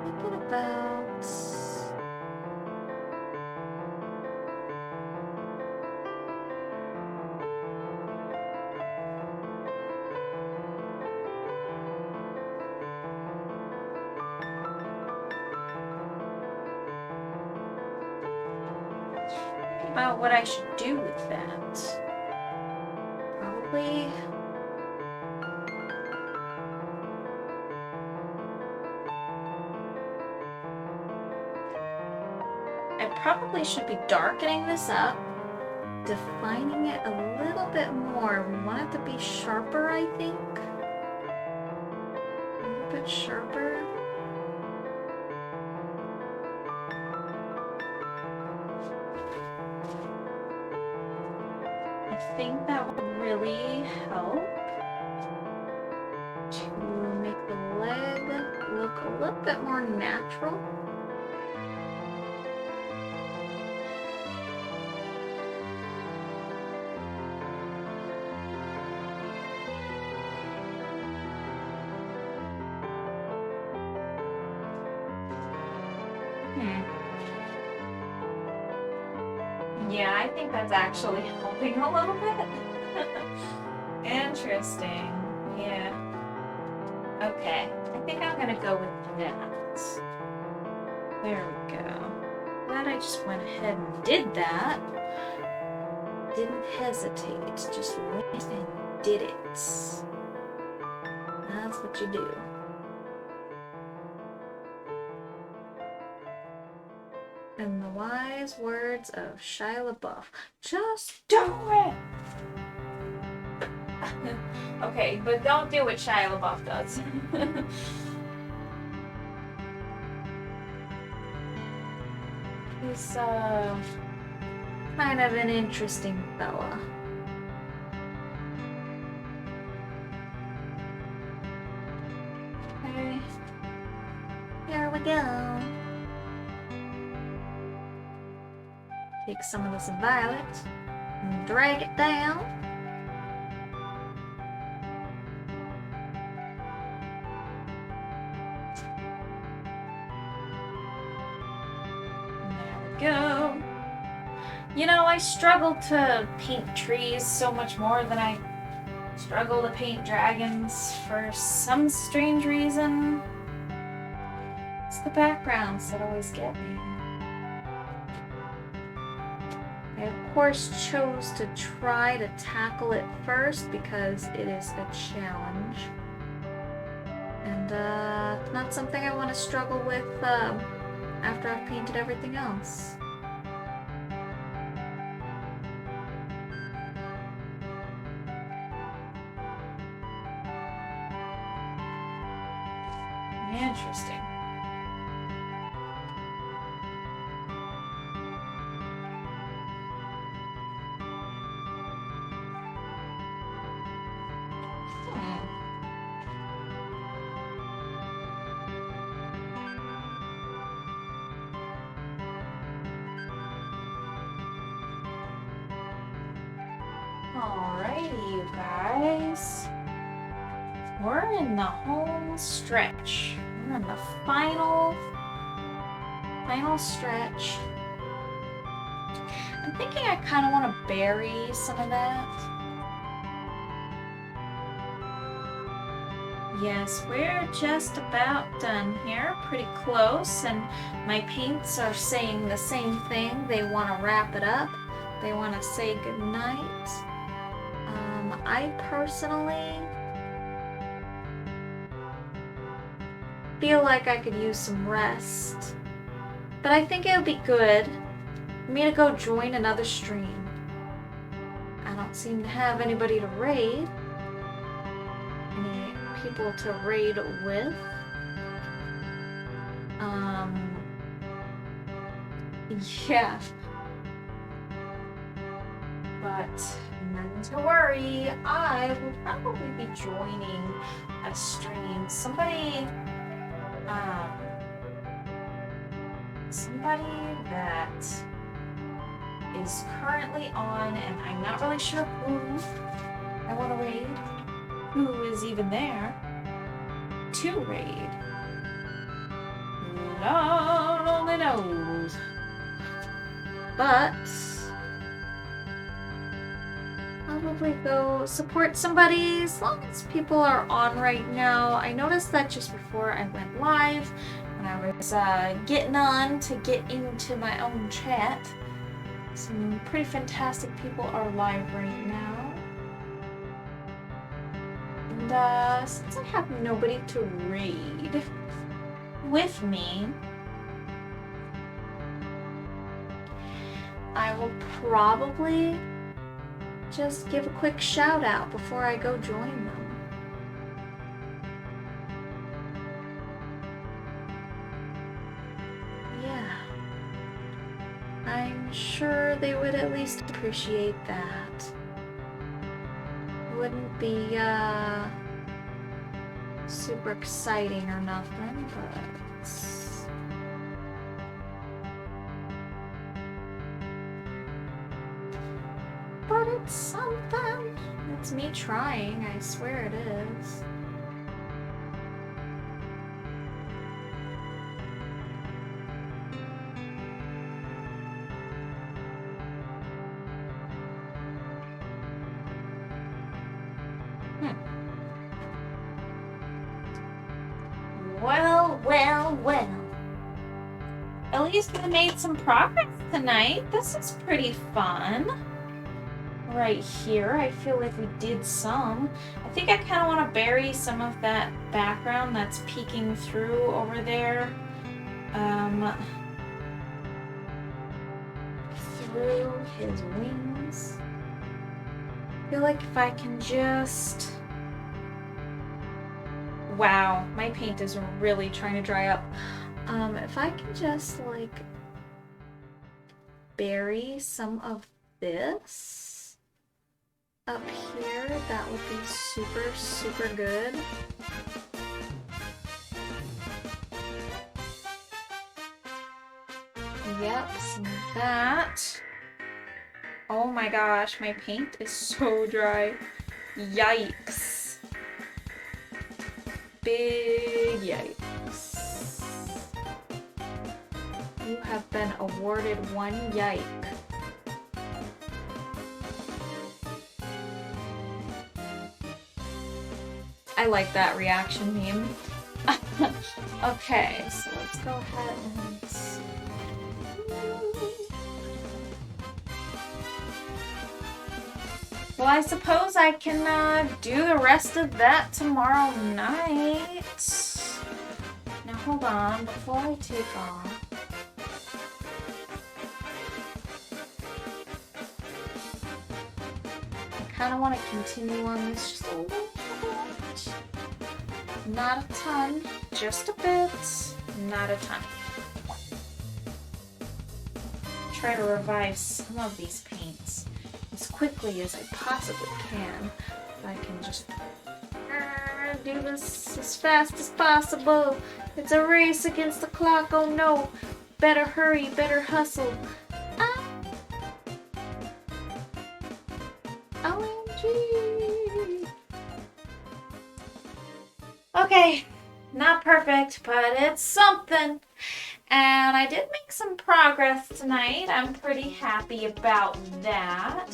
Thinking about... about what I should do with that. Probably... I probably should be darkening this up, defining it a little bit more. We want it to be sharper, I think. A little bit sharper. I think that would really help to make the leg look a little bit more natural. Yeah, I think that's actually helping a little bit. Interesting. Yeah. Okay. I think I'm gonna go with that. There we go. Glad I just went ahead and did that. Didn't hesitate. Just went and did it. That's what you do. In the wise words of Shia LaBeouf, just do it! Okay, but don't do what Shia LaBeouf does. He's kind of an interesting fella. Okay. Here we go. Take some of this violet and drag it down. Go. You know, I struggle to paint trees so much more than I struggle to paint dragons for some strange reason. It's the backgrounds that always get me. I of course chose to try to tackle it first because it is a challenge. And not something I want to struggle with after I've painted everything else. Interesting. Alrighty, you guys. We're in the home stretch. We're in the final stretch. I'm thinking I kind of want to bury some of that. Yes, we're just about done here. Pretty close, and my paints are saying the same thing. They want to wrap it up. They want to say goodnight. I personally feel like I could use some rest, but I think it would be good for me to go join another stream. I don't seem to have anybody to raid, any people to raid with. Yeah, but none to worry. I will probably be joining a stream. Somebody that is currently on, and I'm not really sure who I want to raid, who is even there to raid. Lord only knows. But probably go support somebody as long as people are on right now. I noticed that just before I went live, when I was getting on to get into my own chat. Some pretty fantastic people are live right now. And since I have nobody to raid with me, I will probably just give a quick shout out before I go join them. Yeah. I'm sure they would at least appreciate that. Wouldn't be super exciting or nothing, but it's something. It's me trying, I swear it is. Well. At least we made some progress tonight. This is pretty fun. Right here, I feel like we did some. I think I kind of want to bury some of that background that's peeking through over there. Through his wings. I feel like if I can just... Wow, my paint is really trying to dry up. If I can just like bury some of this up here, that would be super, super good. Yep, some of that. Oh my gosh, my paint is so dry. Yikes. Big yikes. You have been awarded one yike. I like that reaction meme. Okay, so let's go ahead and... Well, I suppose I can do the rest of that tomorrow night. Now hold on, before I take off. I kind of want to continue on this just a little bit. Not a ton, just a bit, not a ton. Try to revive some of these paints as quickly as I possibly can. If I can just do this as fast as possible. It's a race against the clock, oh no. Better hurry, better hustle. OMG. Okay, not perfect, but it's something. And I did make some progress tonight. I'm pretty happy about that.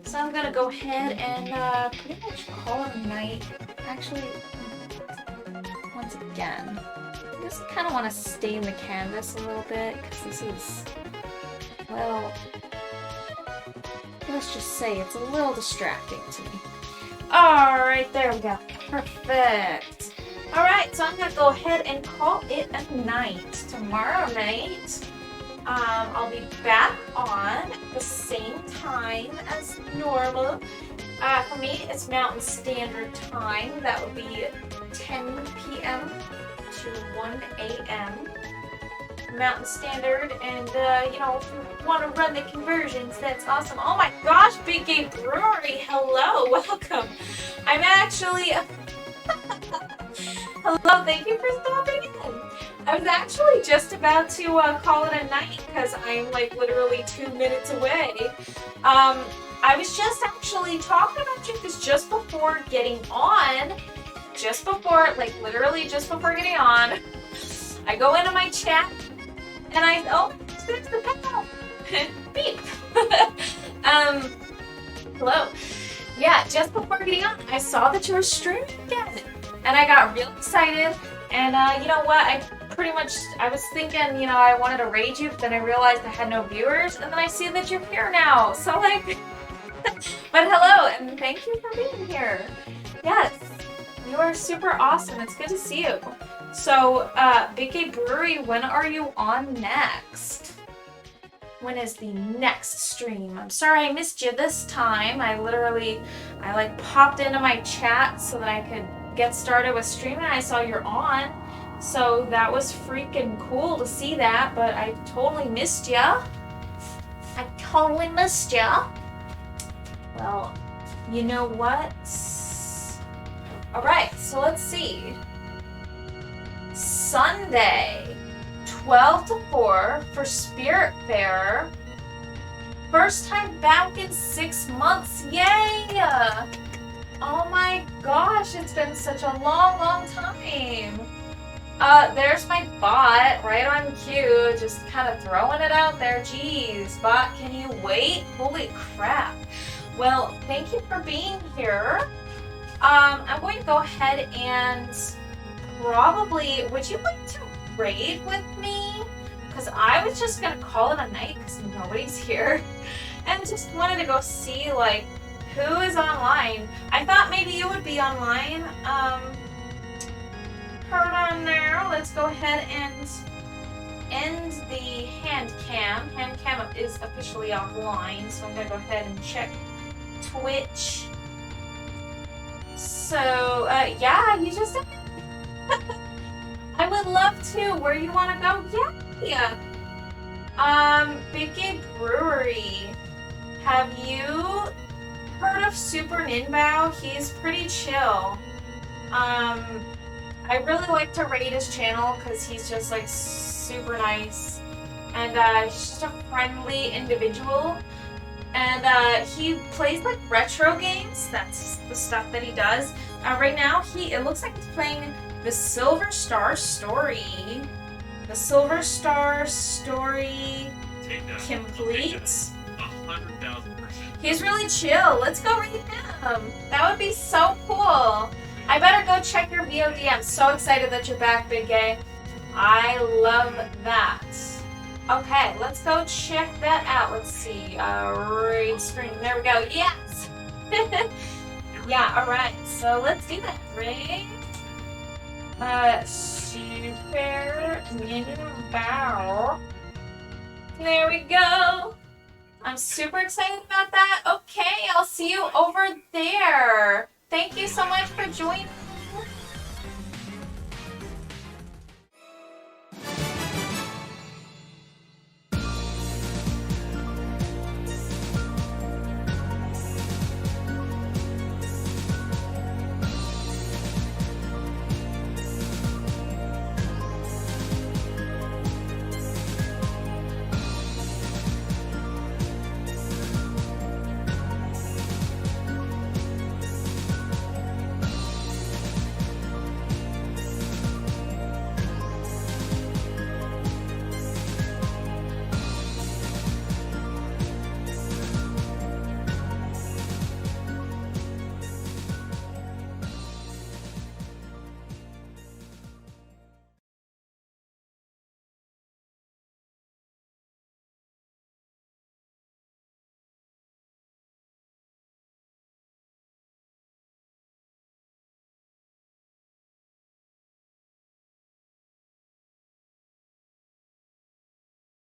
So I'm gonna go ahead and pretty much call it a night. Actually, once again, I just kind of want to stain the canvas a little bit because this is, well, let's just say it's a little distracting to me. Alright, there we go. Perfect. Alright, so I'm going to go ahead and call it a night. Tomorrow night, I'll be back on the same time as normal. For me, it's Mountain Standard Time. That would be 10 p.m. to 1 a.m. Mountain Standard, and you know, if you want to run the conversions, that's awesome. Oh my gosh, Big Game Brewery, hello, welcome. I'm actually... Hello, thank you for stopping in. I was actually just about to call it a night because I'm like literally 2 minutes away. I was just actually talking about you because just before getting on, like literally just before getting on, I go into my chat and oh, there's the bell. Beep. Hello. Yeah, just before getting on, I saw that you were streaming again. And I got real excited, and you know what, I was thinking, you know, I wanted to raid you, but then I realized I had no viewers, and then I see that you're here now, so like, but hello, and thank you for being here. Yes, you are super awesome, it's good to see you. So, Big Gay Brewery, when are you on next? When is the next stream? I'm sorry I missed you this time. I like popped into my chat so that I could get started with streaming. I saw you're on, so that was freaking cool to see that, but I totally missed ya. Well, you know what? Alright, so let's see. Sunday, 12 to 4 for Spirit Fair. First time back in 6 months, yay! Oh my gosh, it's been such a long time. There's my bot, right on cue, just kind of throwing it out there. Jeez, bot, can you wait? Holy crap. Well, thank you for being here. I'm going to go ahead and probably, would you like to raid with me? Because I was just going to call it a night because nobody's here. And just wanted to go see, like, who is online? I thought maybe you would be online. Hold on there. Let's go ahead and end the hand cam. Hand cam is officially offline, so I'm gonna go ahead and check Twitch. So, yeah, you just... I would love to. Where you want to go? Yeah. Big Gay Brewery. Have you heard of Super Ninbao? He's pretty chill. I really like to raid his channel because he's just like super nice. And he's just a friendly individual. And he plays like retro games. That's the stuff that he does. Right now, it looks like he's playing the Silver Star Story. The Silver Star Story complete. 100,000%. He's really chill. Let's go raid him. That would be so cool. I better go check your VOD. I'm so excited that you're back, Big Gay. I love that. Okay, let's go check that out. Let's see. Raid stream. There we go. Yes! Yeah, alright. So let's do that. Raid. Super Ninbao. There we go. I'm super excited about that. Okay, I'll see you over there. Thank you so much for joining